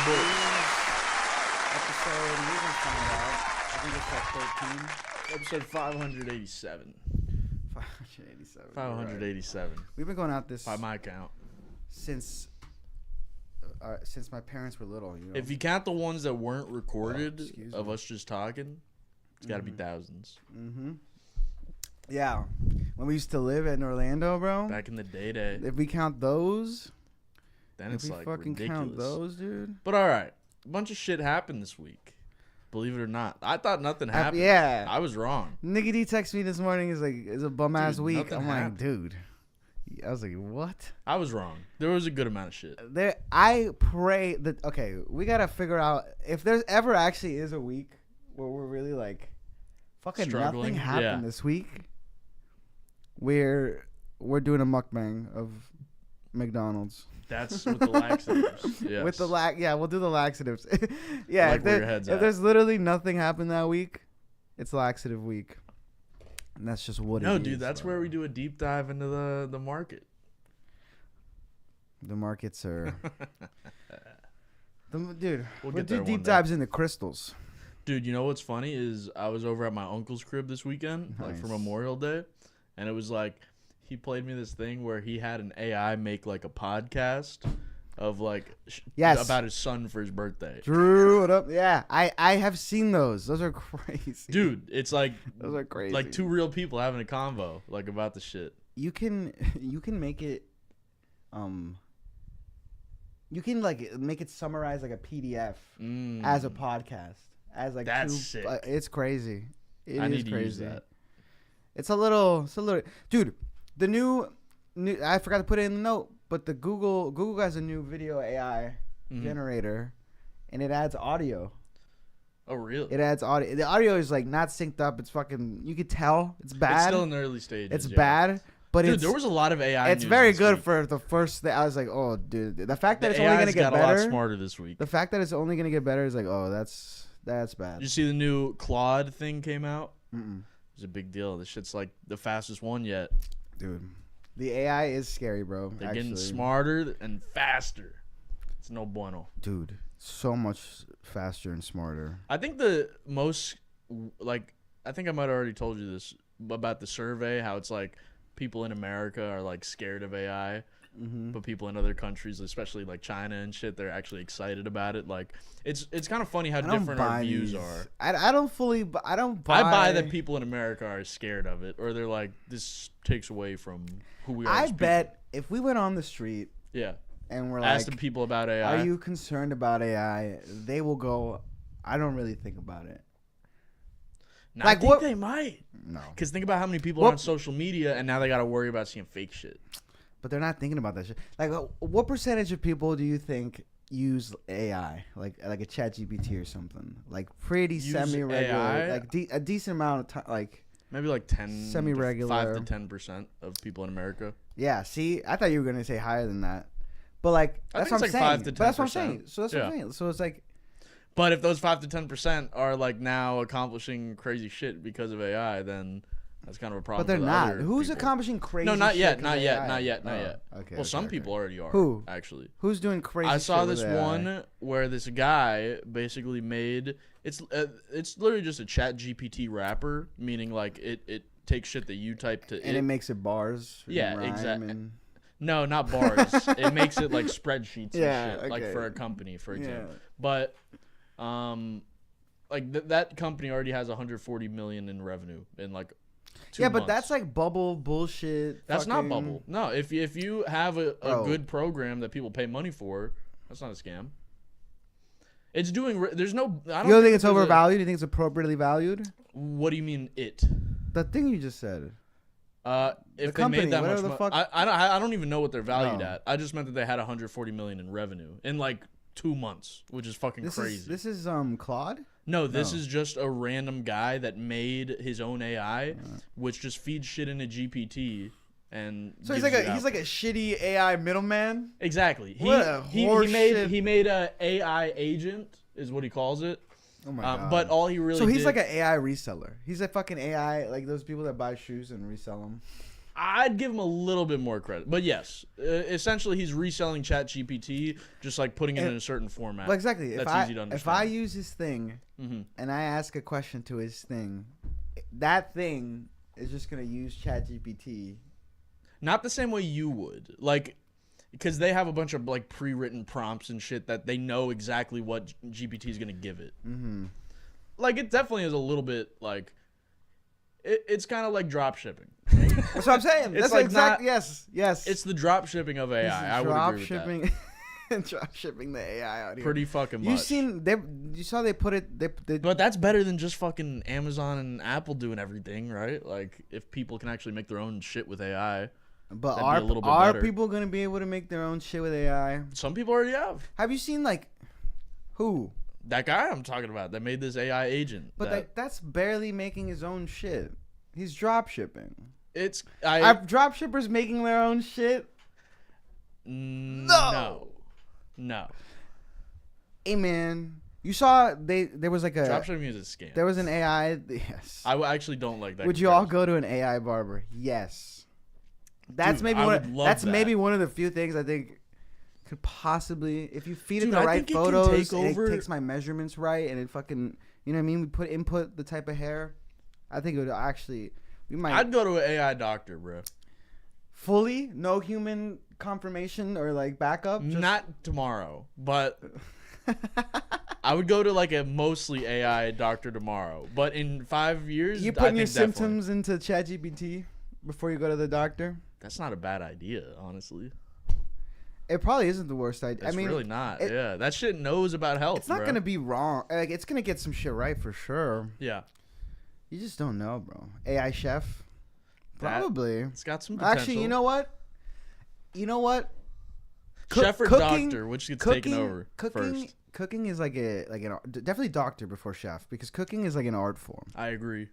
Episode, we can find out. I think it's like 13. Episode 587. 587. 587. Right. We've been going out this By my count. since my parents were little. You know. If you count the ones that weren't recorded excuse of me. us just talking, it's got to be thousands. Mm-hmm. Yeah. When we used to live in Orlando, bro. Back in the day. If we count those, Then it's if we like fucking ridiculous. count those, dude. But all right. A bunch of shit happened this week. Believe it or not. I thought nothing happened. Yeah. I was wrong. Nigga D texted me this morning. He's like, it's a bum ass Dude, week. nothing I'm happened. like, dude. I was like, what? I was wrong. There was a good amount of shit. I pray that, okay, we got to figure out if there's ever actually is a week where we're really like, fucking Struggling, nothing happened this week. We're doing a mukbang of McDonald's. That's with the laxatives. Yes. With the we'll do the laxatives. Yeah, Like where your head's if at. there's literally nothing happened that week, it's laxative week. And that's just what it is. No, dude, that's bro. where we do a deep dive into the market. The markets are... Dude, We'll we'll get do there one deep day. dives into crystals. Dude, you know what's funny is I was over at my uncle's crib this weekend, like for Nice. Memorial Day, and it was like he played me this thing where he had an AI make like a podcast of like Yes. about his son for his birthday. Drew, what up? Yeah, I have seen those. Those are crazy. Dude, it's like Those are crazy. like two real people having a convo like about the shit. You can make it you can like make it summarize like a PDF as a podcast. As like That's sick. It's crazy. I It is need to crazy. use that. It's a little dude, the new I forgot to put it in the note, but the Google has a new video AI generator and it adds audio. Oh, really? It adds audio. The audio is like not synced up. It's fucking you could tell it's bad. It's still in the early stages. It's yeah. bad, but Dude, it's there was a lot of AI. it's news very this good week. for the first thing. I was like, oh, dude, the fact that The it's only AI's gonna get got a lot better. smarter this week. The fact that it's only gonna get better is like, oh, that's bad. Did you see the new Claude thing came out? Mm-mm. It was a big deal. This shit's like the fastest one yet. Dude, the AI is scary, bro. They're getting smarter and faster. It's no bueno. Dude, so much faster and smarter. I think the most, like, I think I might have already told you this about the survey, how it's like people in America are like scared of AI, but people in other countries, especially like China and shit, they're actually excited about it. Like, it's kind of funny how different our views are. I don't buy. I buy that people in America are scared of it, or they're like, this takes away from who we are. I as bet if we went on the street people. Yeah. and we're Ask like, the people about AI. are you concerned about AI? They will go, I don't really think about it. No, like, I think what- they might. No. Because think about how many people are on social media, and now they got to worry about seeing fake shit. But they're not thinking about that shit. Like, what percentage of people do you think use AI, like a Chat GPT or something? Like, pretty Use semi-regular, AI? like a decent amount of time. Like, Maybe like 10, Semi-regular. 5 to 10% of people in America. yeah. See, I thought you were gonna say higher than that, but like I that's think what I'm it's like saying. 5 to But that's what I'm 10%. saying. So that's what I'm Yeah. saying. So it's like, But if those 5 to 10% are like now accomplishing crazy shit because of AI, then that's kind of a problem. but they're for the not. other Who's people. accomplishing crazy? No, not shit yet, 'cause not of yet, AI? not yet, not Oh, yet. Okay. Well, some okay. people already are. Who? Actually? Who's doing crazy? I saw shit with this AI? one where this guy basically made it's literally just a Chat GPT wrapper, meaning like it takes shit that you type to and it makes it bars. and Yeah, rhyme exactly. and- No, not bars. It makes it like spreadsheets Yeah, and shit, like okay. for a company, for example. Yeah. But, like that company already has 140 million in revenue in like 2 Yeah, but months. that's like bubble bullshit. That's not fucking- bubble. No, if you have a Bro. good program that people pay money for, that's not a scam. It's doing. There's no. I You don't think it's there's a- overvalued? You think it's appropriately valued? What do you mean it? The thing you just said. If they company, made that whatever much the money, fuck- I don't even know what they're valued Oh. at. I just meant that they had 140 million in revenue in like 2 months, which is fucking crazy. This is Claude. No, this No. is just a random guy that made his own AI, which just feeds shit into GPT and. So he's gives like it a out. shitty AI middleman. Exactly. What a horse shit. He made a AI agent is what he calls it. Oh my god. But all he really so he's did, like an AI reseller. He's a fucking AI, like those people that buy shoes and resell them. I'd give him a little bit more credit, but yes, essentially he's reselling ChatGPT, just like putting it in a certain format. Well, exactly. That's easy to understand. If I use his thing and I ask a question to his thing, that thing is just gonna use ChatGPT. Not the same way you would, like, because they have a bunch of like pre-written prompts and shit that they know exactly what GPT is gonna give it. Like, it definitely is a little bit like. It's kind of like drop shipping. That's what I'm saying. That's like yes. It's the drop shipping of AI. I would agree with that. Drop shipping the AI out here. Pretty fucking much. You saw they put it. But that's better than just fucking Amazon and Apple doing everything, right? Like, if people can actually make their own shit with AI. But are people gonna be able to make their own shit with AI? Some people already have. Have you seen like who? That guy I'm talking about that made this AI agent. But that's barely making his own shit. He's drop shipping. Are drop shippers making their own shit? No. Hey man, you saw there was like a drop shipping is a scam. There was an AI. Yes. I actually don't like that. Would you all go to an AI barber? Yes. That's maybe one of the few things I think could possibly, if you feed it the right photos and it takes my measurements right and it fucking, you know what I mean, we input the type of hair, I think it would actually, I'd go to an AI doctor, bro. Fully, no human confirmation or like backup. Not tomorrow, but I would go to like a mostly AI doctor tomorrow. But in 5 years, you're putting your symptoms into ChatGPT before you go to the doctor. That's not a bad idea, honestly. It probably isn't the worst idea. It's really not. Yeah, that shit knows about health. It's not gonna be wrong. Like, it's gonna get some shit right for sure. Yeah. You just don't know, bro. AI chef, probably. It's got some potential. Actually, you know what? Chef or doctor, which gets taken over first? Cooking is like definitely doctor before chef, because cooking is like an art form. I agree.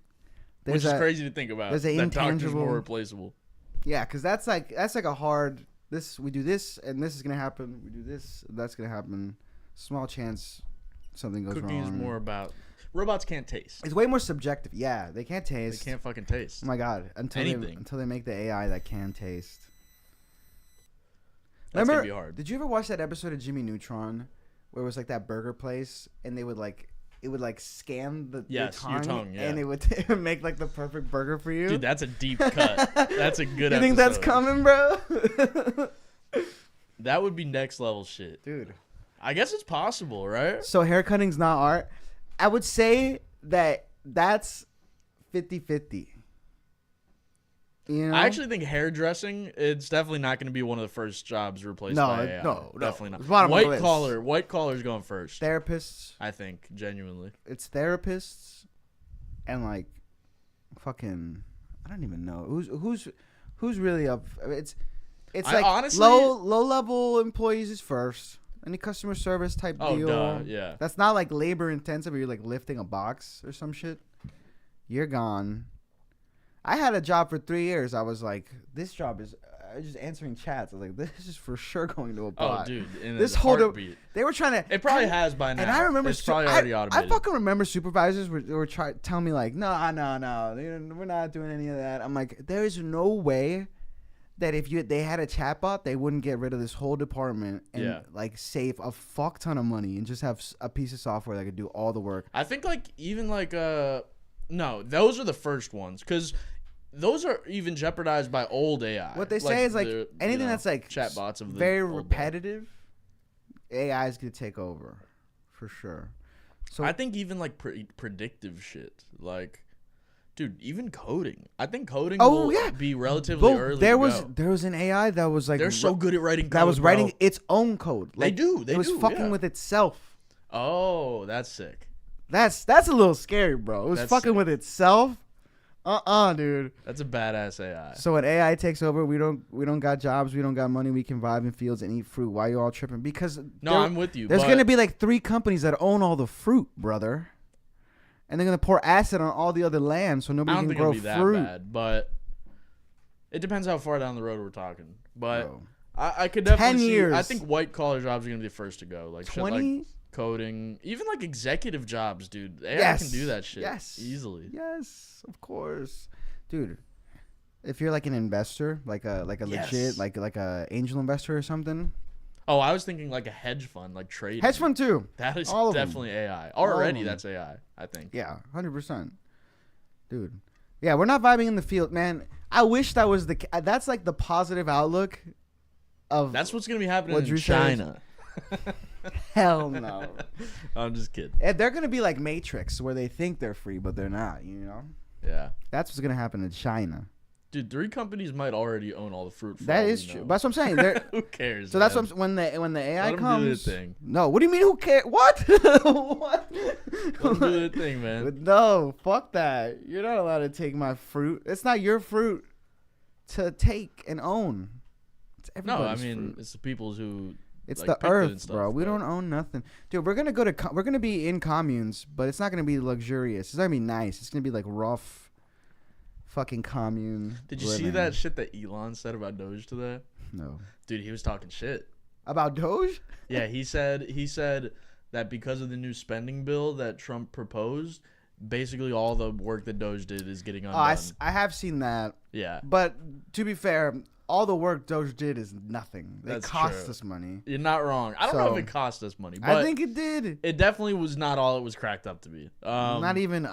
Which is crazy to think about. There's an intangible. Doctor's more replaceable. Yeah, because that's like a hard. We do this, and this is gonna happen. We do this, and that's gonna happen. Small chance something goes wrong. Cooking is more about robots can't taste. It's way more subjective. Yeah, they can't taste. They can't fucking taste. Oh my god! Until they make the AI that can taste. That's gonna be hard. Did you ever watch that episode of Jimmy Neutron, where it was like that burger place, and they would like. It would like scan your tongue, yeah. And it would make like the perfect burger for you. Dude, that's a deep cut. That's a good episode. You think that's coming, bro? That would be next level shit. Dude. I guess it's possible, right? So haircutting's not art. I would say that's 50-50. You know? I actually think hairdressing, it's definitely not going to be one of the first jobs replaced by AI. No, definitely not. White collar's going first. Therapists, I think, genuinely. It's therapists and like fucking, I don't even know who's really up. It's like honestly, low level employees is first. Any customer service type deal. Duh, yeah. That's not like labor intensive where you're like lifting a box or some shit. You're gone. I had a job for 3 years. I was like, this job is just answering chats. I was like, this is for sure going to a bot. Oh, dude. In this whole heartbeat. They were trying to. It probably has by now. And I remember it's probably already automated. I fucking remember supervisors were telling me like, no, we're not doing any of that. I'm like, there is no way that if they had a chatbot, they wouldn't get rid of this whole department and like save a fuck ton of money and just have a piece of software that could do all the work. I think like even like no, those are the first ones because those are even jeopardized by old AI. What they say is like anything that's like chatbots of the very repetitive, AI is gonna take over, for sure. So I think even like predictive shit, like, dude, even coding. I think coding will be relatively early. There was an AI that was like they're so good at writing code. That was writing its own code. Like, It was fucking with itself. Oh, that's sick. That's a little scary, bro. It was fucking with itself. Dude. That's a badass AI. So when AI takes over, we don't got jobs, we don't got money, we can vibe in fields and eat fruit. Why you all tripping? Because I'm with you. There's gonna be like 3 companies that own all the fruit, brother, and they're gonna pour acid on all the other land so nobody can grow fruit. I don't think it'll be that bad, but it depends how far down the road we're talking. But I could definitely 10 years. I think white collar jobs are gonna be the first to go. Like 20. Shit like coding, even like executive jobs, dude. AI can do that shit easily. Yes, of course, dude. If you're like an investor, like a legit like a angel investor or something. Oh, I was thinking like a hedge fund, like trading. Hedge fund too. That is definitely AI. Already, that's AI. I think. Yeah, 100%, dude. Yeah, we're not vibing in the field, man. I wish that was that's like the positive outlook of. That's what's gonna be happening in China. Hell no. I'm just kidding. And they're gonna be like Matrix, where they think they're free, but they're not. You know. Yeah. That's what's gonna happen in China. Dude, 3 companies might already own all the fruit. That is true. That's what I'm saying. Who cares? So man? That's what when the AI Let comes. Them do their thing. No, what do you mean? Who cares? What? What? Let them do their thing, man. No, fuck that. You're not allowed to take my fruit. It's not your fruit to take and own. It's everybody's fruit. It's the people's who. It's like the earth, bro. We don't own nothing, dude. We're gonna be in communes, but it's not gonna be luxurious. It's gonna be nice. It's gonna be like rough. Fucking commune. Did you see that shit that Elon said about Doge today? No. Dude, he was talking shit. About Doge? Yeah, he said that because of the new spending bill that Trump proposed, basically all the work that Doge did is getting undone. I have seen that. Yeah. But to be fair, all the work Doge did is nothing. It cost true. us money. You're not wrong. I don't know if it cost us money, but I think it did. It definitely was not all it was cracked up to be. Not even.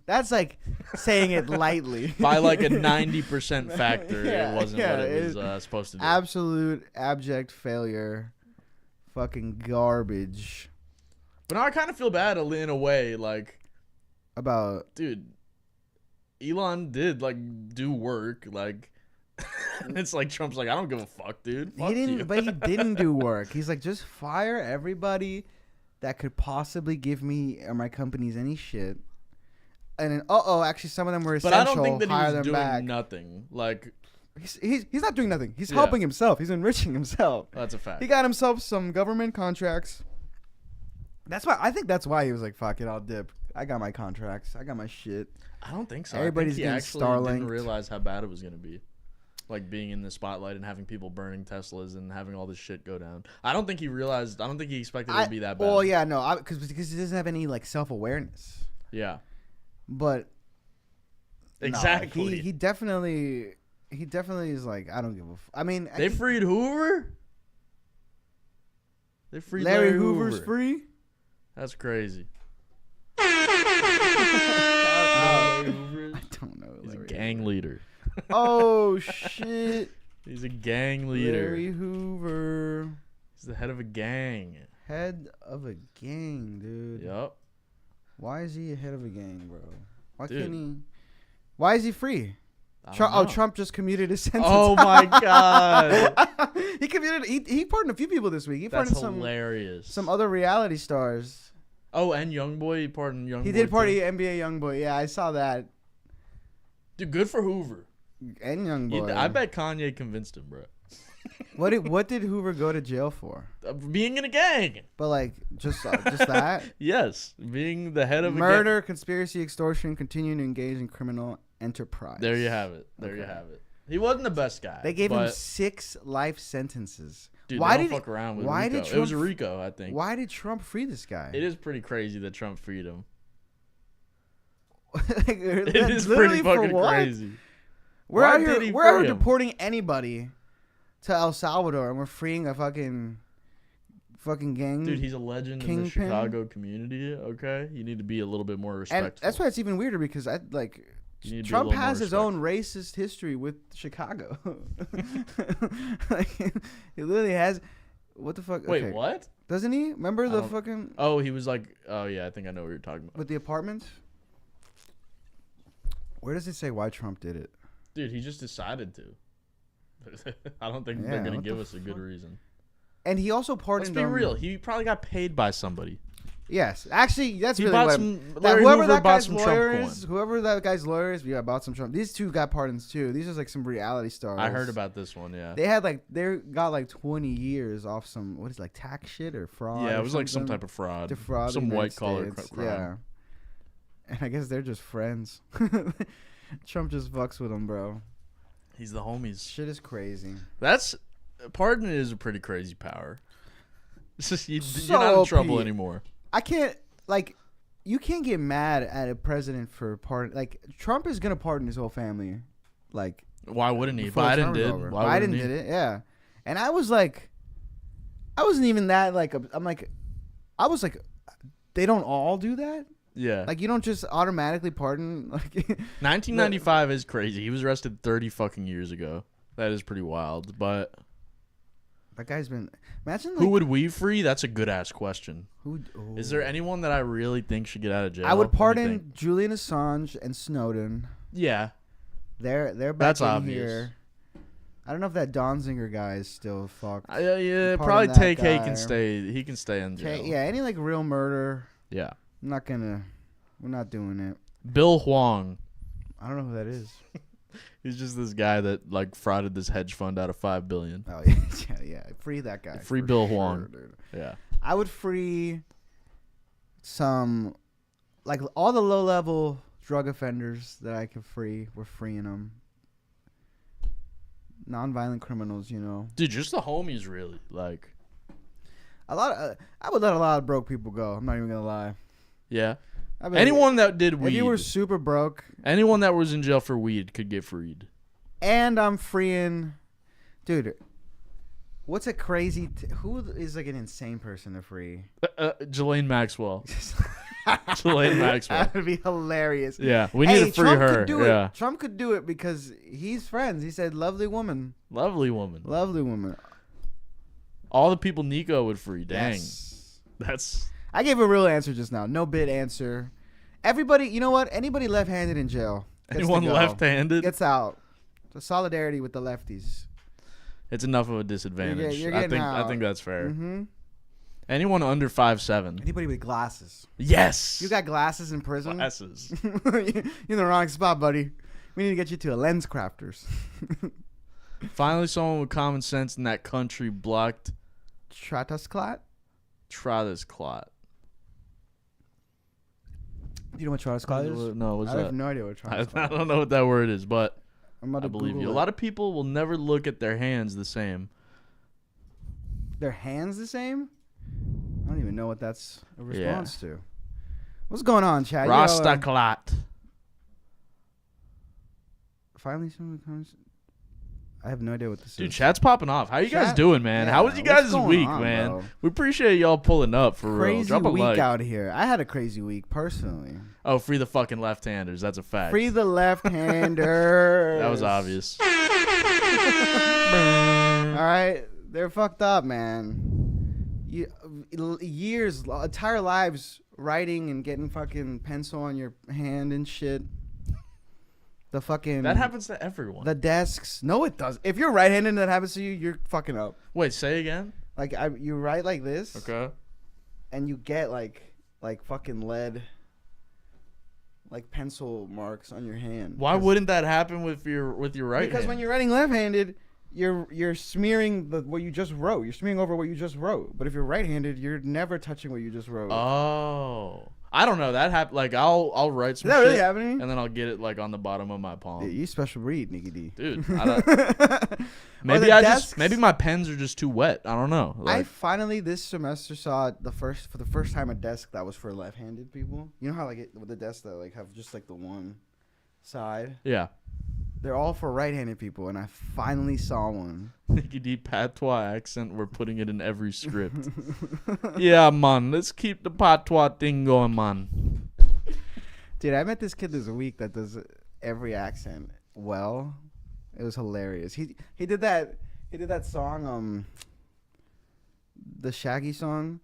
That's like saying it lightly. By like a 90% factor, it wasn't what it was supposed to do. Absolute abject failure. Fucking garbage. But now I kind of feel bad in a way, like about dude. Elon did like do work, like. It's like Trump's like, I don't give a fuck, dude. Fuck he didn't, you. But he didn't do work. He's like, just fire everybody that could possibly give me or my companies any shit. And then, actually, some of them were essential. But I don't think that he was doing back. Nothing. Like he's not doing nothing. He's helping himself. He's enriching himself. That's a fact. He got himself some government contracts. I think that's why he was like, fuck it, I'll dip. I got my contracts. I got my shit. I don't think so. Everybody's I think he actually Starlinked. didn't realize how bad it was gonna be. Like being in the spotlight and having people burning Teslas and having all this shit go down. I don't think he realized. I don't think he expected it to be that bad. Well, yeah, no, because he doesn't have any like self-awareness. Yeah. But exactly, he definitely is like, I don't give a. I mean, they freed Hoover. They freed Larry Hoover's free. That's crazy. I don't know. He's a gang leader. Oh shit! He's a gang leader. Larry Hoover. He's the head of a gang. Head of a gang, dude. Yup. Why is he a head of a gang, bro? Why can't he? Why is he free? Trump just commuted his sentence. Oh my god. He commuted. He pardoned a few people this week. He That's pardoned hilarious. some other reality stars. Oh, and Youngboy. He pardoned Youngboy. He did pardon NBA Youngboy. Yeah, I saw that. Dude, good for Hoover. And Youngboy. I bet Kanye convinced him, bro. What did Hoover go to jail for? Being in a gang. But like just that? Yes, being the head of murder, a gang. Conspiracy, extortion, continuing to engage in criminal enterprise. There you have it. You have it. He wasn't the best guy. They gave him 6 life sentences. Dude, why did fuck around with Rico? It was Rico, I think. Why did Trump free this guy? It is pretty crazy that Trump freed him. It is pretty fucking crazy. We're out here deporting anybody to El Salvador, and we're freeing a fucking gang. Dude, he's a legend in the Chicago community. Okay, you need to be a little bit more respectful. And that's why it's even weirder because Trump has his own racist history with Chicago. Like, he literally has. What the fuck? Wait, what? Doesn't he? Remember the fucking? Oh, he was like, oh yeah, I think I know what you're talking about. With the apartments. Where does it say why Trump did it? Dude, he just decided to. I don't think they're gonna give us a good reason. And he also pardoned. Let's be real. He probably got paid by somebody. Yes, actually, that's really what. Whoever that guy's lawyer is, bought some Trump. These two got pardons too. These are like some reality stars. I heard about this one. Yeah, they got like 20 years off some tax shit or fraud. Yeah, it was like some type of fraud. Defraud some white collar crime. Yeah, and I guess they're just friends. Trump just fucks with them, bro. He's the homies. Shit is crazy. Pardon is a pretty crazy power. It's just you're not in trouble anymore. I can't you can't get mad at a president for pardon. Like Trump is gonna pardon his whole family. Like, why wouldn't he? Biden did. Biden did it, yeah. And I was like, I wasn't even that like. I'm like, I was like, they don't all do that. Yeah. Like, you don't just automatically pardon. Like, 1995 is crazy. He was arrested 30 fucking years ago. That is pretty wild. But that guy's been. Imagine like, who would we free? That's a good ass question. Is there Oh. anyone that I really think should get out of jail? I would pardon Julian Assange and Snowden. Yeah. They're back That's in obvious. here. I don't know if that Donziger guy is still fucked. Yeah, Pardon probably that Tay K guy. can stay. He can stay in jail. Yeah, any like real murder. Yeah. We're not doing it. Bill Huang. I don't know who that is. He's just this guy that like frauded this hedge fund out of $5 billion. Oh yeah. Free that guy. Free for Bill sure, Huang. dude. Yeah. I would free some, like all the low level drug offenders that I could free. We're freeing them. Non-violent criminals, you know. Dude, just the homies, really. Like, I would let a lot of broke people go. I'm not even gonna lie. yeah. I mean, Anyone that did if weed. you were super broke, Anyone that was in jail for weed could get freed. and I'm freeing, dude. What's a crazy? Who is like an insane person to free? Ghislaine Maxwell. Ghislaine Maxwell. That would be hilarious. Yeah, we need to free Trump her. Could do yeah. it. Trump could do it because he's friends. He said, "Lovely woman, Lovely woman. lovely woman." All the people Nico would free. Dang. Yes. That's. I gave a real answer just now. No bit answer. Everybody, you know what? Anybody left-handed in jail. Gets Anyone to go. left-handed? Gets out. The solidarity with the lefties. It's enough of a disadvantage. You're I getting think out. that's fair. Mm-hmm. Anyone under 5'7". Anybody with glasses. Yes. You got glasses in prison? glasses. You're in the wrong spot, buddy. We need to get you to a lens crafters. Finally, someone with common sense in that country blocked Tratasklat? Travis Clot. Do you know what Tratasklat is? No, what's I that? have no idea what I Tratasklat is. don't know what that word is, but I'm about I to believe Google you. A it. lot of people will never look at their hands the same. Their hands the same? I don't even know what that's a response to. What's going on, Chad? Rasta Clot. Finally, someone comes. I have no idea what this Dude, is. chat's popping off. How you guys Chat? doing, man? Yeah, How was you what's guys' going week, on, man? bro? We appreciate y'all pulling up for real. Crazy Drop a week like. out here. I had a crazy week personally. Oh, free the fucking left-handers. That's a fact. Free the left-handers. That was obvious. All right, they're fucked up, man. Years, entire lives writing and getting fucking pencil on your hand and shit. The fucking That happens to everyone. the desks. No, it does. If you're right-handed and that happens to you, you're fucking up. Wait, say again? Like you write like this, Okay. and you get like fucking lead, like pencil marks on your hand. Why wouldn't that happen with your right Because hand? when you're writing left-handed, you're smearing what you just wrote. You're smearing over what you just wrote. But if you're right-handed, you're never touching what you just wrote. Oh. I don't know. That happened. Like, I'll write some Is that shit, really happening? and then I'll get it, like, on the bottom of my Yeah, palm. you special breed, Nicky D. Dude, I don't, maybe my pens are just too wet. I don't know. I Like, finally this semester saw for the first time a desk that was for left-handed people. You know how like with the desks that like have just like the one side. yeah. They're all for right-handed people, and I finally saw one. Nicky D patois accent. We're putting it in every script. Yeah, man. Let's keep the patois thing going, man. Dude, I met this kid this week that does every accent well. It was hilarious. He did that song, the Shaggy song.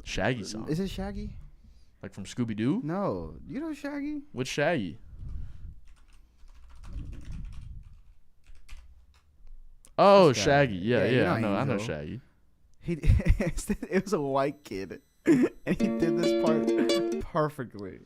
Shaggy song. Is it Shaggy? Like from Scooby Doo? No, you know Shaggy? Which Shaggy? Oh, This guy. Shaggy. Yeah, Yeah, you know I know Angel. Shaggy. It was a white kid, and he did this part perfectly.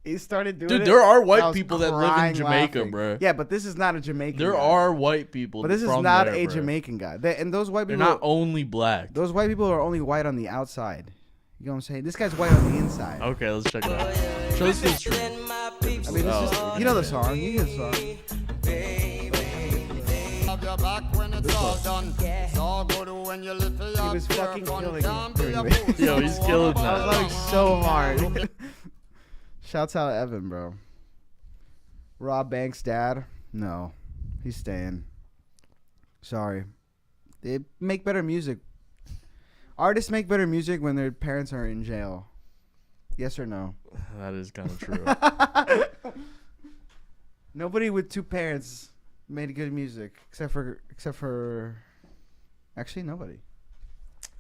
He started doing it. Dude, there are and I white was people that live in crying Jamaica, laughing. bro. Yeah, but this is not a Jamaican. There guy. are white people, But this is from not there, a bro. Jamaican guy. And those white They're people. not only black. Those white people are only white on the outside. You know what I'm saying? This guy's white on the inside. Okay, let's check it out. Show us the stream. I mean, it's just, you know the song. You hear the song. He was fucking killing it. Yo, he's killing I that. was laughing so hard. Shouts out Evan, bro. Rob Banks' dad. No, he's staying. Sorry. They make better music. Artists make better music when their parents are in jail. Yes or no? That is kind of true. Nobody with two parents made good music except for actually nobody.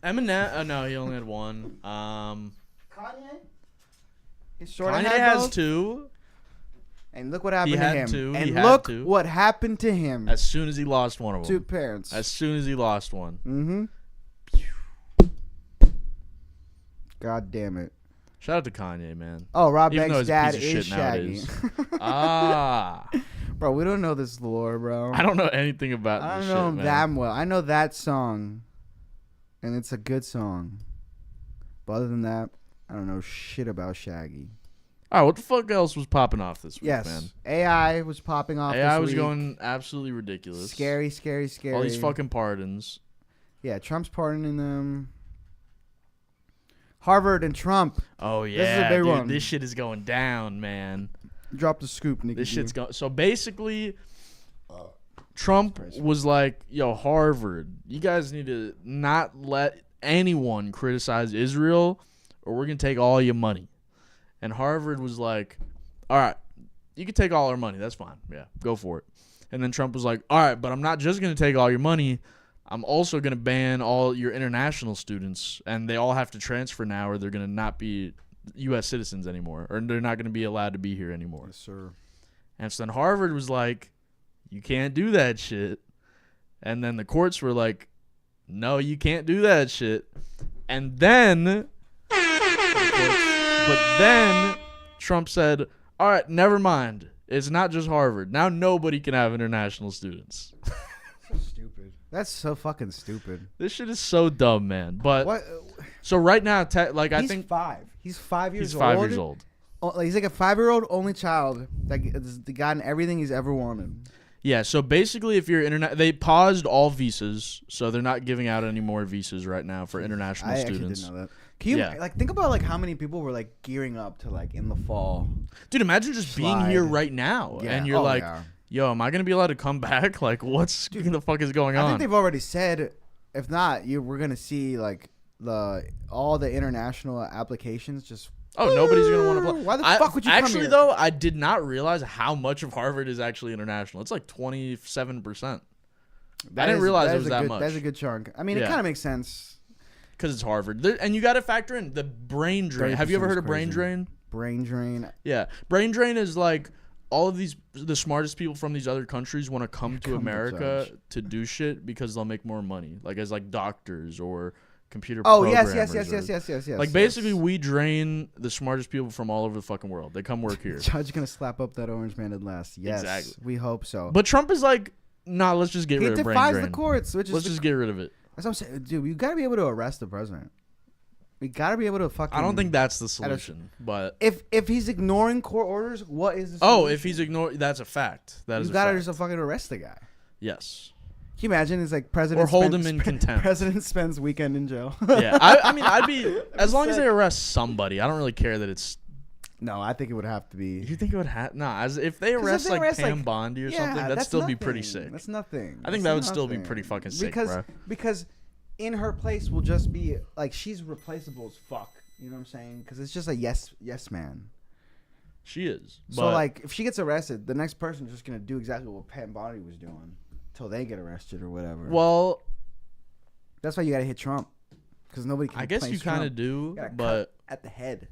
Eminem. Oh no, he only had one. Kanye. Kanye has two. And look what happened to him. Two. And look what happened to him. As soon as he lost one of them. Two parents. As soon as he lost one. Mm-hmm. God damn it. Shout out to Kanye, man. Oh, Rob Banks' dad is Shaggy. Bro, we don't know this lore, bro. I don't know anything about this shit, man. I don't know him that well. I know that song, and it's a good song. But other than that, I don't know shit about Shaggy. All right, what the fuck else was popping off this week, man? AI was popping off AI this was week. going absolutely ridiculous. Scary. All these fucking pardons. Yeah, Trump's pardoning them. Harvard and Trump. Oh, yeah. This is a big one. This shit is going down, man. Drop the scoop, nigga. This shit's going... So, basically, Trump was like, yo, Harvard, you guys need to not let anyone criticize Israel or we're going to take all your money. And Harvard was like, all right, you can take all our money. That's fine. Yeah, go for it. And then Trump was like, all right, but I'm not just going to take all your money. I'm also going to ban all your international students. And they all have to transfer now or they're going to not be U.S. citizens anymore. Or they're not going to be allowed to be here anymore. Yes, sir. And so then Harvard was like, you can't do that shit. And then the courts were like, no, you can't do that shit. And then... But then Trump said, all right, never mind. It's not just Harvard. Now nobody can have international students. So stupid. That's so fucking stupid. This shit is so dumb, man. But what? So right now, I think he's 5. He's 5 years old. He's 5 years old. He's like a 5-year-old only child that has gotten everything he's ever wanted. Yeah, so basically if you're they paused all visas, so they're not giving out any more visas right now for international students. I actually didn't know that. Can you think about how many people were gearing up to in the fall? Dude, imagine just being here right now and you're yo, am I going to be allowed to come back? What's the fuck is going on? I think they've already said if not, we're going to see all the international applications just nobody's going to want to apply. Why the fuck would you come here? Actually, though, I did not realize how much of Harvard is actually international. It's 27%. I didn't realize it was that much. That's a good chunk. I mean, it kind of makes sense. Because it's Harvard. And you got to factor in the brain drain. Have you ever heard of brain drain? Brain drain? Yeah. Brain drain is all of the smartest people from these other countries want to come to America to do shit because they'll make more money. As doctors or computer programmers. Yes. Basically, we drain the smartest people from all over the fucking world. They come work here. Judge gonna slap up that orange man at last. Yes. Exactly. We hope so. But Trump is nah, let's just get rid of brain drain. He defies the courts. Let's just get rid of it. That's what I'm saying. Dude, you got to be able to arrest the president. We got to be able to fucking... I don't think that's the solution, but... If he's ignoring court orders, what is the solution? If he's ignoring... That's a fact. You got to just fucking arrest the guy. Yes. Can you imagine? It's president... Or hold him in contempt. President spends weekend in jail. Yeah. I mean, I'd be... As long as they arrest somebody, I don't really care that it's... No, I think it would have to be... You think it would have... Nah, if they arrest Pam Bondi or something, that'd still be pretty sick. That's nothing. I think that would still be pretty fucking sick, bro. Because in her place will just be... she's replaceable as fuck. You know what I'm saying? Because it's just a yes man. She is. So, if she gets arrested, the next person is just going to do exactly what Pam Bondi was doing until they get arrested or whatever. Well... That's why you got to hit Trump. Because nobody can... I guess you kind of do, but... At the head.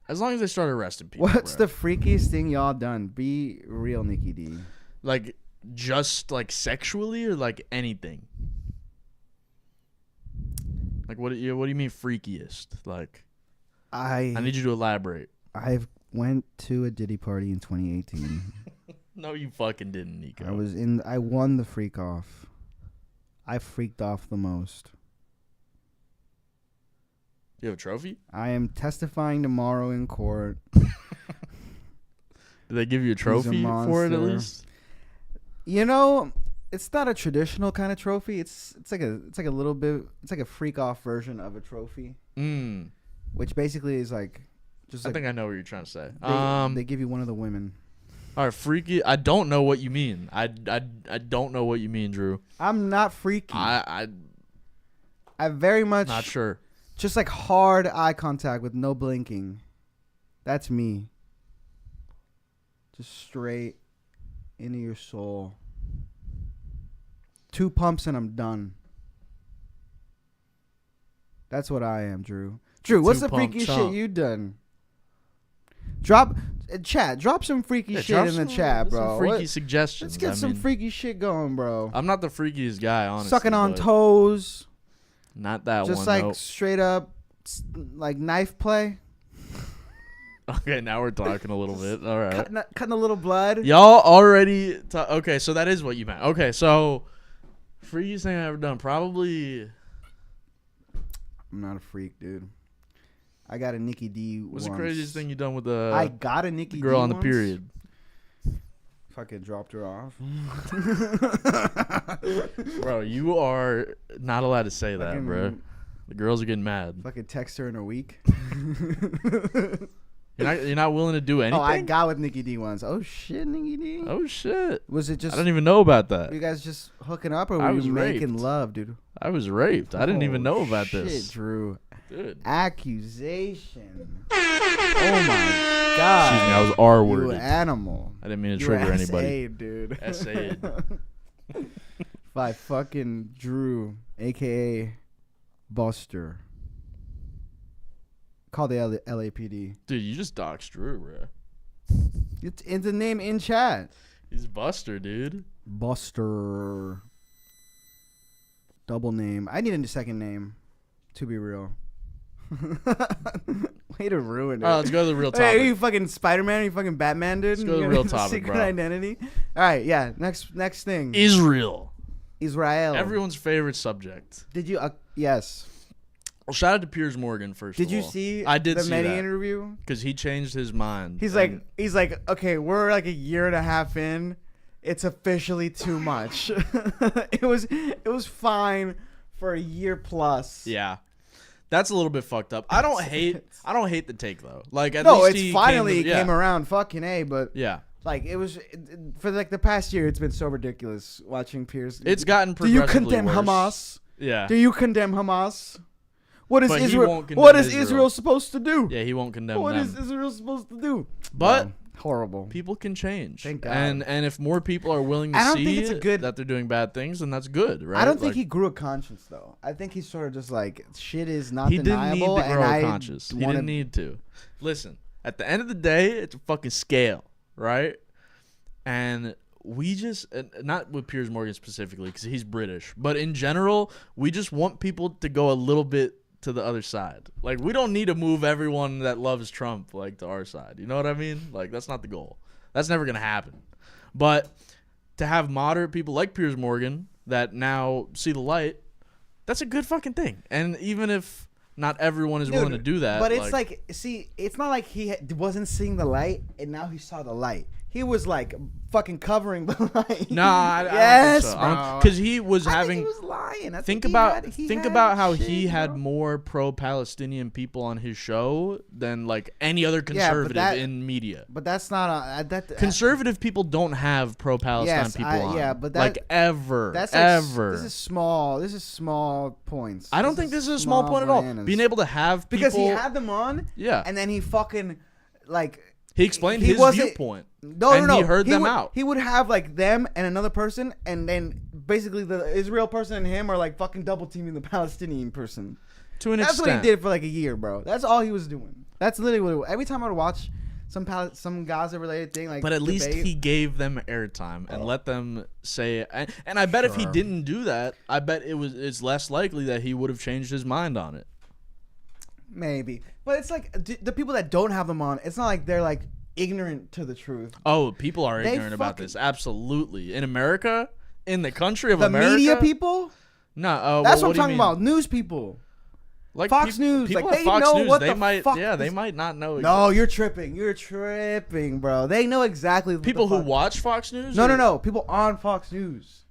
As long as they start arresting people. What's the freakiest thing y'all done? Be real, Nikki D. Just sexually or anything? What do you mean freakiest? I need you to elaborate. I went to a Diddy party in 2018. No, you fucking didn't, Nico. I won the freak off. I freaked off the most. You have a trophy? I am testifying tomorrow in court. Did they give you a trophy for it at least? It's not a traditional kind of trophy. It's like a little bit. It's like a freak off version of a trophy. Which basically is just. I think I know what you're trying to say. They give you one of the women. All right, freaky. I don't know what you mean. I don't know what you mean, Drew. I'm not freaky. I very much not sure. Just like hard eye contact with no blinking. That's me. Just straight into your soul. 2 pumps and I'm done. That's what I am, Drew. Drew, what's the freaky shit you done? Drop some freaky shit in the chat, bro. Some freaky suggestions. Let's get some freaky shit going, bro. I'm not the freakiest guy, honestly. Sucking on toes. Not that one. Just like straight up, like knife play. Okay, now we're talking a little bit. All right. Cutting a little blood. Y'all already... okay, so that is what you meant. Okay, so... freakiest thing I've ever done. Probably... I'm not a freak, dude. I got a Nikki D What's once. the craziest thing you done with the... I got a Nikki girl D on the once. period? Fucking dropped her off. Bro, you are not allowed to say that, bro. The girls are getting mad. Fucking text her in a week. You're not willing to do anything? Oh, I got with Nikki D once. Oh, shit, Nikki D. Oh, shit. Was it just... I don't even know about that. Were you guys just hooking up or were you making love, dude? I was raped. I didn't even know about shit, this. Drew. Dude. Accusation. Oh, my God. Excuse me, I was R-worded. You animal. I didn't mean to trigger anybody. Dude. S.A.'d. By fucking Drew, a.k.a. Buster. Call the LAPD. Dude, you just doxed Drew, bro. It's in the name in chat. He's Buster, dude. Buster. Double name. I need a second name, to be real. Way to ruin it. All right, let's go to the real topic. Hey, are you fucking Spider-Man? Are you fucking Batman, dude? Let's go to the real topic, secret bro. identity? All right, yeah. Next thing. Israel. Everyone's favorite subject. Did you? Yes. Well, shout out to Piers Morgan first. Did you see? I did the see Medi that interview because he changed his mind. He's like, okay, we're like a year and a half in. It's officially too much. It was fine for a year plus. Yeah, that's a little bit fucked up. I don't hate the take though. Like at no, least it's he finally came around. Fucking A, but yeah. Like it was for like the past year, it's been so ridiculous watching Piers. It's gotten progressively. Do you condemn worse. Hamas? Yeah. Do you condemn Hamas? What is Israel? What is Israel supposed to do? Yeah, he won't condemn What them. is Israel supposed to do? But horrible. People can change. Thank God. And if more people are willing to see that they're doing bad things, then that's good, right? I don't think he grew a conscience though. I think he's sort of just like shit is not deniable. He didn't need to grow a conscience. He didn't need to. Listen, at the end of the day, it's a fucking scale, right? And we just, not with Piers Morgan specifically, because he's British, but in general, we just want people to go a little bit to the other side. Like, we don't need to move everyone that loves Trump, like, to our side. You know what I mean? Like, that's not the goal. That's never going to happen. But to have moderate people like Piers Morgan that now see the light, that's a good fucking thing. And even if not everyone is willing to do that. But it's like, see, it's not like he wasn't seeing the light and now he saw the light. He was like fucking covering the light. Nah, I don't think so. Bro. Because he was having. He was lying. Think about how he had more pro-Palestinian people on his show than like any other conservative in media. But that's not conservative people don't have pro-Palestine people on. Yeah, but like ever. That's like, ever. This is small points. I don't think this is a small point at all. Being able to have people, because he had them on. Yeah. And then he fucking like. He explained his viewpoint. No. He heard them out. He would have like them and another person, and then basically the Israel person and him are like fucking double teaming the Palestinian person. To an extent. That's what he did for like a year, bro. That's all he was doing. That's literally what it was. Every time I would watch some Gaza related thing, like. But at least he gave them airtime and let them say. And I bet if he didn't do that, I bet it's less likely that he would have changed his mind on it. Maybe, but it's like the people that don't have them on. It's not like they're like ignorant to the truth. Oh, people are ignorant about this. Absolutely, in America, in the country of America, the media people. No, that's what I'm talking about. News people, like Fox News. People like at they Fox know News, what they the might. fuck. Yeah, they might not know. No, you're tripping. You're tripping, bro. They know exactly. People who watch Fox News. No. People on Fox News.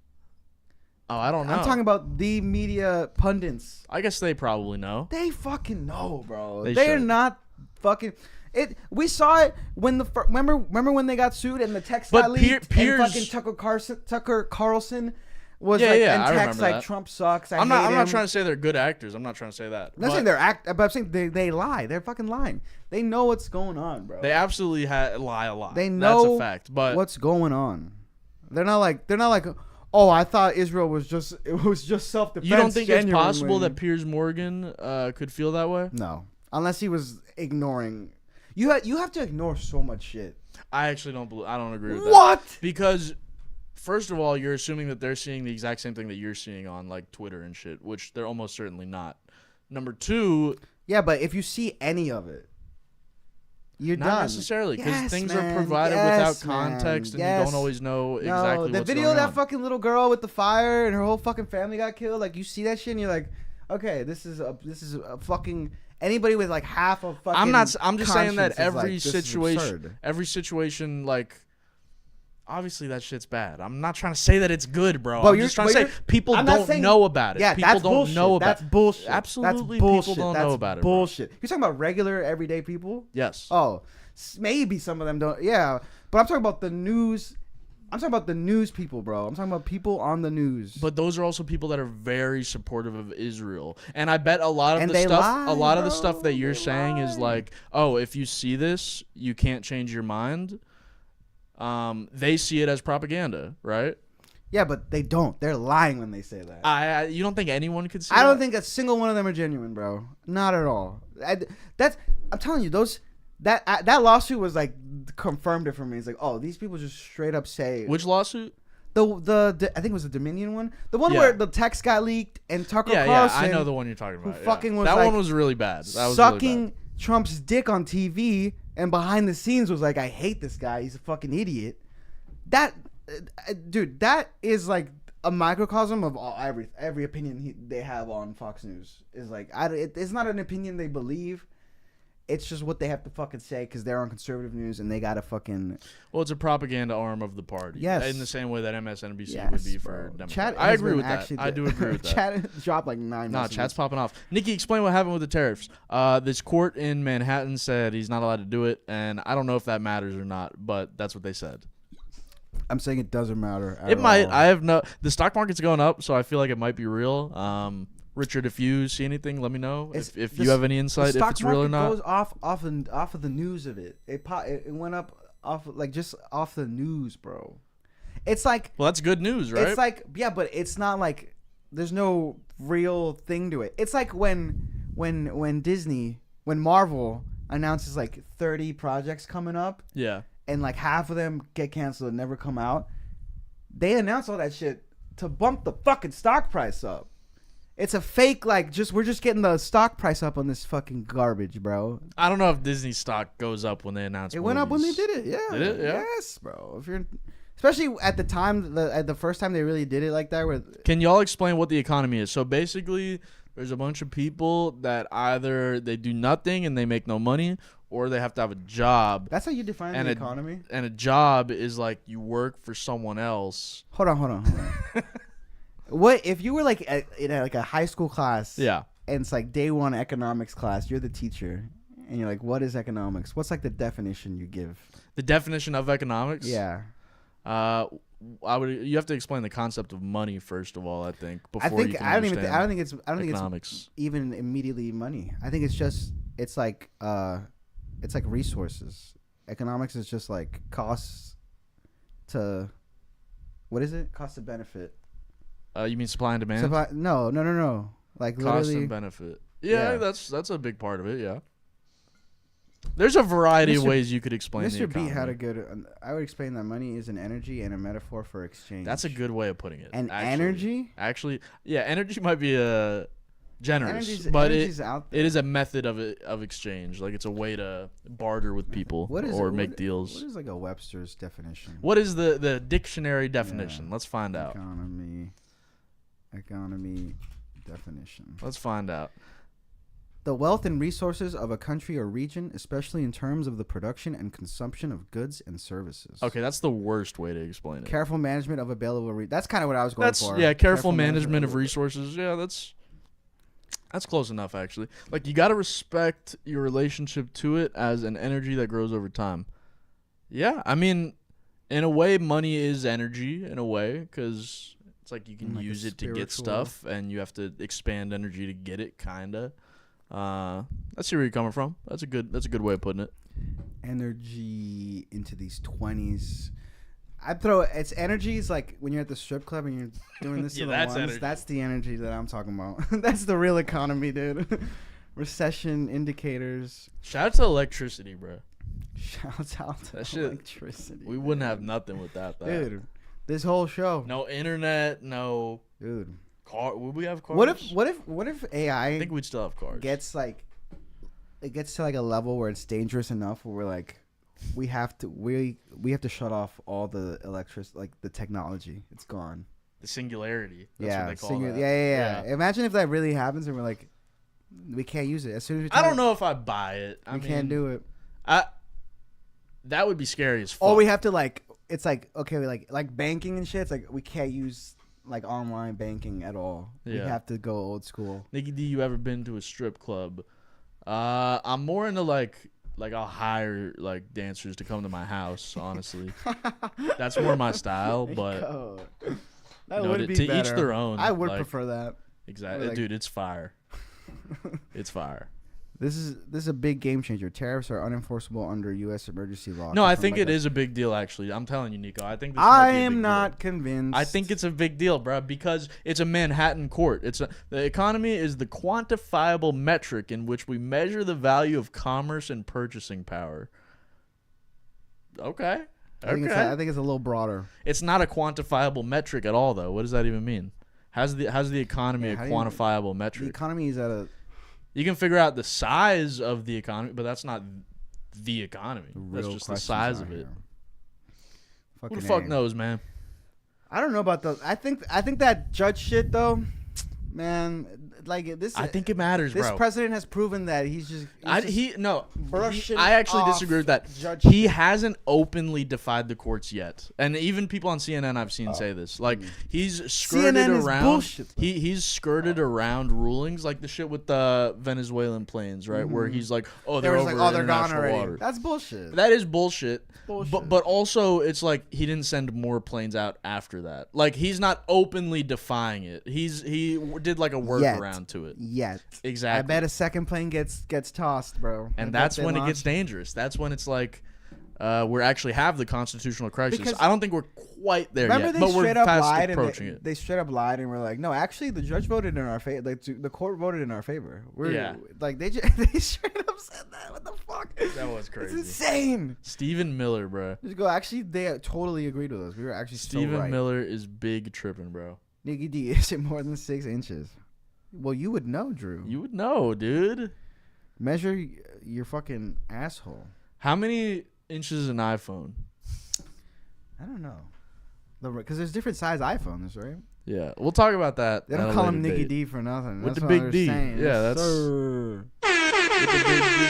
Oh, I don't know. I'm talking about the media pundits. I guess they probably know. They fucking know, bro. They're not fucking. We saw it when remember when they got sued and the text got leaked and fucking Tucker Carlson was and text like Trump sucks. I'm not trying to say they're good actors. I'm not trying to say that. I'm not saying but I'm saying they lie. They're fucking lying. They know what's going on, bro. They absolutely lie a lot. They know that's a fact. But what's going on? They're not like. Oh, I thought Israel was just self-defense. You don't think it's possible that Piers Morgan could feel that way? No, unless he was ignoring. You have to ignore so much shit. I actually I don't agree with that. What? Because first of all, you're assuming that they're seeing the exact same thing that you're seeing on like Twitter and shit, which they're almost certainly not. Number two. Yeah, but if you see any of it, you're not done. necessarily, because things are provided without context, and you don't always know exactly what's going on. The video of that fucking little girl with the fire and her whole fucking family got killed. Like, you see that shit and you're like, okay, this is a fucking anybody with like half of fucking. I'm just saying that every situation, like, obviously that shit's bad. I'm not trying to say that it's good, bro. I'm just trying to say people don't know about it. Yeah, people don't bullshit. know about it. That's bullshit. Absolutely, that's bullshit. people don't know about it. Bullshit. You're talking about regular, everyday people? Yes. Oh, maybe some of them don't. Yeah, but I'm talking about the news. I'm talking about the news people, bro. I'm talking about people on the news. But those are also people that are very supportive of Israel, and I bet a lot of the stuff that you're saying is like, oh, if you see this, you can't change your mind. They see it as propaganda, right? Yeah, but they don't. They're lying when they say that. You don't think anyone could see I that? don't think a single one of them are genuine, bro. Not at all. I'm telling you, that lawsuit was like confirmed it for me. It's like, oh, these people just straight up say. Which lawsuit? The I think it was the Dominion one. The one where the text got leaked and Tucker Carlson. Yeah, I know the one you're talking about. Fucking was that like one was really bad. That was sucking really bad. Trump's dick on TV, and behind the scenes was like, I hate this guy. He's a fucking idiot. That dude, that is like a microcosm of every opinion they have on Fox News. Is like it's not an opinion they believe. It's just what they have to fucking say because they're on conservative news and they gotta fucking. Well, it's a propaganda arm of the party. Yes. In the same way that MSNBC would be for Democrats. I agree with that. I do agree with that. Chat dropped like 9. Nah, chat's popping off. Nikki, explain what happened with the tariffs. This court in Manhattan said he's not allowed to do it, and I don't know if that matters or not, but that's what they said. I'm saying it doesn't matter. It might. The stock market's going up, so I feel like it might be real. Richard, if you see anything, let me know. If you have any insight, if it's real or not. The stock market goes off of the news of it. It went up off like just off the news, bro. It's like, well, that's good news, right? It's like, yeah, but it's not like there's no real thing to it. It's like when Marvel announces like 30 projects coming up. Yeah. And like half of them get canceled and never come out. They announce all that shit to bump the fucking stock price up. It's a fake, like, we're just getting the stock price up on this fucking garbage, bro. I don't know if Disney stock goes up when they announce it. It went up when they did it, yeah. Did it? Yeah. Yes, bro. Especially at the time, the first time they really did it like that. Can y'all explain what the economy is? So basically, there's a bunch of people that either they do nothing and they make no money, or they have to have a job. That's how you define the economy? And a job is like you work for someone else. Hold on. What if you were like in a high school class? Yeah. And it's like day one economics class. You're the teacher, and you're like, "What is economics? What's like the definition you give?" The definition of economics? Yeah. You have to explain the concept of money first of all. I think before I think it's even immediately money. I think it's like resources. Economics is just like costs to, what is it? Cost to benefit. You mean supply and demand? No. Like cost literally and benefit. Yeah, that's a big part of it. Yeah. There's a variety of ways you could explain the economy. Mr. B had a good. I would explain that money is an energy and a metaphor for exchange. That's a good way of putting it. Energy? Actually, yeah, energy might be generous, but it is a method of exchange. Like it's a way to barter with people make deals. What is like a Webster's definition? What is the dictionary definition? Let's find out. Economy definition. Let's find out. The wealth and resources of a country or region, especially in terms of the production and consumption of goods and services. Okay, that's the worst way to explain it. Careful management of available that's kind of what I was going for. Yeah, careful management of resources. Yeah, That's close enough, actually. Like, you got to respect your relationship to it as an energy that grows over time. Yeah, I mean, in a way, money is energy, in a way, because it's like you can use it to get stuff, and you have to expand energy to get it, kind of. I see where you're coming from. That's a good way of putting it. Energy into these 20s. I'd throw it's energy is like when you're at the strip club and you're doing this to the ones. Energy. That's the energy that I'm talking about. That's the real economy, dude. Recession indicators. Shout out to electricity, bro. Shout out to that electricity. We wouldn't have nothing without that. Dude, this whole show. No internet, no dude. Car would we have cars? What if AI I think we'd still have cars. Gets to like a level where it's dangerous enough where we're like we have to shut off all the the technology. It's gone. The singularity. That's what they call that. Yeah. Imagine if that really happens and we're like, we can't use it. As soon as I don't know if I buy it. We can't do it. That would be scary as fuck. Or we have to it's like, okay, like banking and shit. It's like we can't use like online banking at all. Yeah. We have to go old school. Nikki D, you ever been to a strip club? I'm more into like I'll hire like dancers to come to my house. Honestly, that's more my style. But that would be better. Each their own. I would prefer that. Exactly, dude. It's fire. It's fire. This is a big game changer. Tariffs are unenforceable under U.S. emergency law. No, I think it is a big deal. Actually, I'm telling you, Nico. I think I am not convinced. I think it's a big deal, bro, because it's a Manhattan court. The economy is the quantifiable metric in which we measure the value of commerce and purchasing power. Okay. I think it's a little broader. It's not a quantifiable metric at all, though. What does that even mean? How's the economy a quantifiable metric? The economy is at a. You can figure out the size of the economy, but that's not the economy. That's just the size of it. Who the fuck knows, man? I don't know about those. I think that judge shit though, man. Like this. I think it matters, bro. This president has proven that he's just. I actually disagree with that. He hasn't openly defied the courts yet, and even people on CNN I've seen say this. Like he's skirted around. Bullshit, he's skirted around rulings like the shit with the Venezuelan planes, right? Where he's like, oh, they're over international water. That's bullshit. That is bullshit. But also it's like he didn't send more planes out after that. Like he's not openly defying it. He did like a workaround to it yet. Exactly. I bet a second plane gets tossed, bro. And that's when it gets dangerous. That's when it's like we actually have the constitutional crisis. Because I don't think we're quite there yet, but we're fast approaching it. They straight up lied and were like, no, actually the judge voted in our favor. Like the court voted in our favor. Like they straight up said that. What the fuck? That was crazy. It's insane. Stephen Miller, bro. Just go. Actually, they totally agreed with us. We were actually Stephen right. Miller is big tripping, bro. Nikki D, is it more than 6 inches? Well, you would know, Drew. You would know, dude. Measure your fucking asshole. How many inches is an iPhone? I don't know. Because there's different size iPhones, right? Yeah, we'll talk about that. They don't call him Nikki D for nothing. With the big D. Saying. Yeah, that's with the big D.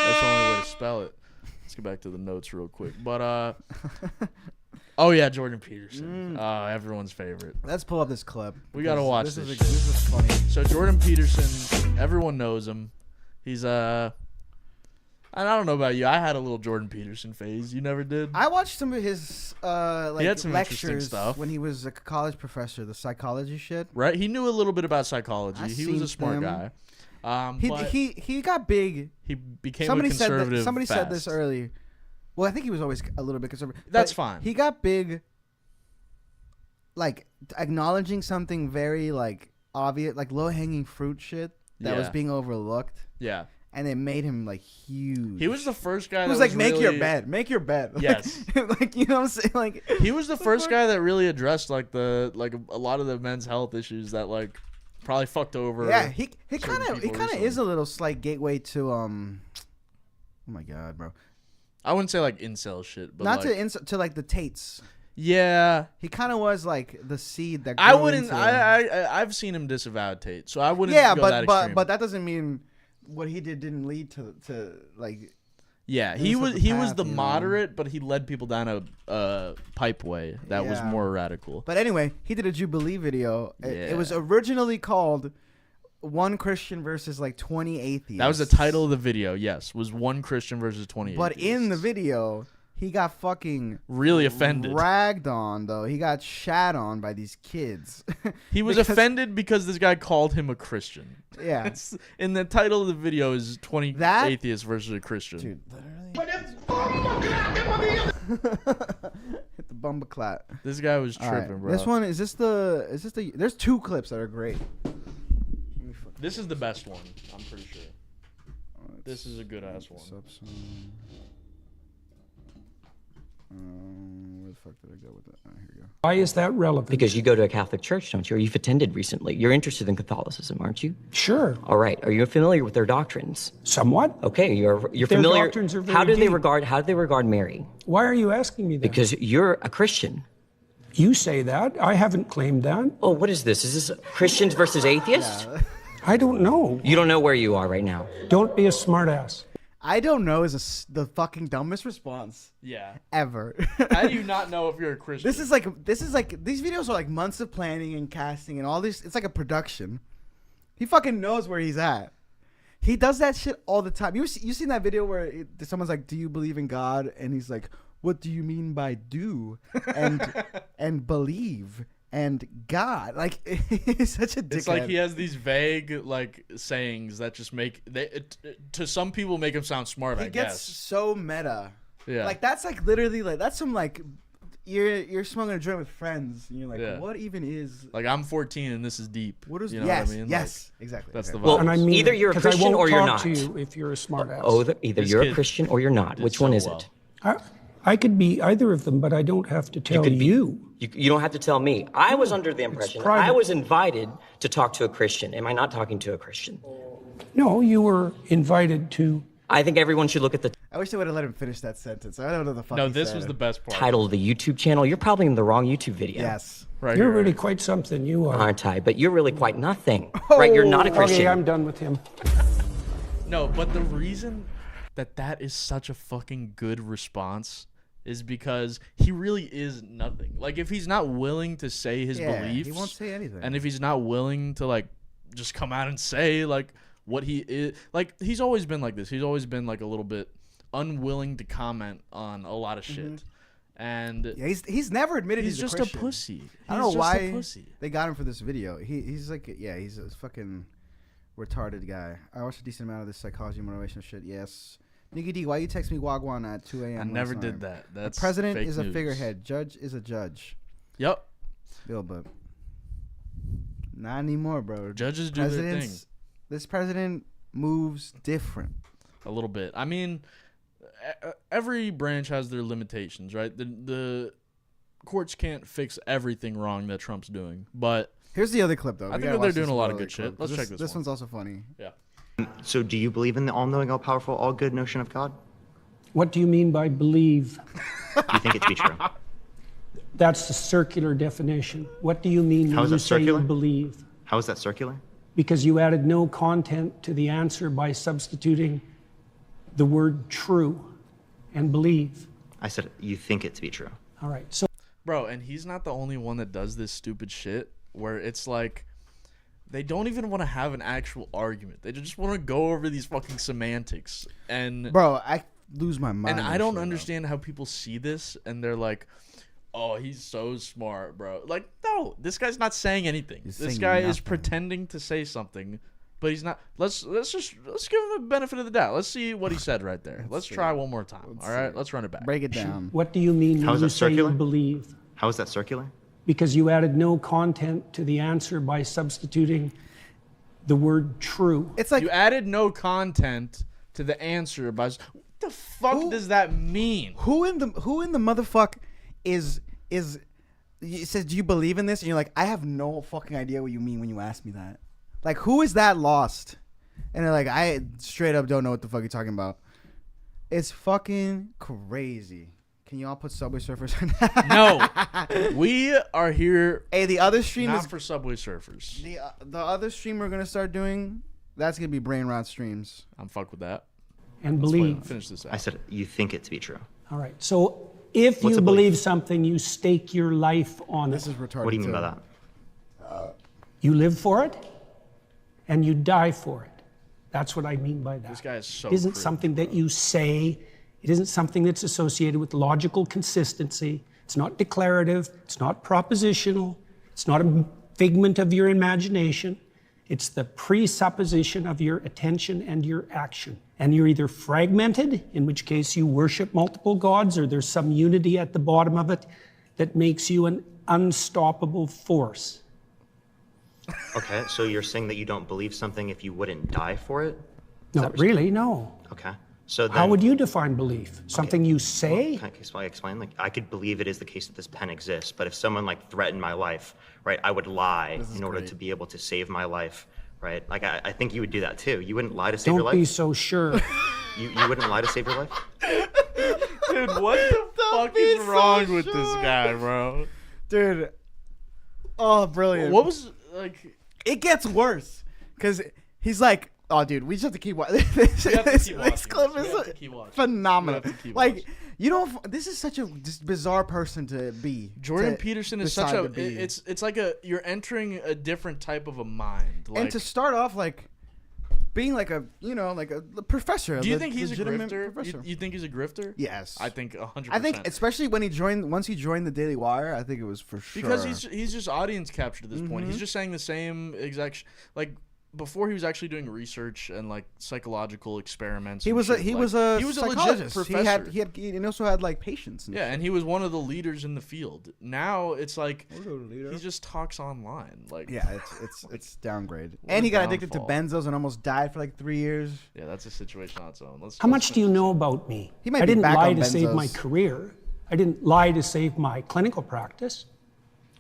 That's the only way to spell it. Let's get back to the notes real quick. But oh yeah, Jordan Peterson. Everyone's favorite. Let's pull up this clip. We gotta watch this. This is funny. So Jordan Peterson, everyone knows him. He's I don't know about you. I had a little Jordan Peterson phase. You never did? I watched some of his he had some lectures stuff when he was a college professor, the psychology shit. Right? He knew a little bit about psychology. He was a smart guy. He got big. He became a conservative. Somebody said this earlier. Well, I think he was always a little bit conservative. That's fine. He got big, like acknowledging something very like obvious, like low hanging fruit shit that was being overlooked. Yeah. And it made him like huge. He was the first guy. He was like, "Make your bed, make your bed." Yes. Like you know what I'm saying? Like he was the first guy that really addressed like a lot of the men's health issues that like probably fucked over. Yeah, he kind of is a little slight gateway to Oh my god, bro. I wouldn't say like incel shit, but not like, to like the Tates. Yeah, he kind of was like the seed that. I wouldn't. I've seen him disavow Tate, so I wouldn't. Yeah, go that extreme. but that doesn't mean what he didn't lead to like. Yeah, he was the moderate, but he led people down a pipe way that was more radical. But anyway, he did a Jubilee video. It was originally called one Christian versus like 20 atheists. That was the title of the video. Yes, was one Christian versus 20 But atheists. in the video, he got fucking really offended, ragged on though. He got shat on by these kids. He was offended because this guy called him a Christian. Yeah. In the title of the video is 20 atheists versus a Christian. Dude, literally. Hit the bumbleclap. This guy was tripping, bro. This one is this the there's two clips that are great. This is the best one, I'm pretty sure. This is a good ass one. Where the fuck did I go with that? Here we go. Why is that relevant? Because you go to a Catholic church, don't you? Or you've attended recently. You're interested in Catholicism, aren't you? Sure. All right. Are you familiar with their doctrines? Somewhat. Okay, you're Their familiar. doctrines are very how do they deep. regard Mary? Why are you asking me that? Because you're a Christian. You say that. I haven't claimed that. Oh, what is this? Is this Christians versus atheists? Yeah. I don't know. You don't know where you are right now. Don't be a smartass. I don't know is the fucking dumbest response. Yeah. Ever. How do you not know if you're a Christian? This is like these videos are like months of planning and casting and all this. It's like a production. He fucking knows where he's at. He does that shit all the time. You seen that video where someone's like, "Do you believe in God?" And he's like, "What do you mean by do and believe and God?" Like he's such a dickhead. It's like he has these vague like sayings that just make to some people make him sound smart. He I gets guess. so meta. Yeah. Like that's like literally like that's some like you're smoking a joint with friends and you're like, Yeah. what even is Like I'm 14 and this is deep. what is you know yes what I mean? yes Like, exactly that's the vibe. Well, And I mean, either you're a 'cause I Christian won't or you're talk not. to you if you're a smartass. Either This you're a kid Christian or you're not. did Which so one is well. it? I could be either of them, but I don't have to tell could be- you. You don't have to tell me. I was under the impression private. I was invited to talk to a Christian. Am I not talking to a Christian? No, you were invited to. I think everyone should look at the I wish they would have let him finish that sentence. I don't know the fuck. No, he this said. was the best part. title of the YouTube channel. You're probably in the wrong YouTube video. Yes. Right You're here. really quite something. You are. Aren't I? But you're really quite nothing. Right? You're not a Christian. Okay, I'm done with him. No, but the reason that is such a fucking good response is because he really is nothing. Like if he's not willing to say his beliefs, he won't say anything. and if he's not willing to like just come out and say like what he is, like he's always been like this. He's always been like a little bit unwilling to comment on a lot of shit. And Yeah, he's never admitted he's he's just a a Christian. pussy. I don't know He's just a why pussy. they got him for this video. He's like he's a fucking retarded guy. I watched a decent amount of this psychology and motivation shit. Yes. Nigga D, why you text me Wagwan at 2 a.m. I last never night? did that. That's The president fake is a news. figurehead. Judge is a judge. Yep. Bill, but not anymore, bro. Judges do their thing. Presidents- This president moves different. A little bit. I mean, every branch has their limitations, right? The courts can't fix everything wrong that Trump's doing, but Here's the other clip, though. I We think gotta that they're watch doing this a lot of other good shit. clip, Let's 'cause check this This one. one's also funny. yeah. So do you believe in the all-knowing, all-powerful, all-good notion of God? What do you mean by believe? Do you think it to be true? That's the circular definition. What do you mean How when is you that say you circular? believe? How is that circular? Because you added no content to the answer by substituting the word true and believe. I said you think it to be true. All right. So Bro, and he's not the only one that does this stupid shit where it's like they don't even want to have an actual argument. They just want to go over these fucking semantics. And Bro, I lose my mind. and I with don't shit, understand how people see this and they're like, "Oh, he's so smart, bro." Like, no, this guy's not saying anything. He's This saying guy is nothing. pretending to say something, but he's not. Let's give him the benefit of the doubt. Let's see what he said right there. Let's try one more time. All right, let's run it back. bro. Break it down. what do you mean How when is you that say you circular? believe? How is that circular? Because you added no content to the answer by substituting the word true. It's like You added no content to the answer by. What the fuck Who- does that mean? who in the motherfuck is it says, "Do you believe in this?" And you're like, "I have no fucking idea what you mean when you ask me that." Like, who is that lost? And they're like, "I straight up don't know what the fuck you're talking about." It's fucking crazy. Can you all put Subway Surfers on? No, we are here Hey, the other stream not is for Subway Surfers. the other stream we're gonna start doing. That's gonna be Brain Rot streams. I'm fuck with that. And Let's believe. finish this I out. said you think it to be true. All right. So if What's you a believe belief? something, you stake your life on This it. is retarded. What do you mean too. by that? You live for it? and you die for it. That's what I mean by that. This guy is so It isn't cringe, something that you say. It isn't something that's associated with logical consistency. It's not declarative. It's not propositional. It's not a figment of your imagination. It's the presupposition of your attention and your action. And you're either fragmented, in which case you worship multiple gods, or there's some unity at the bottom of it that makes you an unstoppable force. Okay, so you're saying that you don't believe something if you wouldn't die for it? Not really, no. Okay. So then, How would you define belief? Something you say? Can I explain? Like, I could believe it is the case that this pen exists, but if someone like threatened my life, right, I would lie in order to be able to save my life, right? Like, I think you would do that too. You wouldn't lie to save your life? Don't be so sure. You wouldn't lie to save your life? Dude, what the fuck is wrong with this guy, bro? Dude. Oh, brilliant. What was, like... It gets worse. Because he's like, oh, dude, we just have to keep watching. This clip is phenomenal. Like, you don't... This is such a just bizarre person to be. Jordan Peterson is such a... It's like a... You're entering a different type of a mind. Like, and to start off, like... Being like a, you know, like a professor. Do you think he's a grifter? You think he's a grifter? Yes. I think 100%. I think especially when once he joined the Daily Wire, I think it was for sure. Because he's just audience captured at this point. He's just saying the same exact, like, before he was actually doing research and like psychological experiments. He was a legit professor. He also had like patience. And he was one of the leaders in the field. Now it's like he just talks online. Like, yeah, it's downgrade. And he got addicted to benzos and almost died for like 3 years. Yeah, that's a situation on its own. How much do you know about me? I didn't lie to save my career. I didn't lie to save my clinical practice.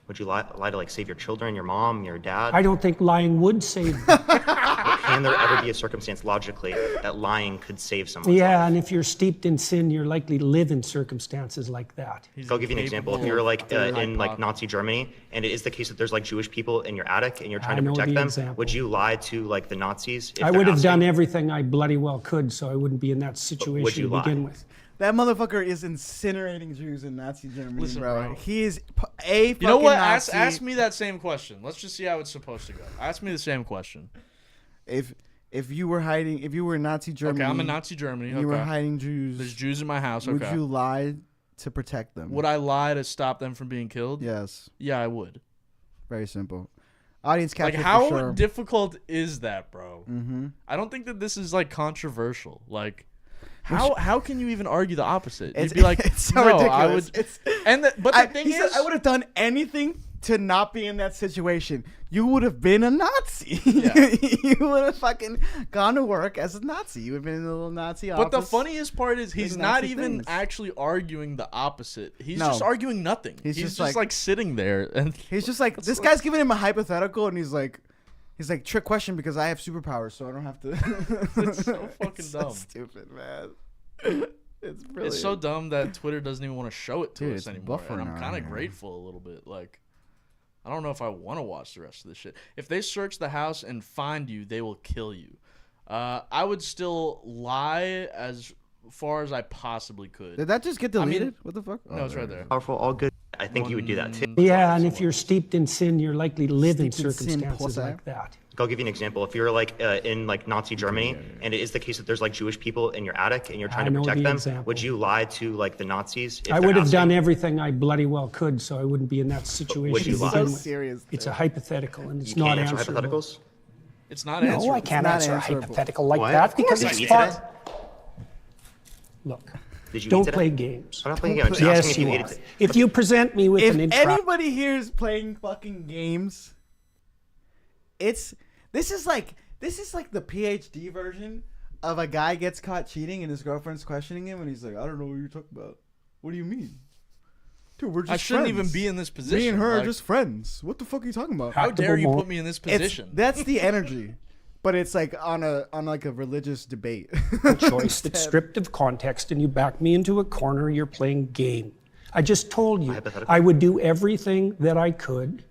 Would you lie to like save your children, your mom, your dad? I don't think lying would save them. Can there ever be a circumstance logically that lying could save someone? Yeah, and if you're steeped in sin, you're likely to live in circumstances like that. I'll give you an example. If you're like in like Nazi Germany, and it is the case that there's like Jewish people in your attic, and you're trying to protect them, would you lie to like the Nazis? I would have done everything I bloody well could, so I wouldn't be in that situation to begin with. That motherfucker is incinerating Jews in Nazi Germany, Listen, bro. He is a fucking You know what? Nazi. Ask me that same question. Let's just see how it's supposed to go. Ask me the same question. If you were in Nazi Germany. Okay, I'm in Nazi Germany. You were hiding Jews. There's Jews in my house. Would you lie to protect them? Would I lie to stop them from being killed? Yes. Yeah, I would. Very simple. Audience capture. Like, how for sure. difficult is that, bro? Mm-hmm. I don't think that this is like controversial. Like, how can you even argue the opposite? You'd be like, it's so no, ridiculous. I would. But the thing is, I would have done anything to not be in that situation. You would have been a Nazi. Yeah. You would have fucking gone to work as a Nazi. You would have been in a little Nazi office. But the funniest part is he's not even things. actually arguing the opposite. He's just arguing nothing. He's just like sitting there, and he's just like, this guy's giving him a hypothetical, and he's like, trick question because I have superpowers, so I don't have to. It's so fucking dumb. So stupid, man. It's brilliant. It's so dumb that Twitter doesn't even want to show it to Dude, us it's anymore. And I'm buffering kind of around. grateful a little bit. Like, I don't know if I want to watch the rest of this shit. If they search the house and find you, they will kill you. I would still lie as far as I possibly could. Did that just get deleted? What the fuck? No, it's right there. Powerful, all good. I think you would do that too. Yeah, and if you're steeped in sin, you're likely to live in Steeped in sin, circumstances pussy. like that. I'll give you an example. If you're like in like Nazi Germany, and it is the case that there's like Jewish people in your attic, and you're trying to protect them, would you lie to like the Nazis? I would have done everything I bloody well could, so I wouldn't be in that situation. Would you to lie? begin So with. serious. It's a hypothetical, and it's You not can't answer answerable. hypotheticals? It's not No, answerable. I can't not answer a answerable. hypothetical like What? that Of because course it's you part. did. Look, Did you don't eat today? play games. I'm not playing games. I'm just Yes, asking you if you are. ate it. If you present me with If an intro, anybody here is playing fucking games, this is like the PhD version of a guy gets caught cheating and his girlfriend's questioning him and he's like, I don't know what you're talking about. What do you mean? Dude, we're just I shouldn't friends. even be in this position. Me and her Like, are just friends. What the fuck are you talking about? How dare you Actable put me in this position? That's the energy. But it's like on like a religious debate. choice that's stripped of context and you back me into a corner, you're playing game. I just told you Hypothetical. I would do everything that I could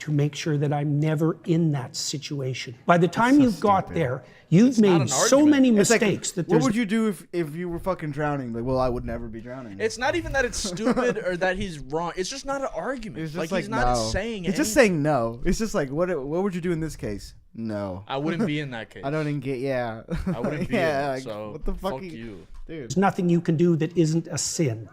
to make sure that I'm never in that situation. By the time you've got there, you've not made an so argument. many It's like, mistakes that what there's would you do if you were fucking drowning? Like, well, I would never be drowning. It's not even that it's stupid or that he's wrong. It's just not an argument. It's just Like, he's not no. saying He's just anything. saying no. It's just like, what would you do in this case? No. I wouldn't be in that case. I don't engage. Yeah. I wouldn't be. Yeah. In it, so what the fuck you, dude? There's nothing you can do that isn't a sin.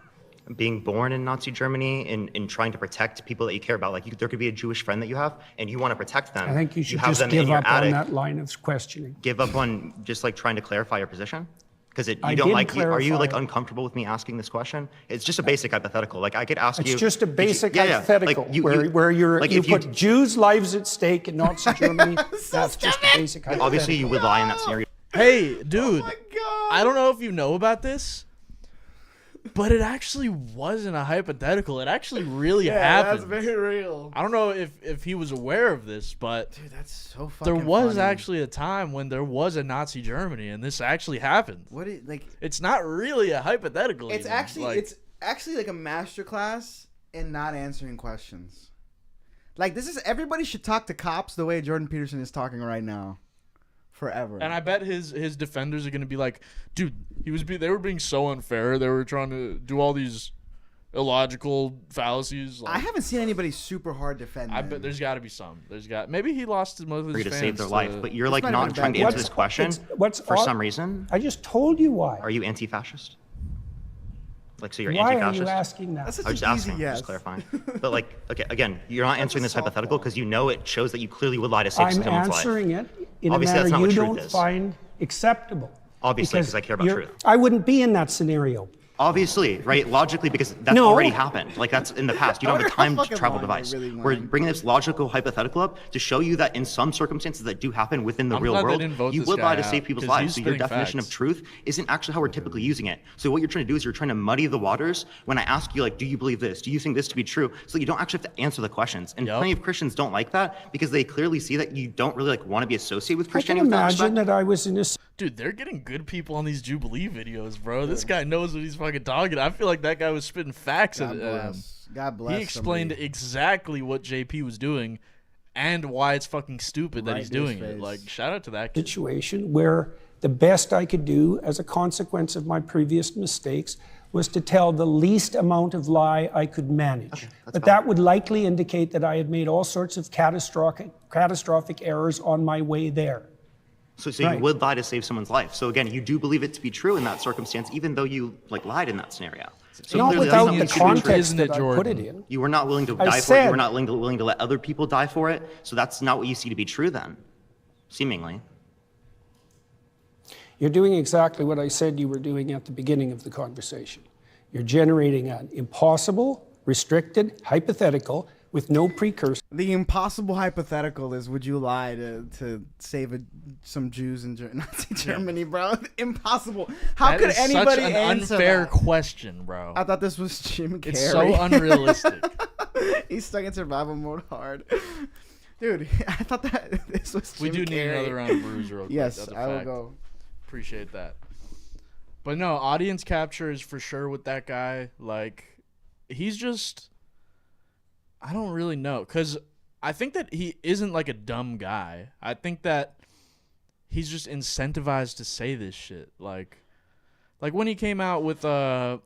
Being born in Nazi Germany and trying to protect people that you care about, like there could be a Jewish friend that you have, and you want to protect them. I think you should have just them in give your up on attic. that line of questioning. Give up on just like trying to clarify your position? Because I you don't did like, are you like clarify. uncomfortable with me asking this question? It's just a basic hypothetical. Like I could ask you. It's just a basic yeah, hypothetical like, where like you if you- put Jews' lives at stake in Nazi Germany. That's just a basic hypothetical. Obviously, you would lie in that scenario. Hey, dude. Oh my God. I don't know if you know about this, but it actually wasn't a hypothetical. It actually really happened. That's very real. I don't know if he was aware of this, but Dude, that's so fucking there was funny. actually a time when there was a Nazi Germany, and this actually happened. What is like? It's not really a hypothetical. It's even. actually Like, it's actually like a masterclass in not answering questions. Like this is everybody should talk to cops the way Jordan Peterson is talking right now, forever. And I bet his defenders are gonna be like, dude, they were being so unfair. They were trying to do all these illogical fallacies. Like, I haven't seen anybody super hard defend. I them. bet there's got to be some. Maybe he lost most of his For you to fans save their life, but you're like might have not been trying to bad. answer this question what's for odd- some reason. I just told you why. Are you anti-fascist? Like, so you're Why are anti-fascist? you asking that? That's such I was an just easy asking, yes. just clarifying. But like, okay, again, you're not answering this hypothetical because you know it shows that you clearly would lie to save I'm someone's answering life. it in Obviously, a that's manner not what you truth don't is. find acceptable. Obviously, 'cause I care about you're- truth. I wouldn't be in that scenario. Obviously, right? Logically, because that's No. already happened. Like that's in the past. You don't have a time fucking travel lying, device. you're really We're lying. bringing this logical hypothetical up to show you that in some circumstances that do happen within the I'm real glad they world, didn't vote you this would guy lie to out, save people's 'cause lives. he's So your spitting definition facts. of truth isn't actually how we're typically using it. So what you're trying to do is you're trying to muddy the waters when I ask you, like, do you believe this? Do you think this to be true? So you don't actually have to answer the questions. And Yep. plenty of Christians don't like that because they clearly see that you don't really like want to be associated with I can Christianity. with that imagine respect. that I was in a dude, they're getting good people on these Jubilee videos, bro. This guy knows what he's fucking talking. I feel like that guy was spitting facts. God at him. bless. God bless. He explained somebody. exactly what JP was doing and why it's fucking stupid that Right he's to his doing it. face. Like, shout out to that kid. situation where the best I could do as a consequence of my previous mistakes was to tell the least amount of lie I could manage. But that would likely indicate that I had made all sorts of catastrophic errors on my way there. So Right. you would lie to save someone's life. So again, you do believe it to be true in that circumstance, even though you like lied in that scenario. So Not clearly without that's the not what you should be true. context Isn't it, that I put it Jordan? in. You were not willing to I die for it. You said- were not willing to let other people die for it. So that's not what you see to be true then, seemingly. You're doing exactly what I said you were doing at the beginning of the conversation. You're generating an impossible, restricted, hypothetical with no precursor. The impossible hypothetical is: would you lie to save some Jews in Nazi Germany, bro? Impossible. How That could is anybody such an answer unfair that? question, bro. I thought this was Jim Carrey. It's so unrealistic. He's stuck in survival mode hard. Dude, I thought that this was Jim We do need Carrey. another round of brews real quick. Yes, That's a I will fact. go. Appreciate that. But no, audience capture is for sure with that guy. Like, he's just, I don't really know. Because I think that he isn't like a dumb guy. I think that he's just incentivized to say this shit. Like when he came out with, all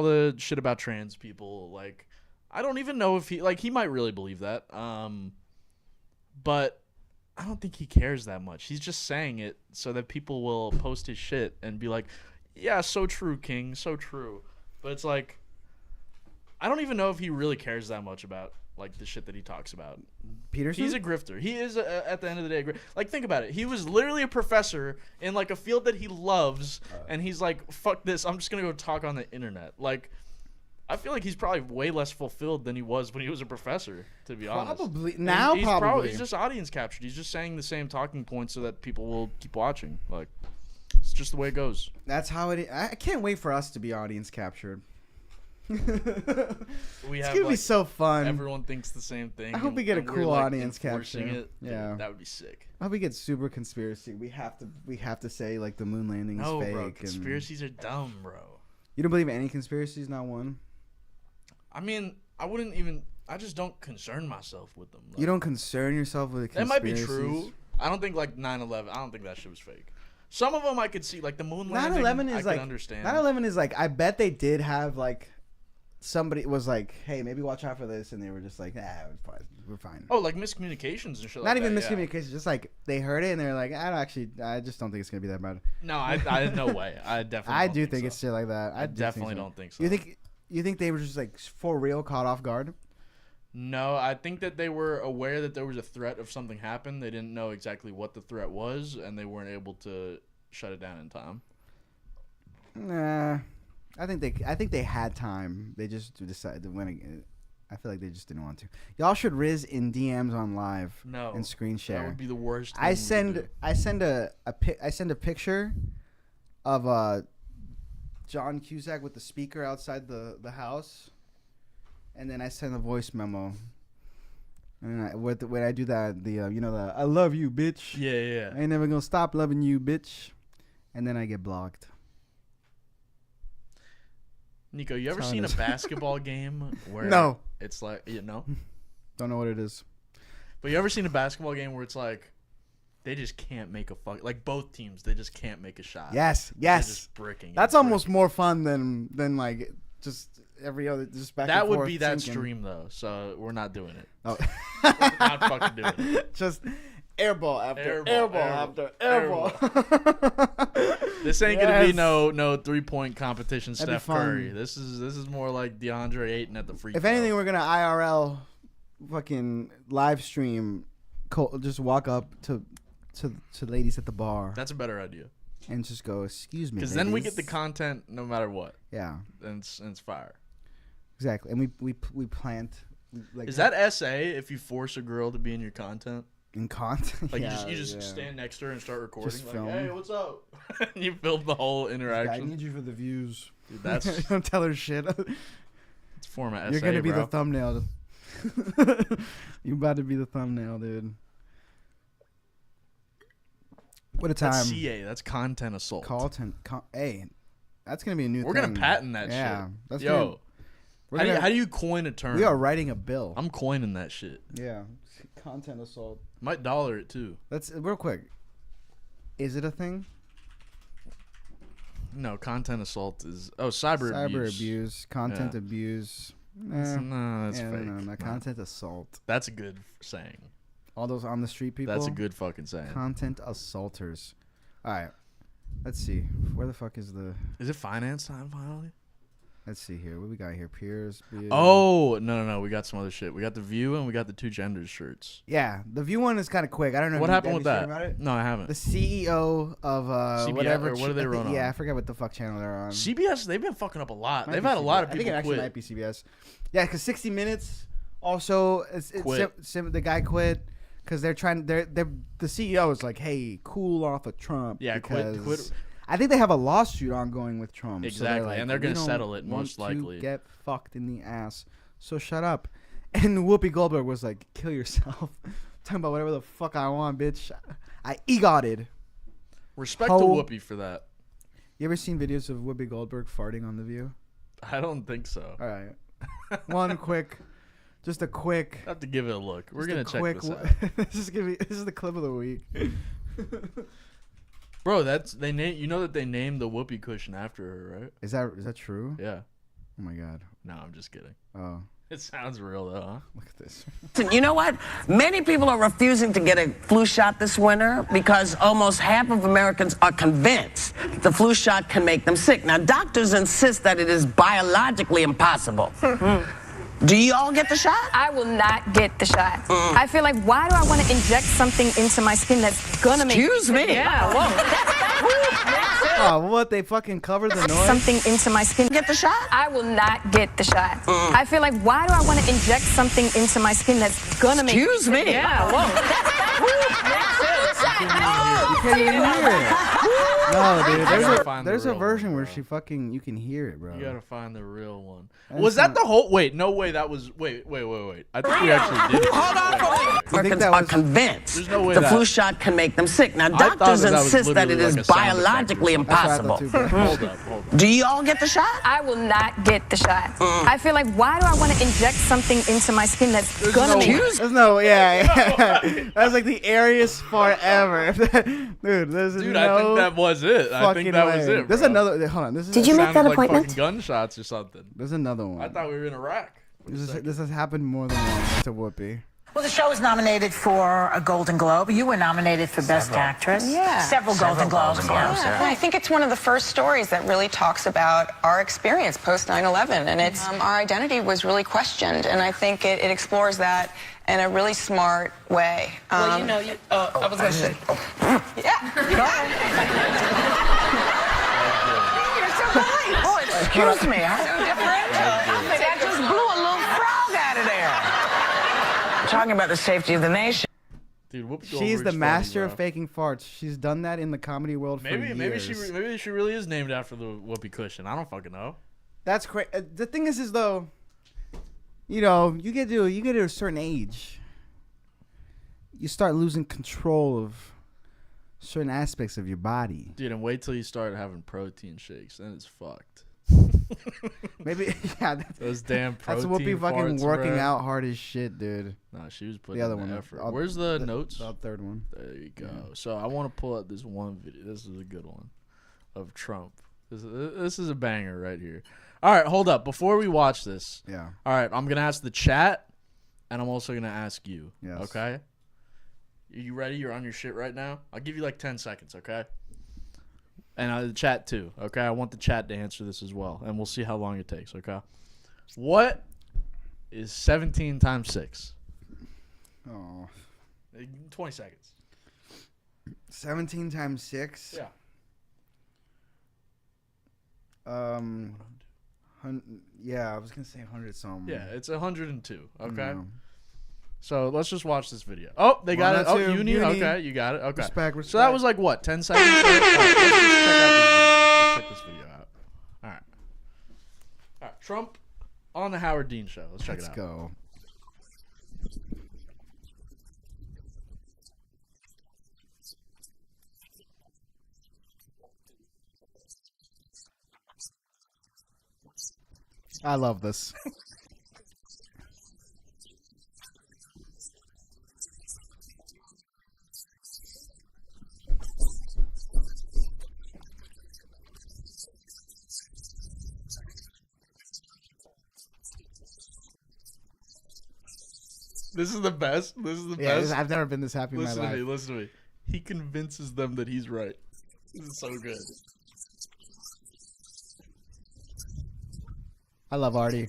the shit about trans people, like, I don't even know if he might really believe that. But I don't think he cares that much. He's just saying it so that people will post his shit and be like, yeah, so true, King, so true. But it's like, I don't even know if he really cares that much about like the shit that he talks about. Peterson? He's a grifter. He is, at the end of the day, like, think about it. He was literally a professor in like a field that he loves, and he's like, fuck this, I'm just going to go talk on the internet. Like, I feel like he's probably way less fulfilled than he was when he was a professor, to be honest. Probably. And Now, he's probably. He's just audience captured. He's just saying the same talking points so that people will keep watching. Like, it's just the way it goes. That's how it is. I can't wait for us to be audience captured. We It's have gonna be like, so fun. everyone thinks the same thing. I hope we get a and we're, cool like, audience enforcing capture. It. Yeah. Dude, that would be sick. I hope we get super conspiracy. We have to say like the moon landing is No, fake. bro, and- conspiracies are dumb, bro. You don't believe any conspiracies? Not one. I mean, I just don't concern myself with them. Like, You don't concern yourself with that might be conspiracies? true. I don't think like 9/11. I don't think that shit was fake. Some of them I could see, like the moon landing. 9/11 I is could like understand. 9/11 is like I bet they did have like somebody was like, "Hey, maybe watch out for this," and they were just like, we're fine. Oh, like miscommunications and shit. Not like even that, miscommunications, just like they heard it and they're like, I just don't think it's gonna be that bad. No, I no way. I definitely. do think it's shit like that. I definitely don't think so. You think they were just like for real caught off guard? No, I think that they were aware that there was a threat of something happened. They didn't know exactly what the threat was, and they weren't able to shut it down in time. Nah, I think they had time. They just decided to win. I feel like they just didn't want to. Y'all should Riz in DMs on live. No, and screen share. That would be the worst. I send a picture of John Cusack with the speaker outside the house. And then I send a voice memo, and when I do that, the I love you, bitch. Yeah. I ain't never gonna stop loving you, bitch. And then I get blocked. Nico, you ever seen a basketball game where no, it's like don't know what it is. But you ever seen a basketball game where it's like they just can't make a like both teams, they just can't make a shot. Yes. They're just bricking. That's almost more fun than like just. Every other just back. That and would forth be that sinking. stream though, so we're not doing it. Oh. We're not fucking doing it. Just airball after airball. This ain't gonna be no 3-point competition. That'd Steph Curry. This is more like DeAndre Ayton at the free throw. If anything, we're gonna IRL fucking live stream. Just walk up to ladies at the bar. That's a better idea. And just go, excuse me. Because then we get the content no matter what. Yeah. And it's fire. Exactly. And we plant. Like, is that SA if you force a girl to be in your content? In content? Like you just stand next to her and start recording. Just like, film. hey, what's up? You film the whole interaction. I need you for the views. Dude, that's don't tell her shit. It's format SA, You're gonna be bro. the thumbnail. You about to be the thumbnail, dude. What a time. That's CA. That's content assault. Hey, that's going to be a new thing. We're going to patent that shit. That's Yo. How do you coin a term? We are writing a bill. I'm coining that shit. Yeah. Content assault. Might dollar it too. Let's real quick. Is it a thing? No, content assault is cyber abuse. Content abuse. No, that's fake. No, content assault. That's a good saying. All those on the street people. That's a good fucking saying. Content assaulters. All right. Let's see. Where the fuck is the... Is it finance time finally? Let's see here. What we got here? Peers. Oh, no. We got some other shit. We got the View and we got the Two Genders shirts. Yeah. The View one is kind of quick. I don't know. What happened with that? No, I haven't. The CEO of CBS, whatever. Or what are they running on? Yeah, I forget what the fuck channel they're on. CBS, they've been fucking up a lot. They've had a lot of people quit. I think it actually might be CBS. Yeah, because 60 Minutes also, the guy quit. Because they're the CEO is like, hey, cool off of Trump. Yeah, quit. I think they have a lawsuit ongoing with Trump. Exactly, so like, and they're going to settle it most likely. Get fucked in the ass. So shut up. And Whoopi Goldberg was like, kill yourself. Talking about whatever the fuck I want, bitch. I egotted. Respect to Whoopi for that. You ever seen videos of Whoopi Goldberg farting on The View? I don't think so. All right. One quick... Just a quick. I have to give it a look. We're gonna check this out. This is the clip of the week. Bro, they know that they named the whoopee cushion after her, right? Is that true? Yeah. Oh my god. No, I'm just kidding. Oh. It sounds real though, huh? Look at this. You know what? Many people are refusing to get a flu shot this winter because almost half of Americans are convinced the flu shot can make them sick. Now, doctors insist that it is biologically impossible. Do you all get the shot? I will not get the shot. I feel like, why do I want to inject something into my skin that's gonna make... Excuse me? Yeah, Oh, what? They fucking cover the noise? Something into my skin. Get the shot? I will not get the shot. I feel like, why do I want to inject something into my skin that's gonna make... Excuse me? Yeah, You can't even hear it. No, dude. There's a version where she fucking... You can hear it, bro. You gotta find the real one. Was that the whole... Wait, no way that was... Wait. I think we actually did. Hold on. Americans are convinced There's no way the flu shot can make them sick. Now, doctors insist that it is biologically impossible. Hold up. Do you all get the shot? I will not get the shot. I feel like, why do I want to inject something into my skin that's gonna make... There's no... Yeah. That's like the airiest fart ever. ever. Dude, there's Dude, no I think that was it. I think that was it. There's bro. another. Hold on. This is. Did you make that Sounded appointment? Like fucking gunshots or something. There's another one. I thought we were in Iraq. This has happened more than once to Whoopi. Well, the show was nominated for a Golden Globe. You were nominated for Best Actress. Yeah. Several Golden Globes. Yeah. I think it's one of the first stories that really talks about our experience post 9/11, and it's our identity was really questioned, and I think it explores that in a really smart way. Well, I was going to say. Yeah. You're so polite. Oh, excuse me. So different. That just blew a little frog out of there. Talking about the safety of the nation. Dude, Whoopi She's Goldberg's the master funny, of faking farts. She's done that in the comedy world for years. Maybe she really is named after the whoopee cushion. I don't fucking know. That's crazy. The thing is though, you know, you get to a certain age, you start losing control of certain aspects of your body. Dude, and wait till you start having protein shakes, then it's fucked. Maybe, yeah. Those damn protein That's Whoopi fucking farts, working bro. out hard as shit, dude. Nah, she was putting The other in one. effort. Where's the notes? The third one. There you go. So I want to pull up this one video. This is a good one of Trump. This is a banger right here. All right, hold up. Before we watch this, Yeah. all right, I'm going to ask the chat, and I'm also going to ask you. Yes. Okay? Are you ready? You're on your shit right now? I'll give you like 10 seconds, okay? And the chat too, okay? I want the chat to answer this as well, and we'll see how long it takes, okay? What is 17 times 6? Oh. 20 seconds. 17 times 6? Yeah. Yeah, I was gonna say 100 something. Yeah, it's 102, okay? No. So let's just watch this video. Oh, they got it. Oh, 102, uni. uni. Okay, you got it. Okay. Respect. So that was like what, 10 seconds? All right, let's just check this video out. All right. All right. Trump on the Howard Dean show. Let's check it out. Let's go. I love this. This is the best. This is the Yeah, best. I've never been this happy in my Listen to life. me. Listen to me. He convinces them that he's right. This is so good. I love Artie.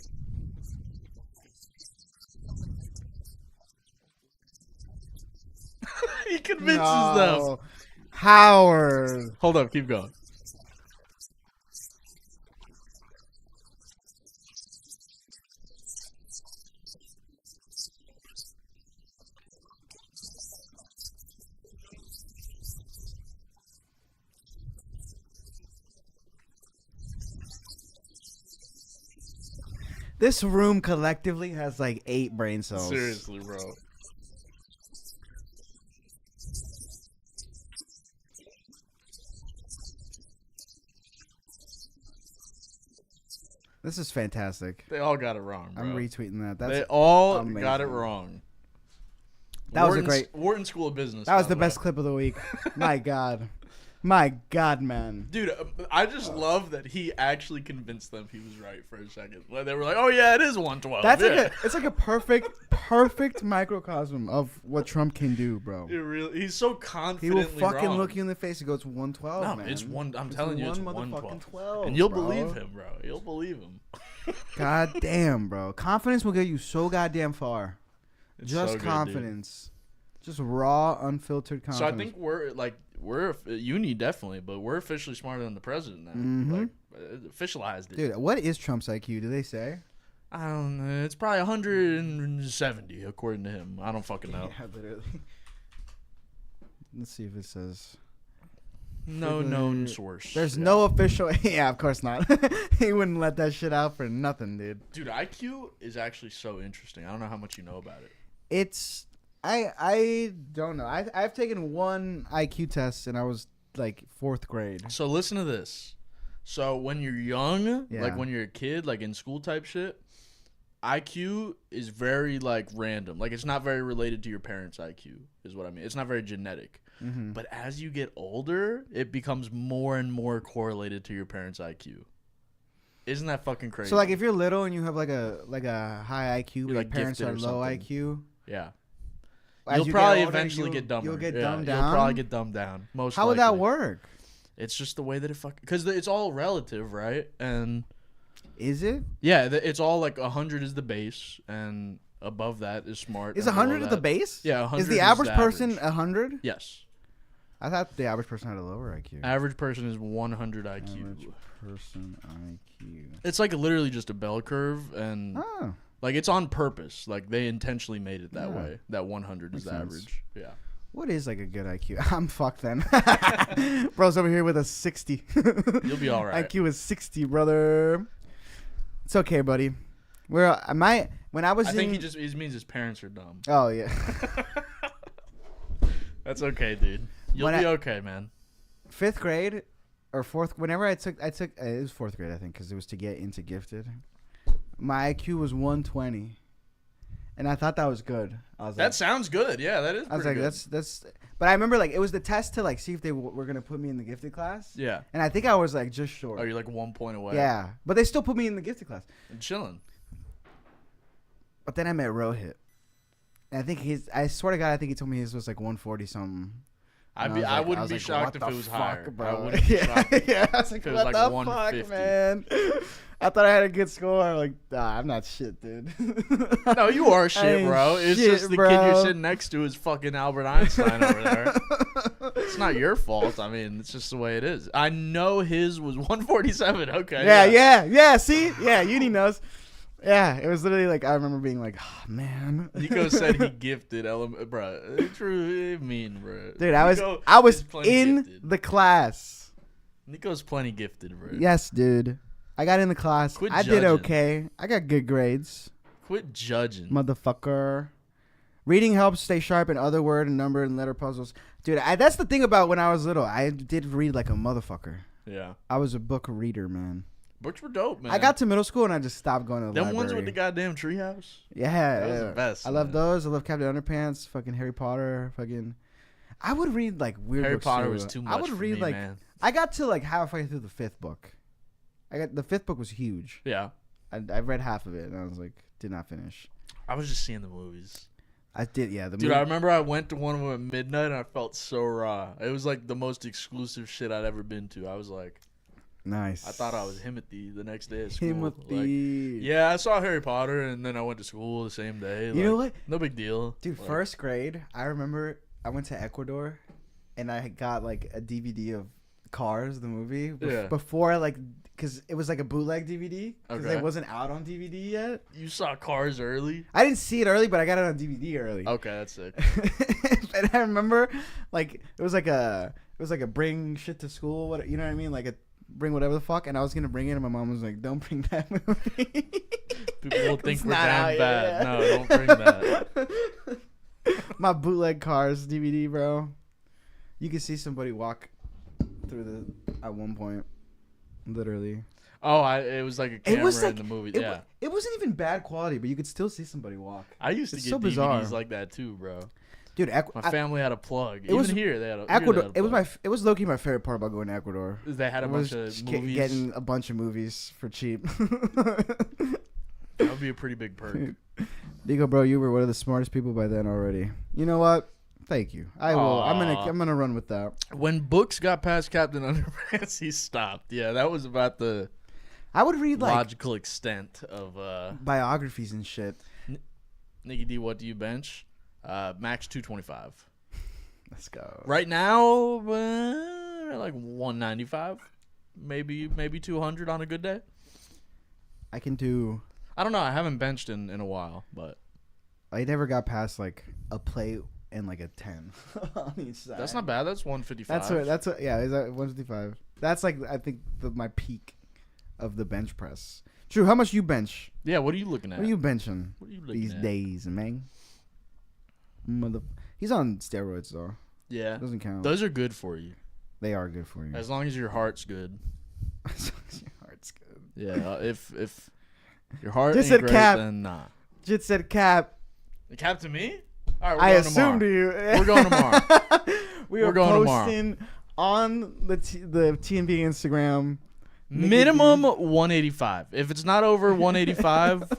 He convinces them. Howard. Hold up. Keep going. This room collectively has like 8 brain cells. Seriously, bro. This is fantastic. They all got it wrong, bro. I'm retweeting that. That's They all amazing. got it wrong. That was a great. Wharton School of Business. That was by the way. best clip of the week. My God. My God, man. Dude, I just love that he actually convinced them he was right for a second. Like, they were like, "Oh yeah, it is 112." That's yeah. like it's like a perfect microcosm of what Trump can do, bro. He's so He confidently will fucking wrong. look you in the face and go, "It's 112, No, man." it's one. I'm telling you, it's motherfucking 112. And you'll bro. believe him, bro. You'll believe him. God damn, bro. Confidence will get you so goddamn far. It's Just so good, confidence. Just raw, unfiltered confidence. So I think we're uni definitely, but we're officially smarter than the president now. Mm-hmm. Like, officialized it. Dude, what is Trump's IQ? Do they say? I don't know. It's probably 170 according to him. I don't fucking know. Yeah, literally. Let's see if it says. No known source. There's no official. Yeah, of course not. He wouldn't let that shit out for nothing, dude. Dude, IQ is actually so interesting. I don't know how much you know about it. It's I don't know. I've taken one IQ test and I was like 4th grade. So listen to this. So when you're young, Yeah. like when you're a kid, like in school type shit, IQ is very like random. Like it's not very related to your parents' IQ, is what I mean. It's not very genetic. Mm-hmm. But as you get older, it becomes more and more correlated to your parents' IQ. Isn't that fucking crazy? So like if you're little and you have like a high IQ, but your like parents are gifted or low something. IQ. Yeah. As You'll you probably get older, eventually get dumber. You'll get Yeah, dumbed down. You'll probably get dumbed down. Most How would likely. that work? It's just the way that it because it's all relative, right? And is it? Yeah, it's all like 100 is the base, and above that is smart. Is and below 100 the base? Yeah, 100 is the average average. person 100? Yes. I thought the average person had a lower IQ. Average person is 100 IQ. Average person IQ. It's like literally just a bell curve, and like it's on purpose. Like they intentionally made it that way. That 100 is the average. Yeah. What is like a good IQ? I'm fucked then. Bro's over here with a 60. You'll be all right. IQ is 60, brother. It's okay, buddy. When I was I think he means his parents are dumb. Oh yeah. That's okay, dude. You'll be okay, man. 5th grade or 4th, whenever I took it was 4th grade, I think, because it was to get into gifted. My IQ was 120, and I thought that was good. I was that sounds good. Yeah, that is. I was like, good. that's. But I remember like it was the test to like see if they were gonna put me in the gifted class. Yeah. And I think I was like just short. Oh, you're like 1 point away. Yeah, but they still put me in the gifted class. I'm chilling. But then I met Rohit, and I think I swear to God, I think he told me his was like 140 something. I wouldn't be shocked if it was higher, bro. I wouldn't be shocked. Yeah, I was like, what the fuck, man? I thought I had a good score. Like, nah, I'm not shit, dude. No, you are shit, bro. It's just the kid you're sitting next to is fucking Albert Einstein over there. It's not your fault. I mean, it's just the way it is. I know his was 147. Okay. Yeah. See? Yeah, Uni knows. Yeah, it was literally like I remember being like, oh, man. Nico said he gifted bro. True, mean, bro. Dude, I was in gifted. the class. Nico's plenty gifted, bro. Yes, dude. I got in the class. Quit I judging. did okay. I got good grades. Quit judging, motherfucker. Reading helps stay sharp in other word and number and letter puzzles, dude. That's the thing about when I was little. I did read like a motherfucker. Yeah, I was a book reader, man. Books were dope, man. I got to middle school and I just stopped going to the Them library. ones with the goddamn treehouse. Yeah, that was the best. I love those. I love Captain Underpants. Fucking Harry Potter. Fucking. I would read like weird. Harry books Potter too. was too much. I would read me, like. Man. I got to like halfway through the 5th book. The 5th book was huge. Yeah. I read half of it and I was like, did not finish. I was just seeing the movies. I did, yeah. Dude, I remember I went to one of them at midnight and I felt so raw. It was like the most exclusive shit I'd ever been to. I was like, nice. I thought I was Timothy the next day at school. Timothy. Like, yeah, I saw Harry Potter and then I went to school the same day. You know what? No big deal. Dude, like, 1st grade, I remember I went to Ecuador and I got like a DVD of Cars, the movie. Before like, because it was like a bootleg DVD. Because it wasn't out on DVD yet. You saw Cars early? I didn't see it early, but I got it on DVD early. Okay, that's sick. And I remember like it was like a bring shit to school, what, you know what I mean? Like a bring whatever the fuck, and I was gonna bring it and my mom was like, don't bring that movie. People will think we're damn bad. No, don't bring that. My bootleg Cars DVD, bro. You can see somebody walk through at one point, literally. Oh, it was like a camera in the movie. It wasn't even bad quality, but you could still see somebody walk. I used to get DVDs bizarre. like that too, bro. Dude, my family had a plug. Here they had a Ecuador. Plug. It was low-key my favorite part about going to Ecuador. They had a bunch of movies. Getting a bunch of movies for cheap. That would be a pretty big perk. Nico, bro, you were one of the smartest people by then already. You know what? Thank you. I will. I'm gonna run with that. When books got past Captain Underpants, he stopped. Yeah, that was about the. I would read like logical extent of biographies and shit. Nicky D, what do you bench? Max 225. Let's go. Right now, like 195, maybe 200 on a good day. I can do. I don't know. I haven't benched in a while, but I never got past like a plate and like a 10 on each side. That's not bad. That's 155. That's what. Yeah, is that 155? That's like I think my peak of the bench press. Drew, how much you bench? Yeah, what are you looking at? What are you benching these at? days, man? He's on steroids though. Yeah, doesn't count. Those are good for you. They are good for you as long as your heart's good. As long as your heart's good. Yeah, if your heart just ain't said great, cap. then nah. Just said cap. The cap to me? All right, I assumed you. We're going tomorrow. We're going posting on the TNB Instagram. Minimum 185. If it's not over 185,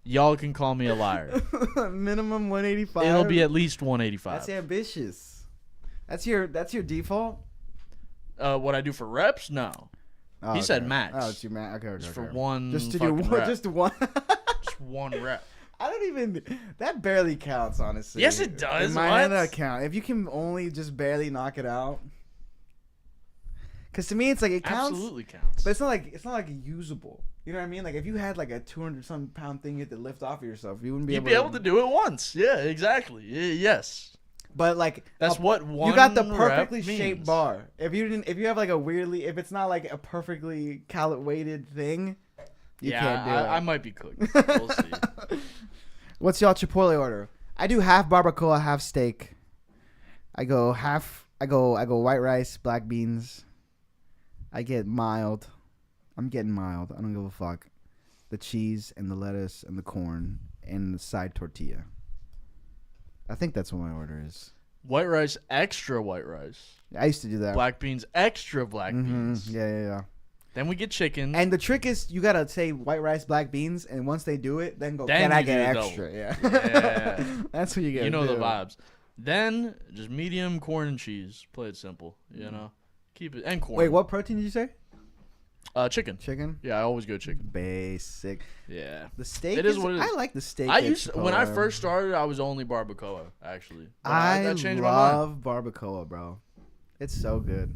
y'all can call me a liar. Minimum 185. It'll be at least 185. That's ambitious. That's your default. What I do for reps? No. Oh, He okay. said max. Oh, it's your max. Okay, Just okay. for one. Just to do fucking one. rep. Just one. Just one rep. I don't even. That barely counts, honestly. Yes, it does. In my What? end, that count. If you can only just barely knock it out. Because to me, it's like it counts. Absolutely counts. But it's not like usable. You know what I mean? Like if you had like a 200-some pound thing you had to lift off of yourself, you wouldn't be You'd able be able to do it once. Yeah, exactly. Yes. But like That's what one you got the rep perfectly means. shaped bar. If you have like a weirdly, if it's not like a perfectly weighted thing, you can't do it. I might be cooked. We'll see. What's y'all Chipotle order? I do half barbacoa, half steak. I go white rice, black beans. I get mild. I'm getting mild. I don't give a fuck. The cheese and the lettuce and the corn and the side tortilla. I think that's what my order is. White rice, extra white rice. I used to do that. Black beans, extra black beans. Yeah. Then we get chicken. And the trick is you gotta say white rice, black beans, and once they do it, then go. Then Can I you get do extra? double. Yeah. That's what you get. You know the vibes. Then just medium corn and cheese. Play it simple. You know, keep it and corn. Wait, what protein did you say? Chicken. Chicken. Yeah, I always go chicken. Basic. Yeah. The steak. It is what it is. I like the steak. When I first started, I was only barbacoa. Actually, But I changed my mind. love barbacoa, bro. It's so good.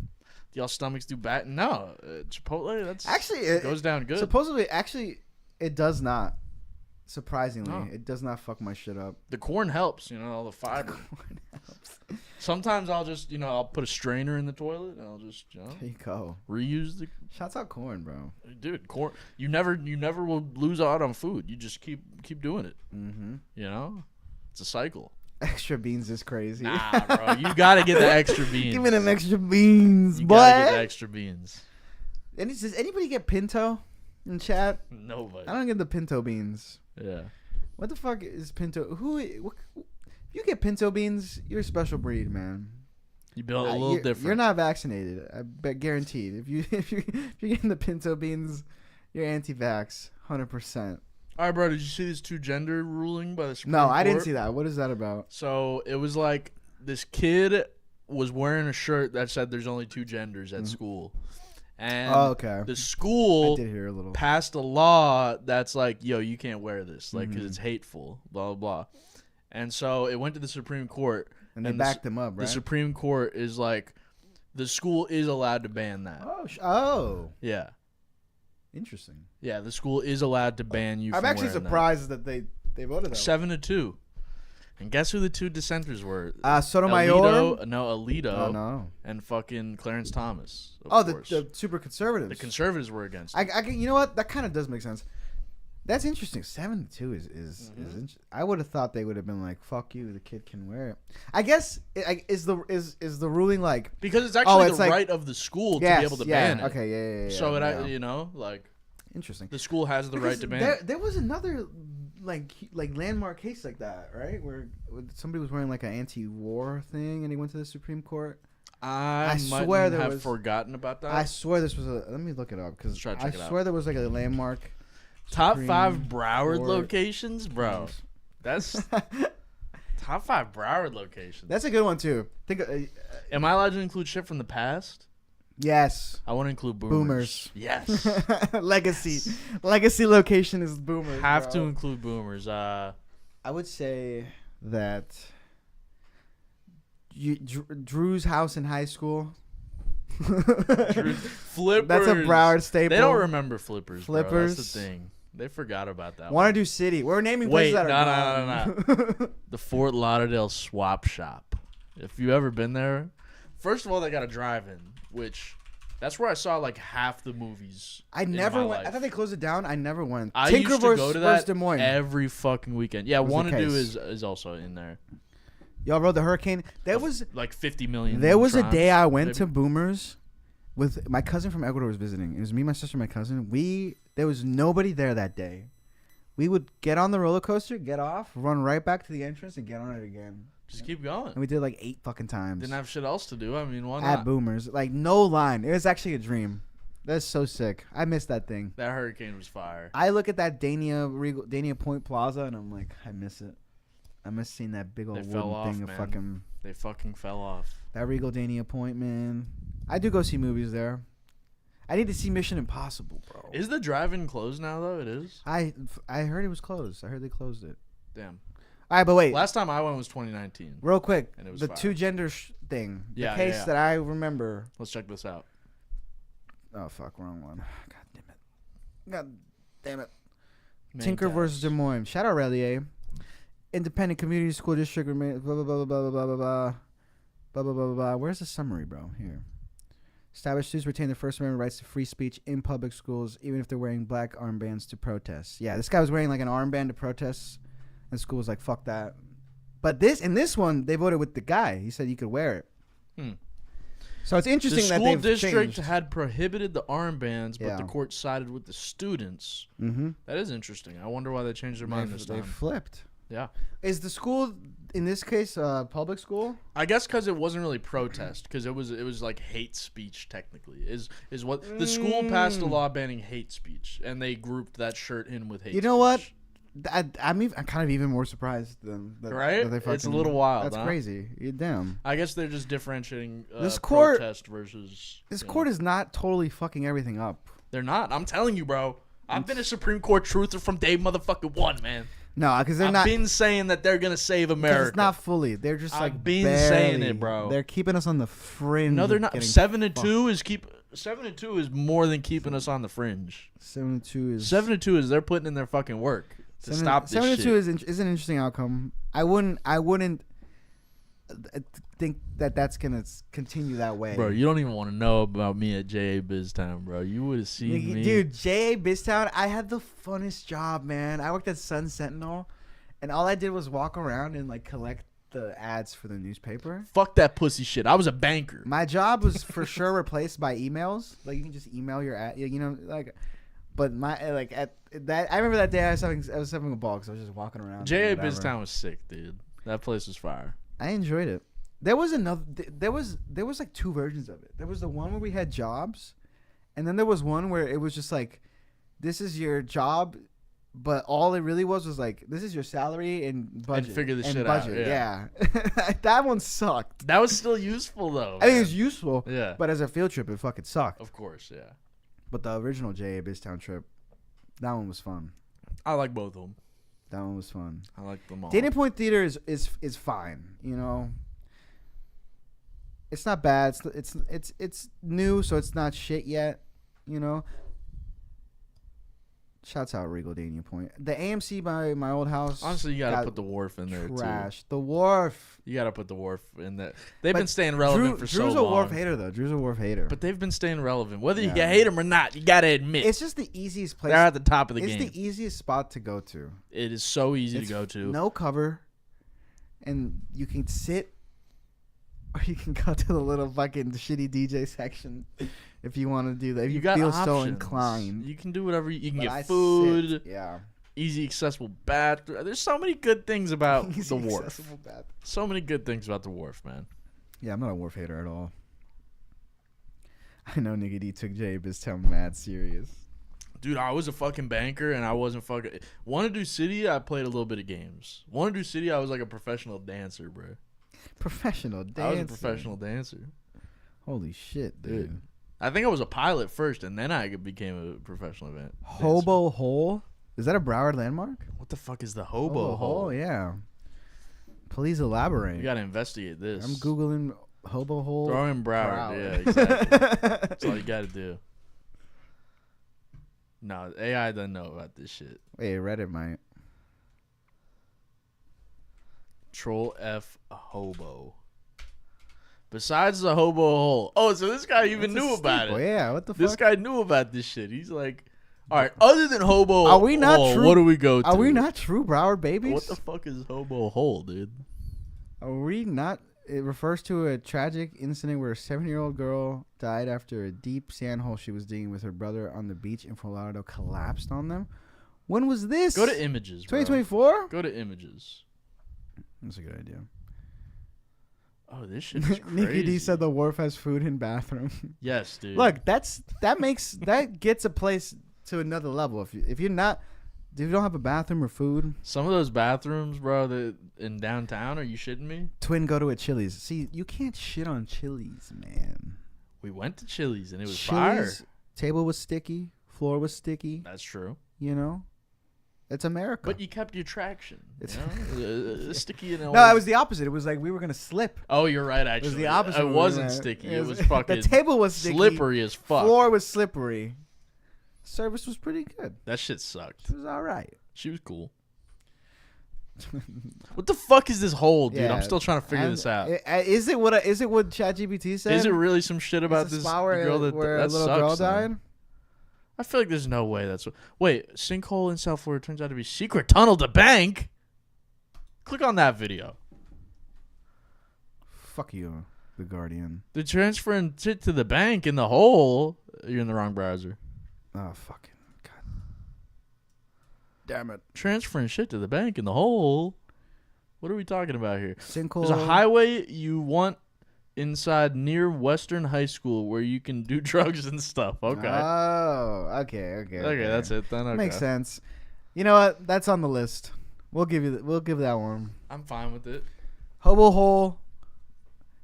Do y'all stomachs do bad? No, Chipotle. That's Actually, it goes down good. Supposedly, it does not. Surprisingly, No. it does not fuck my shit up. The corn helps, you know, all the fiber. Sometimes I'll just, I'll put a strainer in the toilet and I'll just, There you go. reuse the. Shouts out corn, bro. Dude, corn. You never will lose out on food. You just keep doing it. Mm-hmm. You know, it's a cycle. Extra beans is crazy. Nah, bro, you gotta get the extra beans. Give me them extra beans, You boy. gotta get the extra beans. Does anybody get pinto in chat? Nobody. I don't get the pinto beans. Yeah. What the fuck is pinto? If you get pinto beans, you're a special breed, man. You build a little different. You're not vaccinated. I bet guaranteed. If you're getting the pinto beans, you're anti-vax, 100%. All right, bro. Did you see this two gender ruling by the Supreme No, Court? I didn't see that. What is that about? So it was like this kid was wearing a shirt that said there's only two genders at school. And okay. the school I did hear a little. passed a law that's like, yo, you can't wear this, like, because it's hateful, blah, blah, blah. And so it went to the Supreme Court. And they backed them up, right? The Supreme Court is like, the school is allowed to ban that. Oh. Yeah. Interesting. Yeah, the school is allowed to ban you from I'm actually wearing surprised that they voted that. 7-2. And guess who the two dissenters were? Sotomayor? Alito. Oh, no. And fucking Clarence Thomas. The super conservatives. The conservatives were against it. You know what? That kind of does make sense. That's interesting. 7-2 is I would have thought they would have been like, "Fuck you, the kid can wear it." I guess is the ruling like because it's actually it's the like, right of the school to be able to ban it. Okay, yeah. So yeah. like interesting. The school has the right to ban it. There was another like landmark case like that, right? Where somebody was wearing like an anti-war thing and he went to the Supreme Court. I swear there was forgotten about that. I swear this was let me look it up because I swear there was like a landmark. Top Supreme 5 Broward Court. locations, bro. That's top 5 Broward locations. That's a good one too. Am I allowed to include shit from the past? Yes. I want to include boomers. Yes. Legacy location is boomers. Have to include boomers. I would say that Drew's house in high school. Flippers. That's a Broward staple. They don't remember Flippers. Flippers. Bro. That's the thing. They forgot about that. Want to do city? We're naming places that are no. The Fort Lauderdale Swap Shop. If you ever been there, first of all, they got a drive-in, which that's where I saw like half the movies. I never went. I thought they closed it down. I never went. I Tinker used to go to that Des Moines. every fucking weekend. Yeah, Want to Do is also in there. Y'all rode the Hurricane. There was like 50 million. There was a day I went to Boomers with my cousin from Ecuador was visiting. It was me, my sister, my cousin. There was nobody there that day. we would get on the roller coaster, get off, run right back to the entrance, and get on it again. Just keep going. And we did like 8 fucking times. Didn't have shit else to do. I mean, why not? At Boomers. Like, no line. It was actually a dream. That's so sick. I miss that thing. That hurricane was fire. I look at that Dania Point Plaza, and I'm like, I miss it. I miss seeing that big old wooden thing of fucking... They fucking fell off. That Regal Dania Point, man. I do go see movies there. I need to see Mission Impossible, bro. Is the drive-in closed now, though? It is? I heard it was closed. I heard they closed it. Damn. All right, but wait. Last time I went was 2019. Real quick. And it was the fire. 2-gender thing. Yeah, the case that I remember. Let's check this out. Oh, fuck. Wrong one. God damn it. Tinker versus Des Moines. Shout out Relier. Independent Community School District remains. Blah, blah, blah, blah, blah, blah, blah, blah. Blah, blah, blah, blah, blah. Where's the summary, bro? Here. Established students retain their First Amendment rights to free speech in public schools, even if they're wearing black armbands to protest. Yeah, this guy was wearing like an armband to protest, and school was like, fuck that. But in this one, they voted with the guy. He said you could wear it. So it's interesting that they've the school district changed. had prohibited the armbands, but the court sided with the students. Mm-hmm. That is interesting. I wonder why they changed their mind this time. They flipped. Yeah. Is the school, in this case, public school? I guess because it wasn't really protest, because it was like hate speech technically. Is what the school passed a law banning hate speech, and they grouped that shirt in with hate. You know what? I'm kind of even more surprised than right. That they it's a little wild. That's crazy. Damn. I guess they're just differentiating this court protest versus. This court is not totally fucking everything up. They're not. I'm telling you, bro. I've been a Supreme Court truther from day motherfucking one, man. No, because they're not. I've been saying that they're gonna save America. It's not fully. They're just like I've been barely. saying it, bro. They're keeping us on the fringe. No, they're not. 7-2 is more than keeping us on the fringe. 7-2 is they're putting in their fucking work to stop this shit. 7-2 is an interesting outcome. I wouldn't think that that's gonna continue that way. Bro, you don't even want to know about me at JA BizTown, bro. You would have seen me. Dude, JA BizTown, I had the funnest job, man. I worked at Sun Sentinel, and all I did was walk around and like collect the ads for the newspaper. Fuck that pussy shit. I was a banker. My job was for sure replaced by emails. Like you can just email your ad, you know, like. But my like at that, I remember that day I was having a ball because I was just walking around. JA BizTown was sick, dude. That place was fire. I enjoyed it. There was another. There was like 2 versions of it. There was the one where we had jobs, and then there was one where it was just like, this is your job, but all it really was like, this is your salary and budget. And figure the shit out. Yeah. That one sucked. That was still useful though. I mean, it was useful. Yeah. But as a field trip, it fucking sucked. Of course, yeah. But the original JA BizTown trip, that one was fun. I like both of them. That one was fun. I like them all. Dana Point Theater is fine. You know, it's not bad. It's new, so it's not shit yet. You know. Shouts out Regal Dania Point. The AMC by my old house. Honestly, you gotta put the Wharf in there trash. too. The Wharf. You gotta put the Wharf in there. They've been staying relevant for so long. Drew's a Wharf hater though. Drew's a Wharf hater. But they've been staying relevant, whether you hate them or not. You gotta admit, it's just the easiest place. They're at the top of the game. It's the easiest spot to go to. It is so easy to go to. No cover, and you can sit, or you can go to the little fucking shitty DJ section. If you want to do that, if you feel so inclined, you can do whatever. You can get food. Easy accessible bathroom. There's so many good things about the Wharf. So many good things about the Wharf, man. Yeah, I'm not a Wharf hater at all. I know Nigga D took JA BizTown mad serious. Dude, I was a fucking banker and I wasn't fucking. Wanna City, I played a little bit of games. Wanna City, I was like a professional dancer, bro. Professional dancer. I was a professional dancer. Holy shit, dude. I think I was a pilot first, and then I became a professional dancer. Hobo Hole? Is that a Broward landmark? What the fuck is the Hobo Hole? Yeah. Please elaborate. You gotta investigate this. I'm Googling Hobo Hole. Throw in Broward. Yeah, exactly. That's all you gotta do. No, AI doesn't know about this shit. Wait, Reddit might. Troll F Hobo. Besides the Hobo Hole. Oh, so this guy even knew about it. Yeah, what the fuck? This guy knew about this shit. He's like, all right, other than Hobo Are we not Hole, true? what do we go to? Are we not true Broward babies? What the fuck is Hobo Hole, dude? Are we not? It refers to a tragic incident where a 7-year-old girl died after a deep sand hole she was digging with her brother on the beach in Fort Lauderdale collapsed on them. When was this? Go to images. 2024. Go to images. That's a good idea. Oh, this shit is crazy. Nikki D said the wharf has food and bathroom. Yes, dude. Look, that gets a place to another level. If you don't have a bathroom or food. Some of those bathrooms, bro, in downtown, are you shitting me? Twin, go to a Chili's. See, you can't shit on Chili's, man. We went to Chili's and it was Chili's, fire. Table was sticky, floor was sticky. That's true. You know, it's America. But you kept your traction. It's sticky and no, it was the opposite. It was like we were gonna slip. Oh, you're right. Actually, it was the opposite. It wasn't sticky. It was fucking. The table was sticky, slippery as fuck. Floor was slippery. Service was pretty good. That shit sucked. It was all right. She was cool. What the fuck is this hole, dude? Yeah, I'm still trying to figure this out. Is it what ChatGPT said? Is it really some shit about this girl that where that a little sucks, girl though. died? I feel like there's no way that's what. Wait, sinkhole in South Florida turns out to be secret tunnel to bank. Click on that video. Fuck you, The Guardian. They're transferring shit to the bank in the hole. You're in the wrong browser. Oh, fucking God. Damn it. Transferring shit to the bank in the hole. What are we talking about here? Sinkhole. There's a highway you want inside near Western High School where you can do drugs and stuff. Okay. Oh, okay. Okay, that's it then. Okay. Makes sense. You know what? That's on the list. We'll give that one. I'm fine with it. Hobo hole.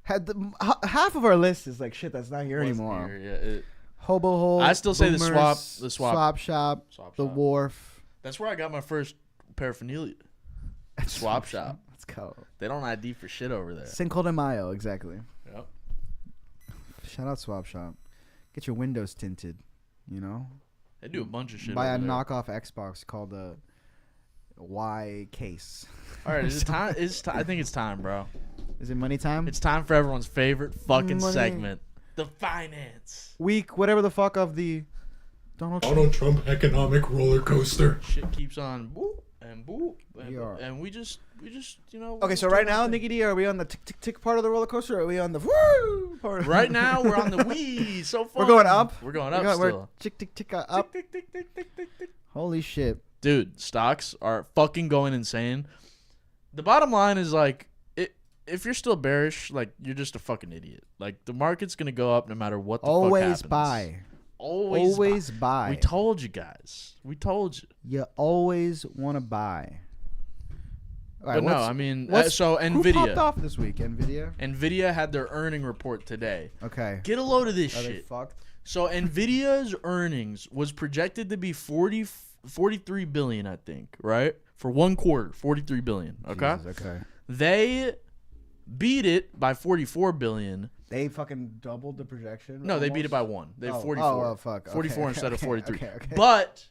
Half of our list is like shit that's not here anymore. Here, yeah, Hobo hole. I still say Boomers, the swap shop, the wharf. That's where I got my first paraphernalia. Swap shop. Let's go. They don't ID for shit over there. Cinco de Mayo, exactly. Yep. Shout out Swap Shop. Get your windows tinted. You know. They do a bunch of shit. Buy over a there. knockoff Xbox called the Y case. All right, is it time? I think it's time, bro. Is it money time? It's time for everyone's favorite fucking Money. segment, the finance Week, whatever the fuck of the Donald Trump economic roller coaster. Shit keeps on boop and boop, and we just Okay, so right now, Nikki D, are we on the tick tick tick part of the roller coaster, or are we on the woo part? Right now, we're on the wee. So fun. We're going up. We're going up still. We're tick tick tick up. Tick, tick, tick, tick, tick, tick. Holy shit, dude! Stocks are fucking going insane. The bottom line is like, if you're still bearish, like you're just a fucking idiot. Like the market's gonna go up no matter what the fuck happens. Always buy. We told you guys. We told you. You always want to buy. Right, but no, I mean, so who Nvidia popped off this week. Nvidia had their earning report today. Okay, get a load of this shit. They fucked? So Nvidia's earnings was projected to be 43 billion, I think, right? For one quarter, 43 billion. Okay. Jesus, okay. They beat it by 44 billion. They fucking doubled the projection. No, they beat it by one. They had 44. Oh, fuck. 44 instead of 43. Okay. But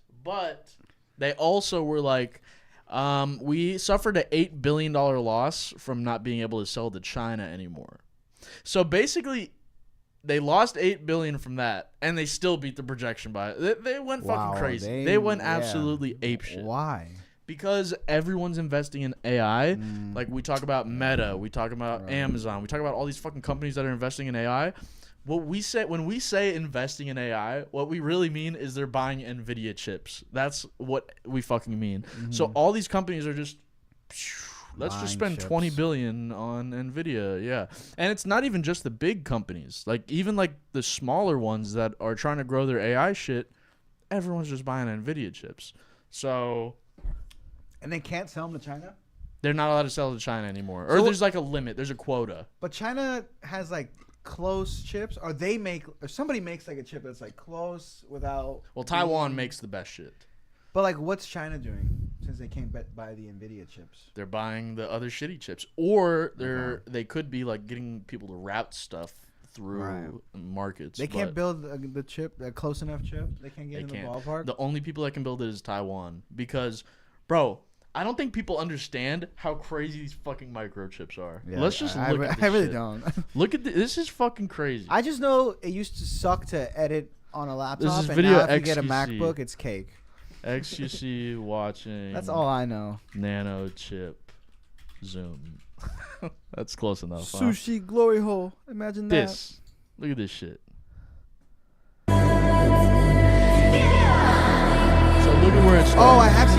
they also were like, we suffered an $8 billion loss from not being able to sell to China anymore. So basically, they lost $8 billion from that, and they still beat the projection by it. They went fucking crazy. They went absolutely apeshit. Why? Because everyone's investing in AI. Like we talk about Meta, we talk about Amazon, we talk about all these fucking companies that are investing in AI. What we say when we say investing in AI, what we really mean is they're buying Nvidia chips. That's what we fucking mean. So all these companies are just let's just spend chips. $20 billion on Nvidia, yeah. And it's not even just the big companies. Like even like the smaller ones that are trying to grow their AI shit, everyone's just buying Nvidia chips. So and they can't sell them to China? They're not allowed to sell to China anymore. Or there's like a limit. There's a quota. But China has like close chips, or somebody makes like a chip that's like close without. Well, Taiwan makes the best shit. But like, what's China doing since they can't buy the Nvidia chips? They're buying the other shitty chips, or they could be like getting people to route stuff through markets. They can't build the chip, a close enough chip. They can't get in the ballpark. The only people that can build it is Taiwan because, bro. I don't think people understand how crazy these fucking microchips are. Yeah, Let's just look at this I really shit. don't. Look at this is fucking crazy. I just know it used to suck to edit on a laptop. This is and video now if XQC. you get a MacBook, it's cake. XQC watching. That's all I know. Nano chip Zoom. That's close enough. Sushi glory hole. Imagine that. Look at this shit. So look at where it started. Oh, I have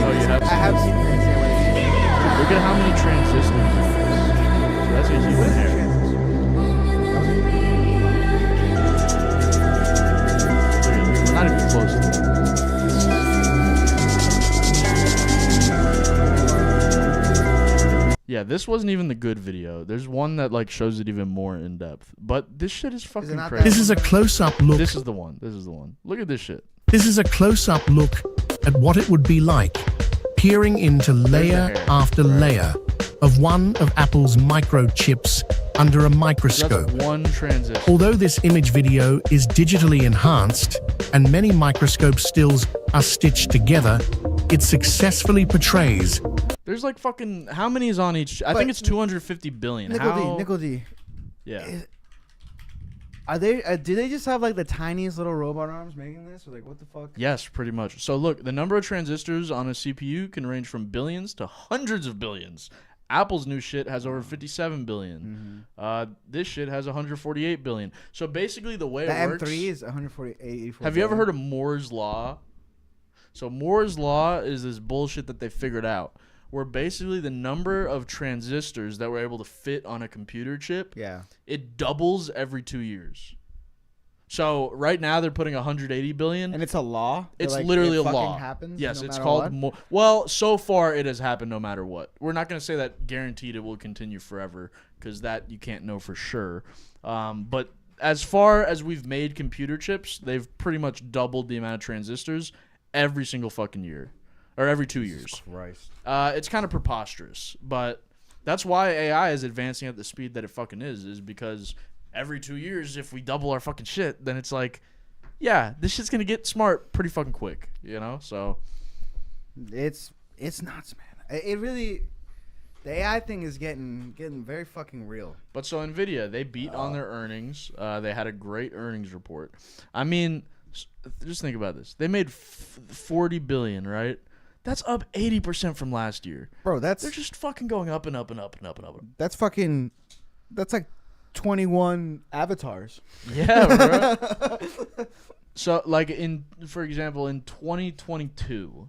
Yeah, this wasn't even the good video. There's one that like shows it even more in depth. But this shit is fucking crazy. This is a close-up look. This is the one. This is the one. Look at this shit. This is a close-up look at what it would be like peering into layer after layer of one of Apple's microchips under a microscope. That's one transition. Although this image video is digitally enhanced and many microscope stills are stitched together, it successfully portrays. There's like fucking how many is on each? I think it's 250 billion. Nickel D. Yeah. Are they? Do they just have like the tiniest little robot arms making this? Or like what the fuck? Yes, pretty much. So look, the number of transistors on a CPU can range from billions to hundreds of billions. Apple's new shit has over 57 billion. This shit has 148 billion. So basically, the way it works. The M3 is 148. Have you ever heard of Moore's law? So Moore's law is this bullshit that they figured out, where basically the number of transistors that we're able to fit on a computer chip, it doubles every 2 years. So right now they're putting 180 billion, and it's a law. It's like, literally it a law. Happens yes, no it's matter called. what? Well, so far it has happened no matter what. We're not going to say that guaranteed it will continue forever because that you can't know for sure. But as far as we've made computer chips, they've pretty much doubled the amount of transistors every single fucking year, or every 2 years. Christ. It's kind of preposterous, but that's why AI is advancing at the speed that it fucking is because every 2 years, if we double our fucking shit, then it's like, yeah, this shit's gonna get smart pretty fucking quick, you know? So it's nuts, man. It really, the AI thing is getting very fucking real. But so Nvidia, they beat on their earnings. They had a great earnings report. I mean, just think about this. They made 40 billion, right? That's up 80% from last year. Bro, they're just fucking going up and up and up and up and up. That's like 21 avatars. Yeah, bro. So like for example, in 2022,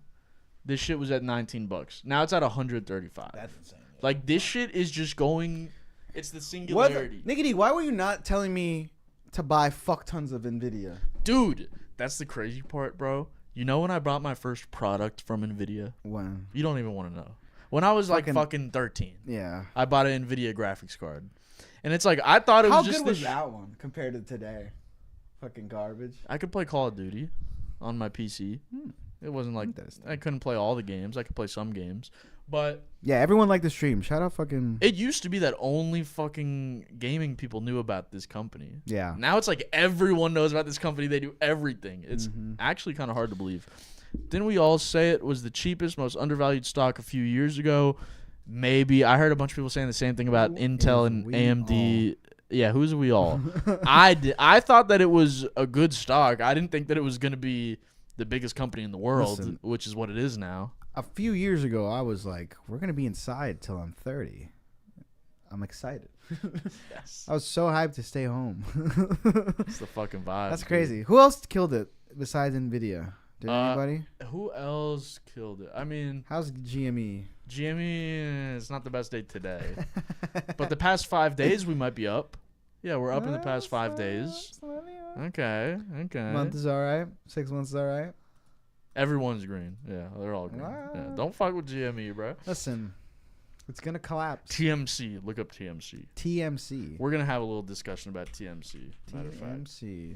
this shit was at $19. Now it's at 135. That's insane. Like this shit is just going. It's the singularity. Niggity, why were you not telling me to buy fuck tons of Nvidia? Dude, that's the crazy part, bro. You know when I bought my first product from Nvidia? When? You don't even want to know. When I was like fucking 13. Yeah. I bought an Nvidia graphics card. And it's like, I thought it was just How good was that one compared to today? Fucking garbage. I could play Call of Duty on my PC. It wasn't like I couldn't play all the games. I could play some games. But yeah, everyone liked the stream. Shout out fucking. It used to be that only fucking gaming people knew about this company. Yeah. Now it's like everyone knows about this company. They do everything. It's actually kind of hard to believe. Didn't we all say it was the cheapest, most undervalued stock a few years ago? Maybe. I heard a bunch of people saying the same thing about Intel and AMD. All? Yeah, who's we all? I thought that it was a good stock. I didn't think that it was going to be the biggest company in the world, which is what it is now. A few years ago, I was like, we're going to be inside till I'm 30. I'm excited. Yes. I was so hyped to stay home. It's the fucking vibe. That's crazy. Who else killed it besides NVIDIA? Did anybody? Who else killed it? I mean, how's GME? GME, it's not the best day today. But the past 5 days, we might be up. Yeah, we're up in the past 5 days. Okay. Month is all right. 6 months is all right. Everyone's green. Yeah, they're all green. Yeah, don't fuck with GME, bro. Listen, it's going to collapse. TMC. Look up TMC. TMC. We're going to have a little discussion about TMC. Matter of fact. TMC.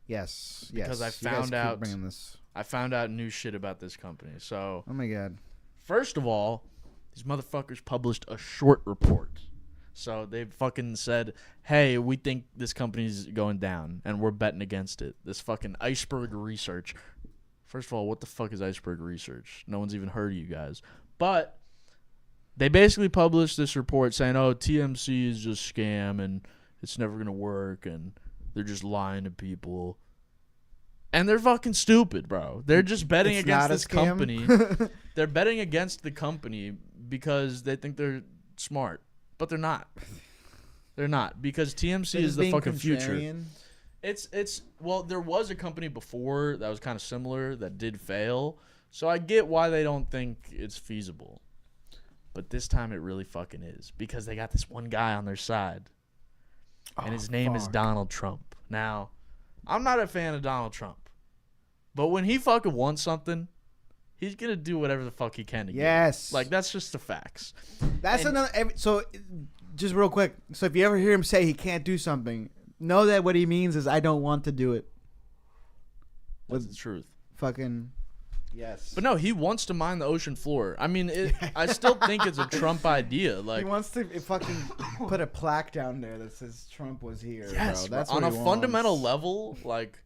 Yes. Because I found out new shit about this company. So. Oh my god. First of all, these motherfuckers published a short report. So they fucking said, hey, we think this company's going down and we're betting against it. This fucking Iceberg Research. First of all, what the fuck is Iceberg Research? No one's even heard of you guys. But they basically published this report saying, oh, TMC is just scam and it's never going to work and they're just lying to people. And they're fucking stupid, bro. They're just betting against this company. They're betting against the company because they think they're smart. But they're not. They're not. Because TMC is the fucking future. Well, there was a company before that was kind of similar that did fail. So I get why they don't think it's feasible. But this time it really fucking is. Because they got this one guy on their side. And his name is Donald Trump. Now, I'm not a fan of Donald Trump. But when he fucking wants something, he's gonna do whatever the fuck he can to Yes. get it. Like, that's just the facts. That's another. So, just real quick. So, if you ever hear him say he can't do something, know that what he means is I don't want to do it. That's the truth. Fucking. Yes. But no, he wants to mine the ocean floor. I mean, I still think it's a Trump idea. Like, he wants to fucking put a plaque down there that says Trump was here. Yes, bro. That's on what a he fundamental wants. level, like,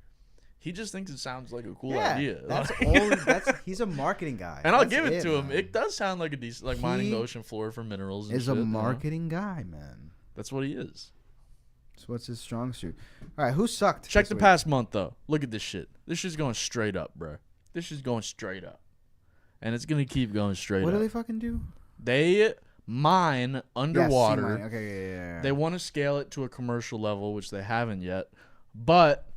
he just thinks it sounds like a cool Yeah, idea. that's Like- all. He's a marketing guy. And I'll That's give it to him. man. It does sound like a decent, like mining the He ocean floor for minerals. And Is shit, a you know? marketing guy, man. That's what he is. So what's his strong suit? All right, who sucked? Check this the week? past month though. Look at this shit. This shit's going straight up, bro. This shit's going straight up, and it's gonna keep going straight What up. do they fucking do? They mine underwater. Sea mining. Okay, yeah. They want to scale it to a commercial level, which they haven't yet. But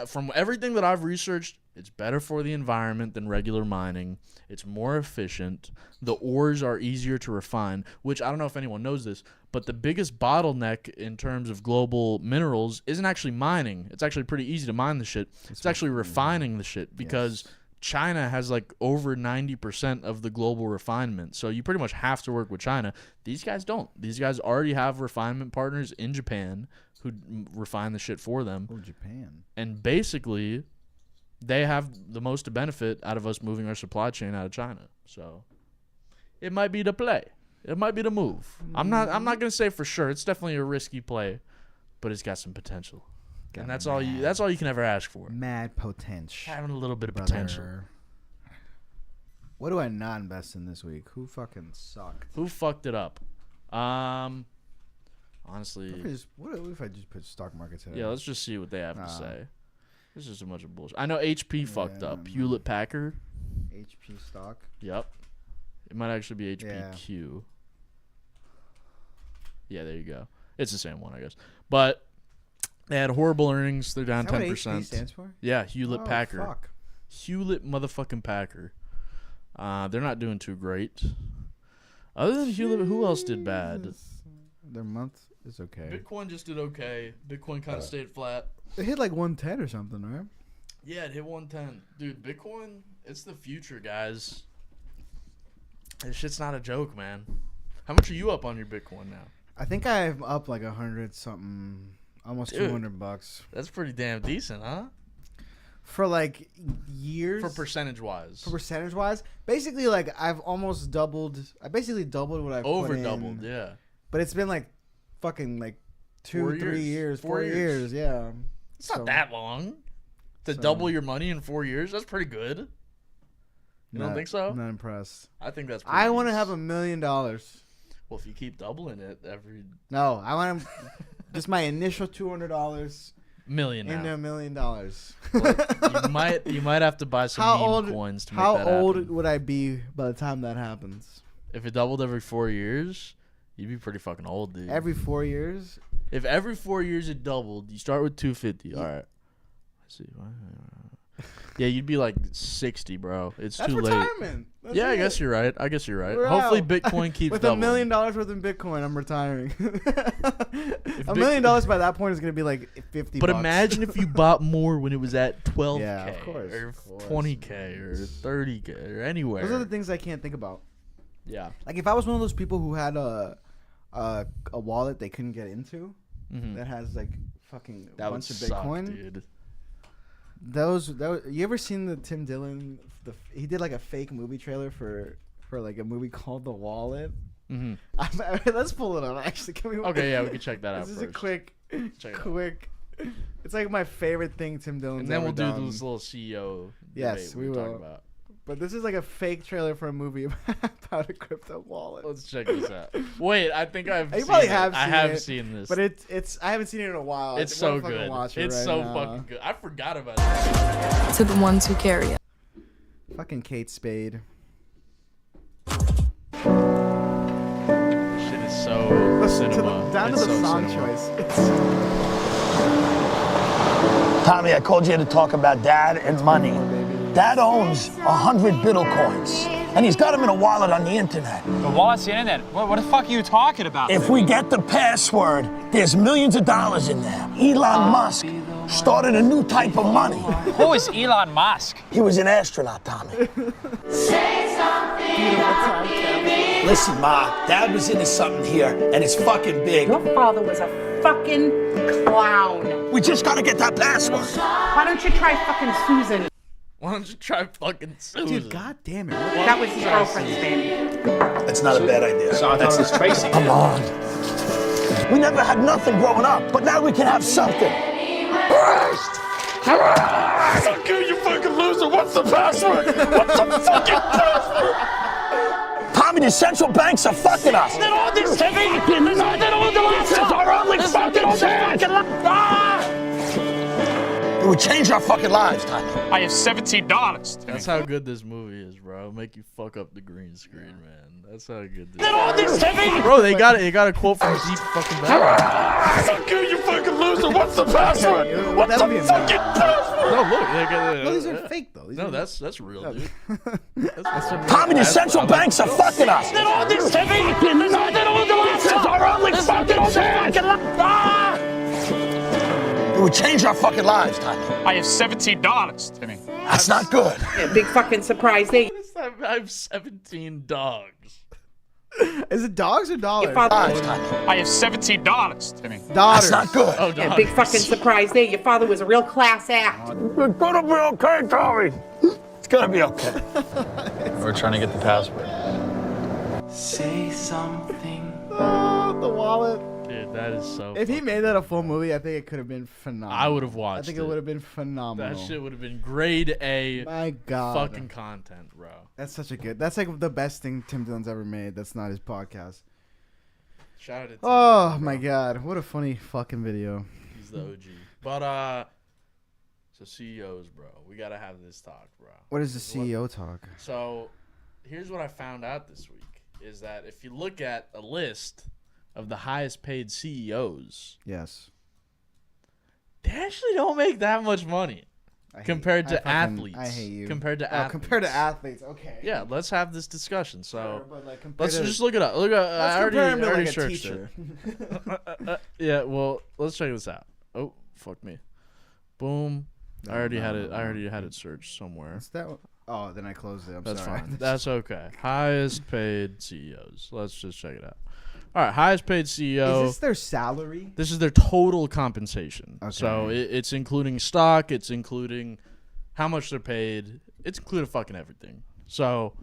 from everything that I've researched, it's better for the environment than regular mining. It's more efficient. The ores are easier to refine, which I don't know if anyone knows this, but the biggest bottleneck in terms of global minerals isn't actually mining. It's actually pretty easy to mine the shit. It's actually refining the shit because China has like over 90% of the global refinement. So you pretty much have to work with China. These guys don't. These guys already have refinement partners in Japan who refine the shit for them. Oh, Japan. And basically, they have the most to benefit out of us moving our supply chain out of China. So it might be the play. It might be the move. I'm not gonna say for sure. It's definitely a risky play, but it's got some potential. And that's all you can ever ask for. Mad potential. Having a little bit of potential. What do I not invest in this week? Who fucking sucked? Who fucked it up? Honestly, what if I just put stock market today? yeah, let's just see what they have to say. This is a bunch of bullshit. I know HP fucked up. Hewlett Packard. HP stock. Yep. It might actually be HPQ. Yeah, there you go. It's the same one, I guess. But they had horrible earnings. They're down 10%. Is that what HP stands for? Yeah, Hewlett Packard. Fuck. Hewlett motherfucking Packard. They're not doing too great. Other than Hewlett, who else did bad? Their month is okay. Bitcoin just did okay. Bitcoin kind of stayed flat. It hit like 110 or something, right? Yeah, it hit 110. Dude, Bitcoin, it's the future, guys. This shit's not a joke, man. How much are you up on your Bitcoin now? I think I'm up like 100 something, almost $200. That's pretty damn decent, huh? For like years. For percentage wise. Basically, like I've almost doubled. I basically doubled what I've Over put in. doubled, yeah. But it's been like fucking like 4 years. 4 years, yeah. It's not that long. To double your money in 4 years, that's pretty good. You don't think so? I'm not impressed. I think that's pretty I want to decent. have $1 million. Well, if you keep doubling it every... No, I want to... just my initial $200 million now. into $1 million. Well, you might have to buy some meme coins to make that happen. How old would I be by the time that happens? If it doubled every 4 years, you'd be pretty fucking old, dude. Every 4 years? If every 4 years it doubled, you start with 250. All right. Let's see. Yeah, you'd be like 60, bro. It's That's too retirement. late. Yeah, I guess you're right. We're Hopefully out. Bitcoin keeps with doubling. $1 million worth in Bitcoin, I'm retiring. $1 million by that point is gonna be like $50. But imagine if you bought more when it was at 12K, yeah, of course, or 20K, or 30K, or anywhere. Those are the things I can't think about. Yeah. Like if I was one of those people who had a wallet they couldn't get into that has like fucking a bunch of Bitcoin, dude. Those you ever seen the Tim Dillon? He did like a fake movie trailer for like a movie called The Wallet. Mm-hmm. Let's pull it up. Actually, can we? Okay, yeah, we can check that out. This first. is a quick. It's like my favorite thing Tim Dillon's And then ever we'll done. do this little CEO. Yes, debate we will. talking about. But this is like a fake trailer for a movie about a crypto wallet. Let's check this out. Wait, I think I've. You seen probably it. have. I seen have it, seen this. But it's. I haven't seen it in a while. It's I so wanna fucking good. watch it It's right so now. fucking good. I forgot about it. To the ones who carry it. Fucking Kate Spade. Shit is so Listen cinema. down to It's the so song cinema. choice. Tommy, I called you to talk about Dad and money. Dad owns 100 Bitcoins, and he's got them in a wallet on the internet. The wallet's the internet. What the fuck are you talking about? If we get the password, there's millions of dollars in there. Elon Musk started a new type of money. Who is Elon Musk? He was an astronaut, Tommy. Say something. Listen, Ma, Dad was into something here, and it's fucking big. Your father was a fucking clown. We just gotta get that password. Why don't you try fucking Susan? Why don't you try fucking Susan? Dude, god damn it. That was his girlfriend's baby. That's not a bad idea. So I thought it was Tracy. Come on. We never had nothing growing up, but now we can have something. Christ! Fuck you fucking loser! What's the password? What's the fucking password? Tommy, the central banks are fucking us. Then all this TV, then all the losses are only fucking chance. It would change our fucking lives, Tommy. I have $17. That's how good this movie is, bro. Make you fuck up the green screen, man. That's how good this Then all this TV. Bro, they got it. You got a quote from deep fucking back. Fuck you fucking loser! What's the password? What's the fucking password? No, look. No, these are fake though. No, that's real, dude. Tommy, the central banks are fucking us. Then all this TV, then all the losses are only fucking chance. It would change our fucking lives, Tommy. I have $17, Timmy. That's not good. Yeah, big fucking surprise there. I have 17 dogs. Is it dogs or dollars? Your father, Lives, Tommy. I have $17, Timmy. Daughters. That's not good. Oh, yeah, dogs. big fucking surprise there. Your father was a real class act. It's gonna be okay, Tommy. It's gonna be okay. We're trying to get the password. Say something. Oh, the wallet. Dude, that is so. If he made that a full movie, I think it could have been phenomenal. I would have watched I think it would have been phenomenal. That shit would have been grade A My God. fucking content, bro. That's such a good. That's like the best thing Tim Dillon's ever made. That's not his podcast. Shout out to Tim, Oh my God, what a funny fucking video. He's the OG. But so CEOs, bro, we gotta have this talk, bro. What is the CEO talk? So here's what I found out this week is that if you look at a list of the highest paid CEOs, Yes. they actually don't make that much money compared to athletes. I hate you. Compared to athletes. Compared to athletes, okay. Yeah, let's have this discussion. So Sure, but, like, let's compared to- just look it up. Look, I already, compare him to, I already like, a searched teacher. it. Yeah, well, let's check this out. Oh, fuck me. Boom. I already had it searched somewhere. Is that? Oh, then I closed it. I'm That's sorry. fine. That's okay. Highest paid CEOs. Let's just check it out. All right, highest paid CEO. Is this their salary? This is their total compensation. Okay. So it's including stock. It's including how much they're paid. It's including fucking everything. So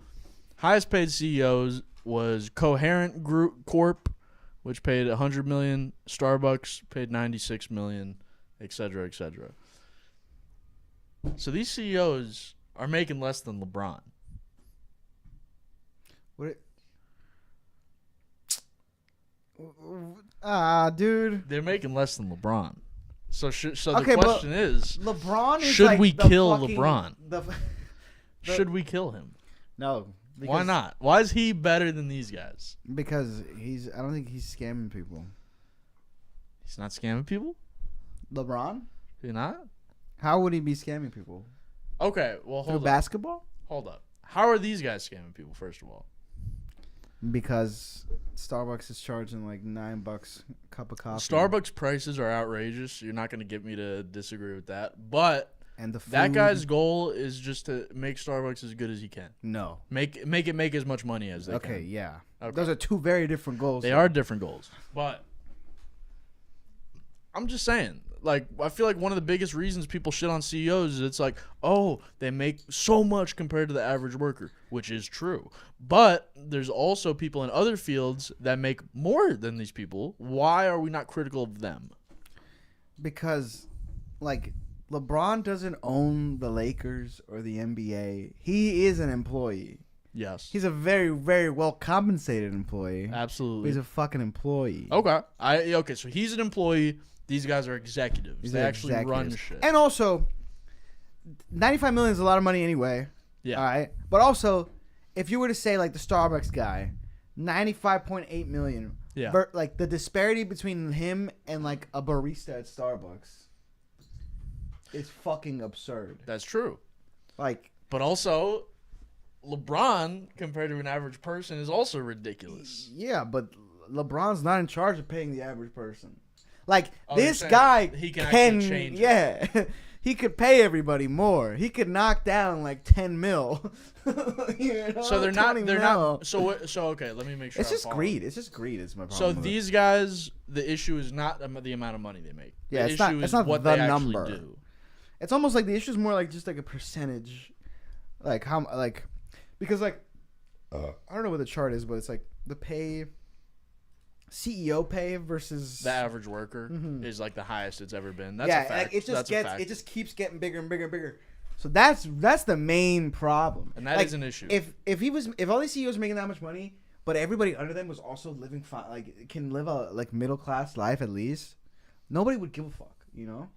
highest paid CEOs was Coherent Group Corp, which paid $100 million. Starbucks paid $96 million, et cetera, et cetera. So these CEOs are making less than LeBron. What? Dude. They're making less than LeBron. So the Okay, but question is, LeBron is should like we the kill fucking- LeBron? the- Should we kill him? No. Why not? Why is he better than these guys? Because I don't think he's scamming people. He's not scamming people? LeBron? He not? How would he be scamming people? Okay, well, Through hold up. basketball? Hold up. How are these guys scamming people, first of all? Because Starbucks is charging like $9 a cup of coffee. Starbucks prices are outrageous. You're not going to get me to disagree with that. But and that food- guy's goal is just to make Starbucks as good as he can. No. Make as much money as they can. Okay, yeah. Okay. Those are two very different goals. They are different goals. But I'm just saying, like, I feel like one of the biggest reasons people shit on CEOs is it's like, oh, they make so much compared to the average worker, which is true. But there's also people in other fields that make more than these people. Why are we not critical of them? Because, like, LeBron doesn't own the Lakers or the NBA. He is an employee. Yes. He's a very, very well compensated employee. Absolutely. He's a fucking employee. Okay. Okay, so he's an employee. These guys are executives. They actually run shit. And also, $95 million is a lot of money anyway. Yeah. All right. But also, if you were to say like the Starbucks guy, $95.8 million. Yeah. Like the disparity between him and like a barista at Starbucks is fucking absurd. That's true. Like, but also, LeBron compared to an average person is also ridiculous. Yeah, but LeBron's not in charge of paying the average person. Like this guy he can actually change it. He could pay everybody more. He could knock down like 10 mil. So they're not. So okay. Let me make sure. It's just greed. It's just greed. Is my So problem. these guys, the issue is not the amount of money they make. Yeah, the issue it's not what the they number. actually do. It's almost like the issue is more like just like a percentage, like how because like I don't know what the chart is, but it's like the pay. CEO pay versus the average worker is like the highest it's ever been. That's a fact. It just keeps getting bigger and bigger and bigger. So that's the main problem. And that is an issue. If all these CEOs are making that much money, but everybody under them was also living can live a middle class life at least, nobody would give a fuck, you know?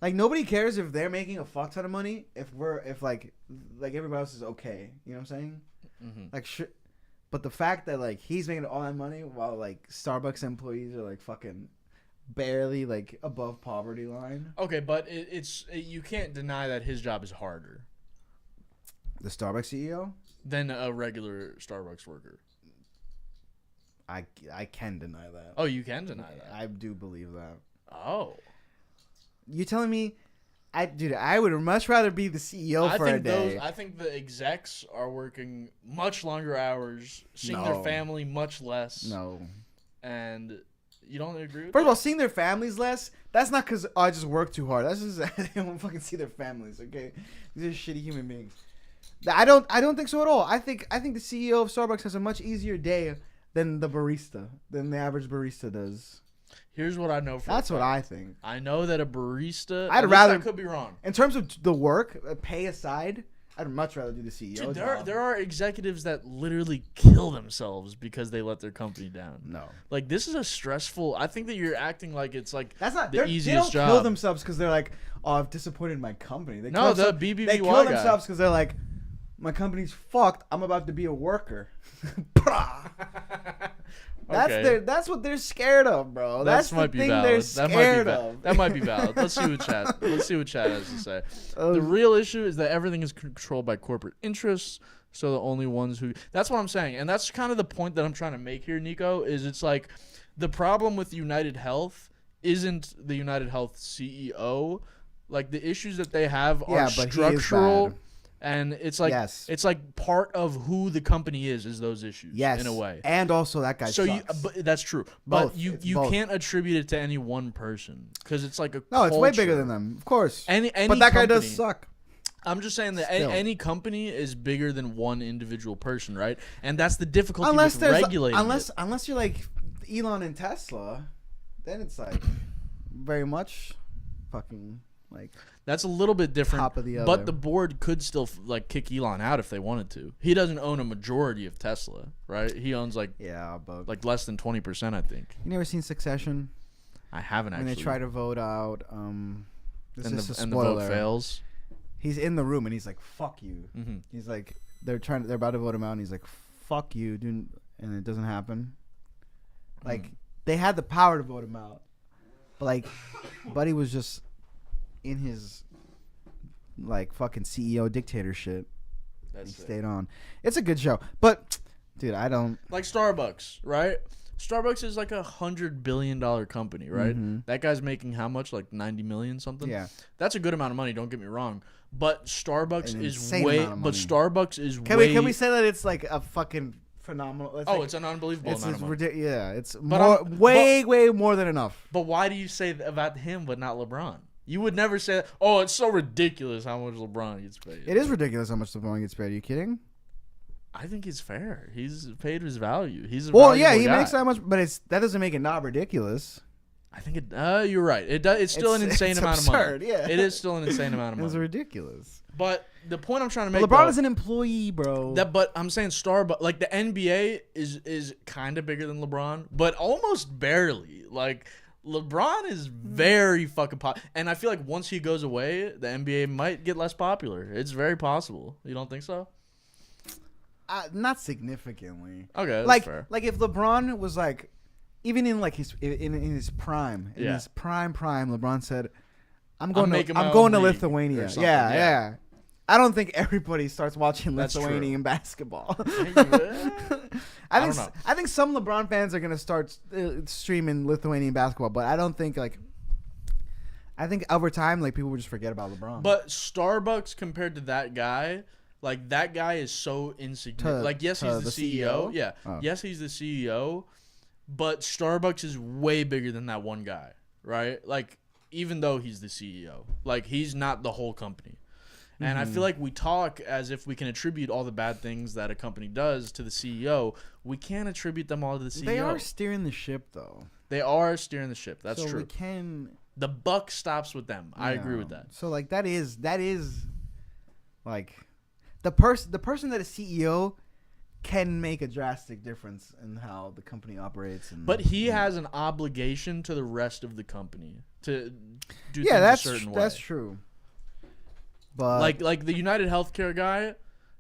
Like nobody cares if they're making a fuck ton of money if like everybody else is okay. You know what I'm saying? Like shit. But the fact that like he's making all that money while like Starbucks employees are like fucking barely like above poverty line. Okay, but you can't deny that his job is harder. The Starbucks CEO? Than a regular Starbucks worker. I can deny that. Oh, you can deny that. I do believe that. Oh. You telling me I would much rather be the CEO for a day. I think the execs are working much longer hours, seeing their family much less. No. And you don't agree with First of all, seeing their families less, that's not because I just work too hard. That's just they don't fucking see their families, okay? These are shitty human beings. I don't think so at all. I think the CEO of Starbucks has a much easier day than the average barista does. Here's what I know for That's what I think. I know that a barista. I could be wrong. In terms of the work, pay aside, I'd much rather do the CEO. Dude, there are executives that literally kill themselves because they let their company down. No, like this is a stressful. I think that you're acting like it's like that's not the easiest they don't job. Kill themselves because they're like, oh, I've disappointed my company. The BBBY they kill themselves because they're like, my company's fucked. I'm about to be a worker. That's what they're scared of, bro. That's the thing they're scared of. That might be valid. Let's see what Chad has to say. The real issue is that everything is controlled by corporate interests. So the only ones who that's what I'm saying, and that's kind of the point that I'm trying to make here, Nico. Is it's like the problem with United Health isn't the United Health CEO. Like the issues that they have are structural. And it's like it's like part of who the company is those issues in a way. And also that guy sucks. But that's true. But you can't attribute it to any one person because it's like a no, it's way bigger than them, of course. Any but that guy does suck. I'm just saying that any company is bigger than one individual person, right? And that's the difficulty with regulating unless you're like Elon and Tesla, then it's like very much fucking like. That's a little bit different, top of the other. But the board could still like kick Elon out if they wanted to. He doesn't own a majority of Tesla, right? He owns like less than 20%, I think. You never seen Succession? I haven't actually. When they try to vote out, this is a spoiler. And the vote fails. He's in the room and he's like, "Fuck you." Mm-hmm. He's like, they're about to vote him out, and he's like, "Fuck you, dude," and it doesn't happen. Like they had the power to vote him out, but like, Buddy was just in his like fucking CEO dictator shit. He stayed on. It's a good show, but dude, I don't like Starbucks, right? Starbucks is like $100 billion company, right? Mm-hmm. That guy's making how much? Like 90 million something? Yeah. That's a good amount of money, don't get me wrong. But Starbucks is Can we say that it's like a fucking phenomenal? It's an unbelievable amount of money. It's way more than enough. But why do you say that about him but not LeBron? You would never say that. Oh, it's so ridiculous how much LeBron gets paid. It is ridiculous how much LeBron gets paid. Are you kidding? I think it's fair. He's paid his value. He's a he guy. makes that much, but that doesn't make it not ridiculous. I think it. You're right. It's still an insane amount of money. Yeah, it is still an insane amount of money. It's ridiculous. But the point I'm trying to make, LeBron is an employee, bro. But I'm saying Starbucks, like the NBA is kind of bigger than LeBron, but almost barely. Like LeBron is very fucking popular, and I feel like once he goes away, the NBA might get less popular. It's very possible. You don't think so? Not significantly. Okay, that's fair. Like if LeBron was like, even in like his prime, in his prime, LeBron said, "I'm going to Lithuania." Yeah. I don't think everybody starts watching Lithuanian basketball. I think some LeBron fans are gonna start streaming Lithuanian basketball, but I don't think like. I think over time, like people will just forget about LeBron. But Starbucks compared to that guy, like that guy is so insignificant. Like yes, he's the CEO. Yeah, yes, he's the CEO, but Starbucks is way bigger than that one guy, right? Like even though he's the CEO, like he's not the whole company. And I feel like we talk as if we can attribute all the bad things that a company does to the CEO. We can't attribute them all to the CEO. They are steering the ship, though. They are steering the ship. That's so true. We can. The buck stops with them. I agree with that. So like that is like the person that is CEO can make a drastic difference in how the company operates. And, but he has an obligation to the rest of the company to do things a certain way. That's true. But like the United Healthcare guy,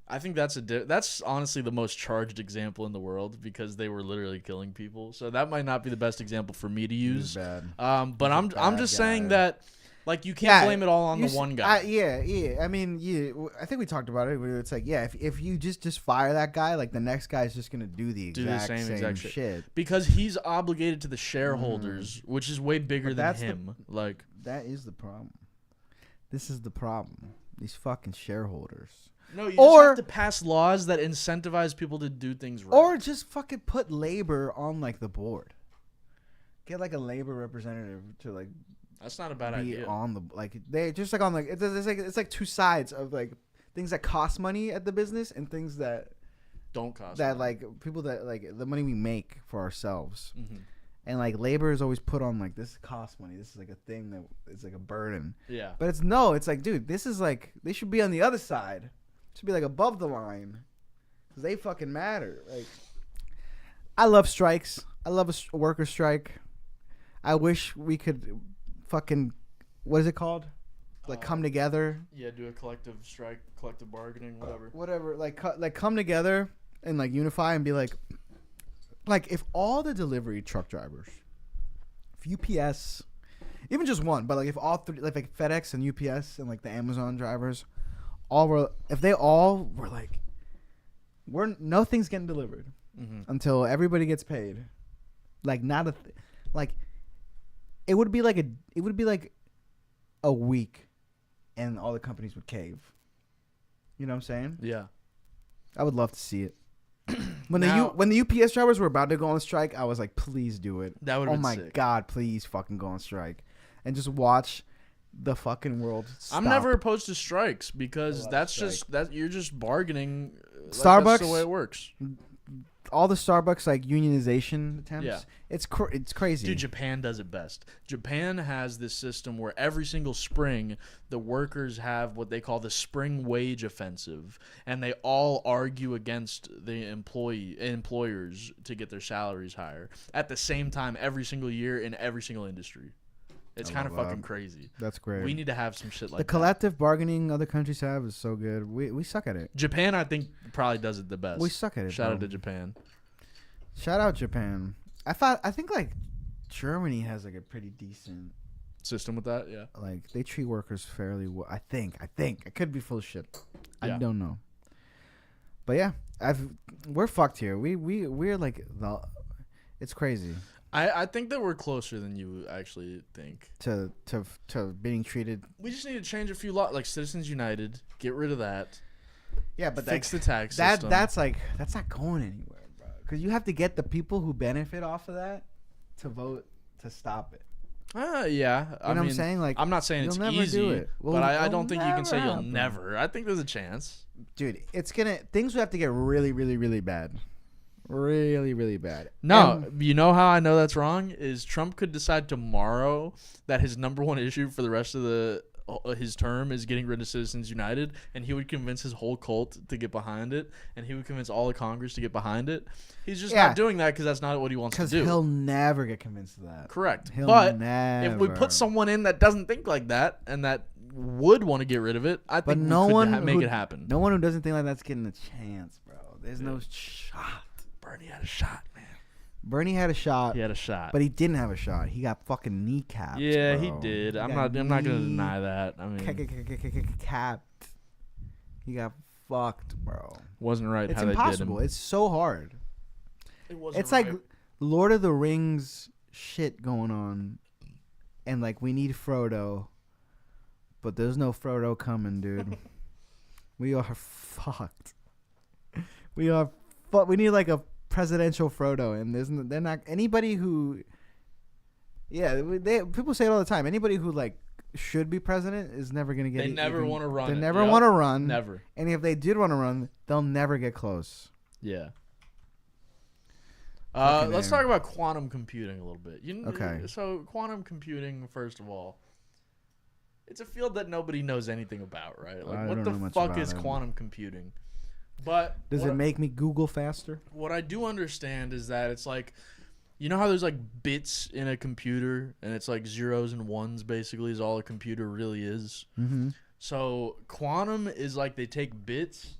I think that's honestly the most charged example in the world because they were literally killing people. So that might not be the best example for me to use. Bad. But I'm just saying that like you can't blame it all on the one guy. I mean, I think we talked about it. It's like if you just fire that guy, like the next guy is just gonna do the same shit because he's obligated to the shareholders, which is way bigger than him. Like that is the problem. This is the problem. These fucking shareholders. No, you just have to pass laws that incentivize people to do things right. Or just fucking put labor on like the board. Get like a labor representative to like. That's not a bad idea. On the they just like on like it's like two sides of like things that cost money at the business and things that don't cost. That money. Like people that like the money we make for ourselves. And like labor is always put on like this costs money. This is like a thing that is like a burden. Yeah. But it's like, dude, this is like they should be on the other side. It should be like above the line, because they fucking matter. Like, I love strikes. I love a worker strike. I wish we could fucking what is it called? Like come together. Yeah, do a collective strike, collective bargaining, whatever. Whatever. Like come together and like unify and be like. Like, if all the delivery truck drivers, if UPS, even just one, but like if all three, like FedEx and UPS and like the Amazon drivers, if they all were like, nothing's getting delivered until everybody gets paid. Like it would be like a week, and all the companies would cave. You know what I'm saying? Yeah. I would love to see it. When the UPS drivers were about to go on strike, I was like, please do it. That would have been sick. God, please fucking go on strike. And just watch the fucking world stop. I'm never opposed to strikes because that's just you're just bargaining. Starbucks, that's the way it works. All the Starbucks like unionization attempts. Yeah. It's crazy. Dude, Japan does it best. Japan has this system where every single spring the workers have what they call the spring wage offensive, and they all argue against the employers to get their salaries higher at the same time every single year in every single industry. It's kind of fucking crazy. That's great. We need to have some shit like that. The collective bargaining other countries have is so good. We suck at it. Japan, I think, probably does it the best. We suck at it. Shout out to Japan. Shout out Japan. I think like Germany has like a pretty decent system with that. Yeah. Like they treat workers fairly well. I think. I could be full of shit. Yeah. I don't know. But yeah, we're fucked here. We're like it's crazy. I think that we're closer than you actually think to being treated. We just need to change a few laws, like Citizens United. Get rid of that. Yeah, but fix the tax system. That's not going anywhere, bro. Because you have to get the people who benefit off of that to vote to stop it. Yeah, you know what I'm saying? Like, I'm not saying it's easy, do it. But I don't think you can say you'll never. I think there's a chance, dude. Things would have to get really, really, really bad. Really, really bad. No, you know how I know that's wrong is Trump could decide tomorrow that his number one issue for the rest of his term is getting rid of Citizens United, and he would convince his whole cult to get behind it, and he would convince all of Congress to get behind it. He's just not doing that because that's not what he wants to do. Because he'll never get convinced of that. Correct. But if we put someone in that doesn't think like that and that would want to get rid of it, I think we could make it happen. No one who doesn't think like that's getting a chance, bro. There's no shot. Bernie had a shot, man. Bernie had a shot. He had a shot, but he didn't have a shot. He got fucking kneecapped. Yeah, bro. He did. I'm not gonna deny that. I mean, capped. He got fucked, bro. Wasn't right. It's how impossible. They did him. It's so hard. It wasn't It's right. like Lord of the Rings shit going on, and like we need Frodo, but there's no Frodo coming, dude. We are fucked. We are. We need like a presidential Frodo, and they're not anybody who. Yeah, people say it all the time. Anybody who like should be president is never gonna get. They never want to run. They never want to run. Never. And if they did want to run, they'll never get close. Yeah. Let's talk about quantum computing a little bit. Okay. So quantum computing, first of all, it's a field that nobody knows anything about, right? Like, what the fuck is quantum computing? But does it make me Google faster? What I do understand is that it's like, you know how there's like bits in a computer, and it's like zeros and ones basically is all a computer really is. Mm-hmm. So quantum is like they take bits,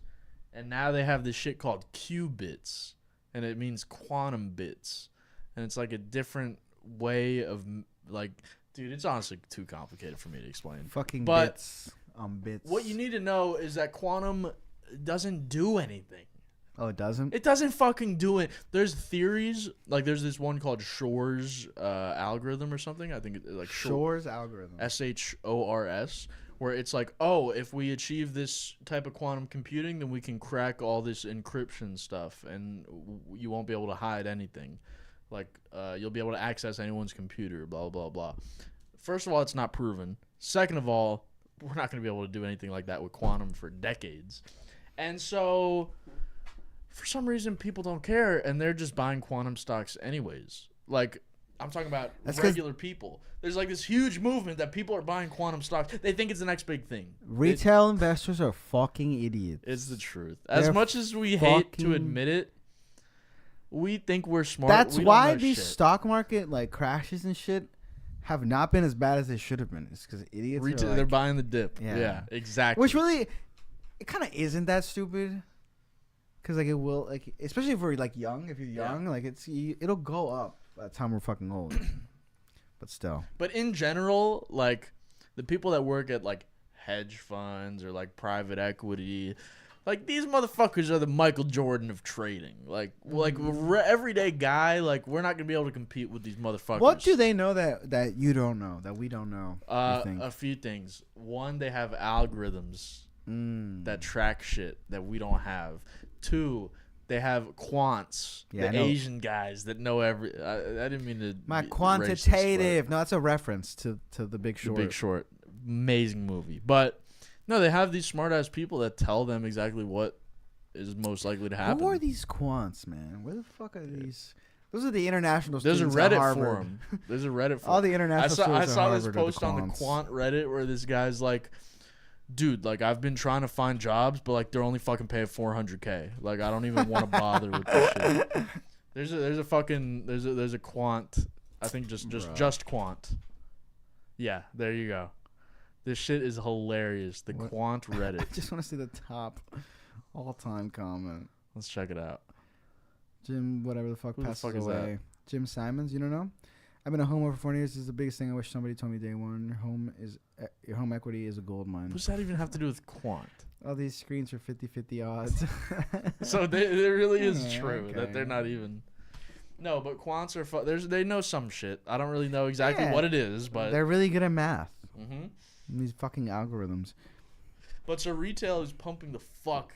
and now they have this shit called qubits, and it means quantum bits, and it's like a different way of like, dude, it's honestly too complicated for me to explain. Fucking but bits on bits. What you need to know is that quantum doesn't do anything. Oh, it doesn't? It doesn't fucking do it. There's theories, like there's this one called Shor's algorithm or something. I think it's like Shor's algorithm. SHORS, where it's like, oh, if we achieve this type of quantum computing, then we can crack all this encryption stuff, and you won't be able to hide anything. Like, you'll be able to access anyone's computer, blah, blah, blah. First of all, it's not proven. Second of all, we're not going to be able to do anything like that with quantum for decades. And so, for some reason, people don't care, and they're just buying quantum stocks anyways. Like, I'm talking about regular people. There's like this huge movement that people are buying quantum stocks. They think it's the next big thing. Retail investors are fucking idiots. It's the truth. As much as we hate to admit it, we think we're smart. That's why these stock market like crashes and shit have not been as bad as they should have been. It's because idiots are like, they're buying the dip. Yeah, exactly. Which really, it kind of isn't that stupid. Because like it will, like especially if we're like young. If you're young, like it'll go up by the time we're fucking old. But still. But in general, like the people that work at like hedge funds or like private equity, like these motherfuckers are the Michael Jordan of trading. Like everyday guy, like we're not gonna be able to compete with these motherfuckers. What do they know that you don't know, that we don't know? A few things. One, they have algorithms that track shit that we don't have. Two, they have quants, the Asian guys that know every. I didn't mean to. My quantitative. No, that's a reference to The Big Short. The Big Short, amazing movie. But no, they have these smart ass people that tell them exactly what is most likely to happen. Who are these quants, man? Where the fuck are these? Those are the international There's students. There's a Reddit at Harvard. forum. There's a Reddit forum. All the international students. I at saw Harvard this post on the quants. quant Reddit where this guy's like, dude, like I've been trying to find jobs, but like they're only fucking paying $400K. Like I don't even want to bother with this shit. There's a quant. I think just quant. Yeah, there you go. This shit is hilarious. The quant Reddit. I just want to see the top all-time comment. Let's check it out. Jim, whatever the fuck, passes is away. that? Jim Simons, you don't know? I've been a homeowner for 4 years. This is the biggest thing I wish somebody told me day one. Your home equity is a gold mine. What does that even have to do with quant? All these screens are 50-50 odds. So it really is true that they're not even. No, but quants are they know some shit. I don't really know exactly what it is, but they're really good at math. Mm-hmm. These fucking algorithms. But so retail is pumping the fuck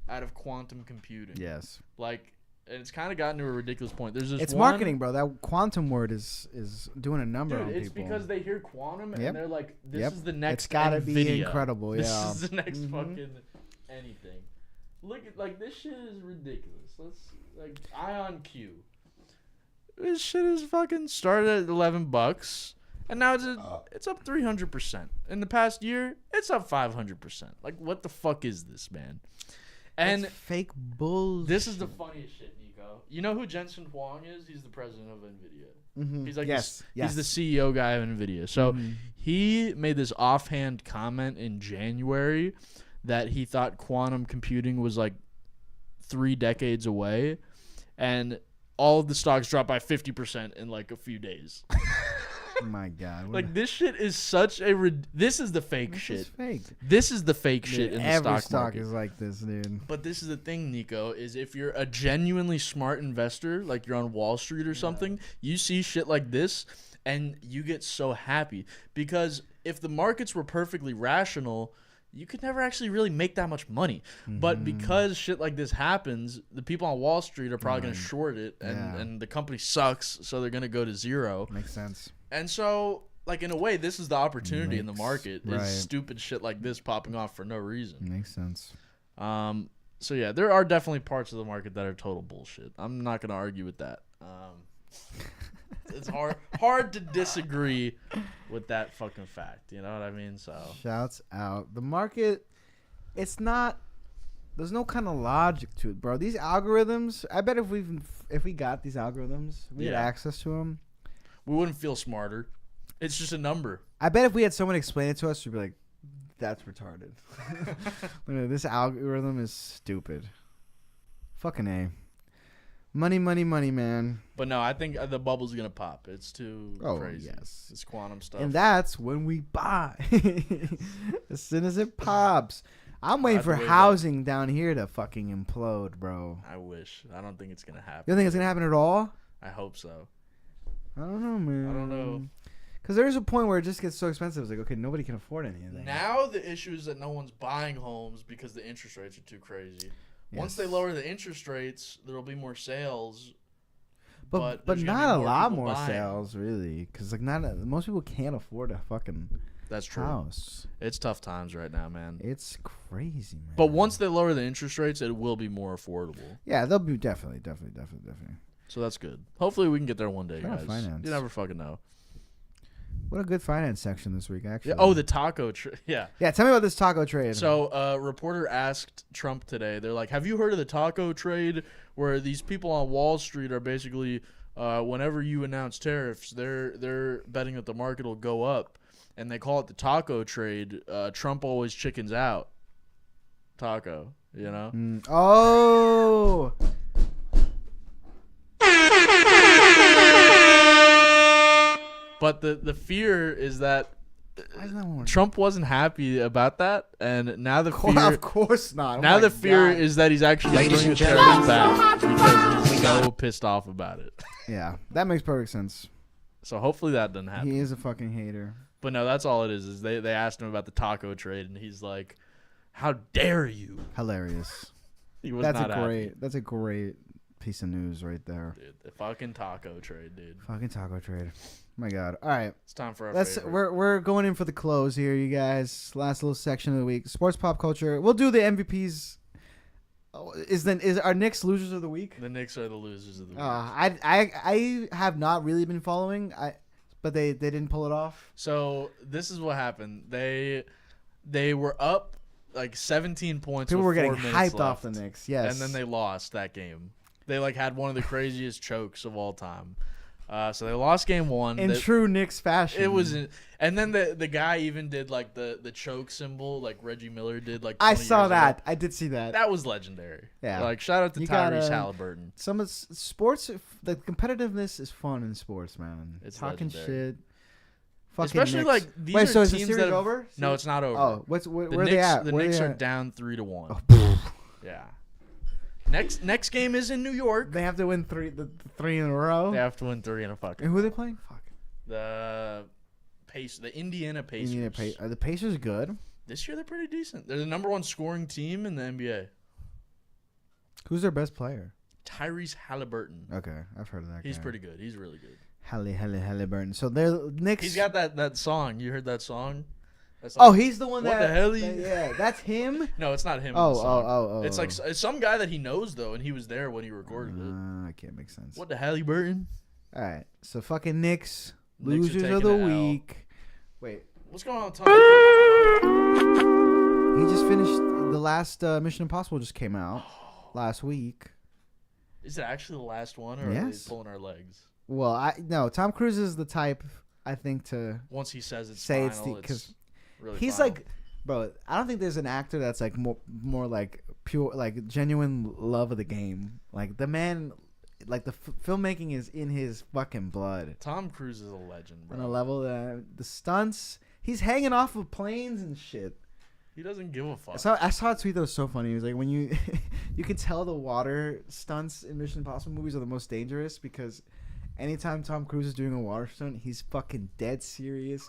out of quantum computing. Yes. Like. And it's kind of gotten to a ridiculous point. There's this. It's marketing, bro. That quantum word is doing a number on people. It's because they hear quantum and they're like, "This is the next." It's gotta NVIDIA. be incredible. This is the next fucking anything. Look at like this shit is ridiculous. Let's like Ion Q. This shit is fucking started at $11, and now it's up 300%. In the past year, it's up 500%. Like, what the fuck is this, man? And it's fake bullshit. This is the funniest shit, Nico. You know who Jensen Huang is? He's the president of NVIDIA. Mm-hmm. He's like yes. He's the CEO guy of NVIDIA. So he made this offhand comment in January that he thought quantum computing was like 3 decades away, and all of the stocks dropped by 50% in like a few days. My God. Like, this shit is such a... This is the fake shit. This is fake. This is the fake shit in the stock market. Every stock is like this, dude. But this is the thing, Nico, is if you're a genuinely smart investor, like you're on Wall Street or something, you see shit like this, and you get so happy. Because if the markets were perfectly rational... you could never actually really make that much money. But because shit like this happens, the people on Wall Street are probably going to short it, and the company sucks, so they're going to go to zero. Makes sense. And so, like, in a way, this is the opportunity in the market, is stupid shit like this popping off for no reason. Makes sense. So, yeah, there are definitely parts of the market that are total bullshit. I'm not going to argue with that. It's hard to disagree with that fucking fact. You know what I mean? So shouts out. The market, it's not. There's no kind of logic to it, bro. These algorithms. I bet if we got these algorithms, we had access to them, we wouldn't feel smarter. It's just a number. I bet if we had someone explain it to us, we'd be like, "That's retarded." This algorithm is stupid. Fucking A. Money, money, money, man. But no, I think the bubble's going to pop. It's too crazy. Yes. It's quantum stuff. And that's when we buy. As soon as it pops. I'm waiting for housing down here to fucking implode, bro. I wish. I don't think it's going to happen. You don't think it's going to happen at all? I hope so. I don't know, man. I don't know. Because there's a point where it just gets so expensive. It's like, okay, nobody can afford anything. Now the issue is that no one's buying homes because the interest rates are too crazy. Once they lower the interest rates, there will be more sales. But not a lot more sales, really. Because like most people can't afford a fucking house. It's tough times right now, man. It's crazy, man. But once they lower the interest rates, it will be more affordable. Yeah, they'll be definitely. So that's good. Hopefully we can get there one day, guys. Finance. You never fucking know. What a good finance section this week, actually. Yeah. Oh, the taco trade. Yeah. Yeah, tell me about this taco trade. So a reporter asked Trump today, they're like, have you heard of the taco trade where these people on Wall Street are basically, whenever you announce tariffs, they're betting that the market will go up, and they call it the taco trade. Trump always chickens out. Taco, you know? Oh. But the fear is that Trump wasn't happy about that, and now the fear... Of course not. Now the fear is that he's actually bringing the tariffs back because he's so pissed off about it. Yeah, that makes perfect sense. So hopefully that doesn't happen. He is a fucking hater. But no, that's all it is they asked him about the taco trade, and he's like, how dare you? Hilarious. He was not happy. That's a great piece of news right there. Dude, the fucking taco trade, dude. Fucking taco trade. My God. All right. It's time for our favorite. We're going in for the close here, you guys. Last little section of the week. Sports pop culture. We'll do the MVPs. Is our Knicks losers of the week? The Knicks are the losers of the week. I have not really been following. But they didn't pull it off. So this is what happened. They were up like 17 points. People were getting left, hyped off the Knicks. Yes. And then they lost that game. They had one of the craziest chokes of all time. So they lost game one. In true Knicks fashion. It was, and then the guy even did like the choke symbol, like Reggie Miller did. Like I saw that. I did see that. That was legendary. Yeah. Like shout out to Tyrese Halliburton. Some of sports, the competitiveness is fun in sports, man. It's talking legendary. shit. Fucking Especially Knicks. like these Wait, are so is teams the series that over? No, it's not over. Oh, where are they at? The Where Knicks they are at? down 3-1. Oh, yeah. Next game is in New York. They have to win three in a row. They have to win 3 in a fucking. And who are they playing? Fuck. The Indiana Pacers. Are the Pacers good? This year they're pretty decent. They're the number 1 scoring team in the NBA. Who's their best player? Tyrese Halliburton. Okay, I've heard of that. He's pretty good. He's really good. Halliburton. So they're Knicks. He's got that song. You heard that song? Oh, he's the one what the hell? Yeah, that's him. No, it's not him. Oh. It's like it's some guy that he knows though, and he was there when he recorded it. I can't make sense. What the Halliburton? All right, so fucking Knicks losers of the week. Wait, what's going on with He just finished the last Mission Impossible. Just came out last week. Is it actually the last one, or are they pulling our legs? Well, no. Tom Cruise is the type, I think, to once he says it's say final, because really he's final. like, bro. I don't think there's an actor that's like more like pure, like genuine love of the game. Like the man like the filmmaking is in his fucking blood. Tom Cruise is a legend, bro. On a level that the stunts, he's hanging off of planes and shit. He doesn't give a fuck. I saw a tweet that was so funny. It was like when you you can tell the water stunts in Mission Impossible movies are the most dangerous because anytime Tom Cruise is doing a water stunt, he's fucking dead serious,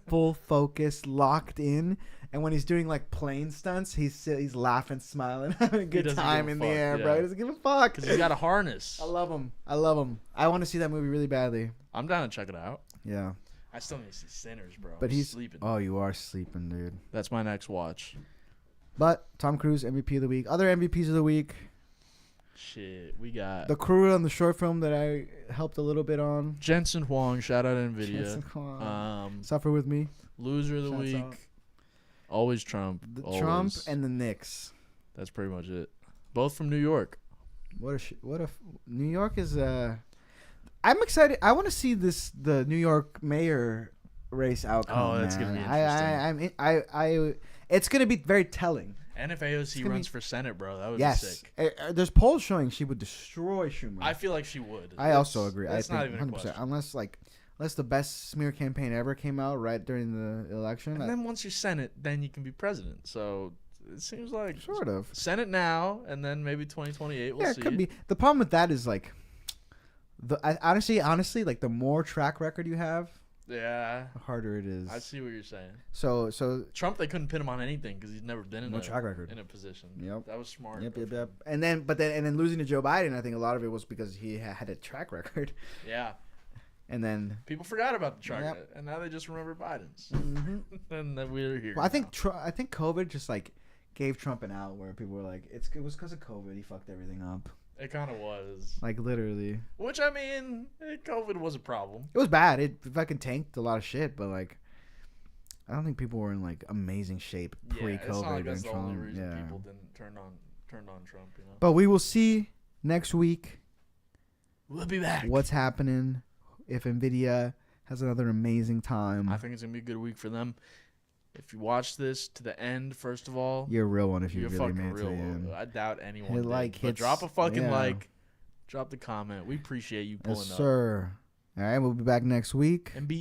full focus, locked in. And when he's doing like plane stunts, he's laughing, smiling, having a good time in the air, bro. He doesn't give a fuck. Because he's got a harness. I love him. I want to see that movie really badly. I'm down to check it out. Yeah. I still need to see Sinners, bro. But he's sleeping. Oh, you are sleeping, dude. That's my next watch. But Tom Cruise, MVP of the week. Other MVPs of the week. Shit, we got the crew on the short film that I helped a little bit on. Jensen Huang, shout out NVIDIA. Jensen Huang. Suffer with me. Loser of the Shouts week. out. Always Trump. Always. Trump and the Knicks. That's pretty much it. Both from New York. New York is I'm excited. I want to see the New York mayor race outcome. Oh, that's gonna be interesting. It's gonna be very telling. And if AOC runs for Senate, bro, that would be sick. There's polls showing she would destroy Schumer. I feel like she would. I also agree. That's I not think even 100%. a question. Unless the best smear campaign ever came out right during the election. And then once you're Senate, then you can be president. So it seems like sort of Senate now, and then maybe 2028. We'll see. It could be. The problem with that is like, honestly, like the more track record you have, yeah, the harder it is. I see what you're saying. So Trump, they couldn't pin him on anything because he's never been in a track record in a position. Yep, that was smart. Yep. And then losing to Joe Biden, I think a lot of it was because he had a track record. Yeah. And then people forgot about the track, and now they just remember Biden's. Mm-hmm. And then we're here. Well, I think COVID just like gave Trump an out where people were like, it was because of COVID. He fucked everything up. It kind of was. Like literally. Which I mean, COVID was a problem. It was bad. It fucking tanked a lot of shit, but like, I don't think people were in like amazing shape pre-COVID. It's not like that's the Trump. only reason people didn't turn on Trump. You know. But we will see next week. We'll be back. What's happening? If NVIDIA has another amazing time. I think it's going to be a good week for them. If you watch this to the end, first of all. You're a real one if you you're really fucking made it to the real. end. I doubt anyone did. Like, but drop a fucking like. Drop the comment. We appreciate you pulling up. Yes, sir. All right, we'll be back next week. And be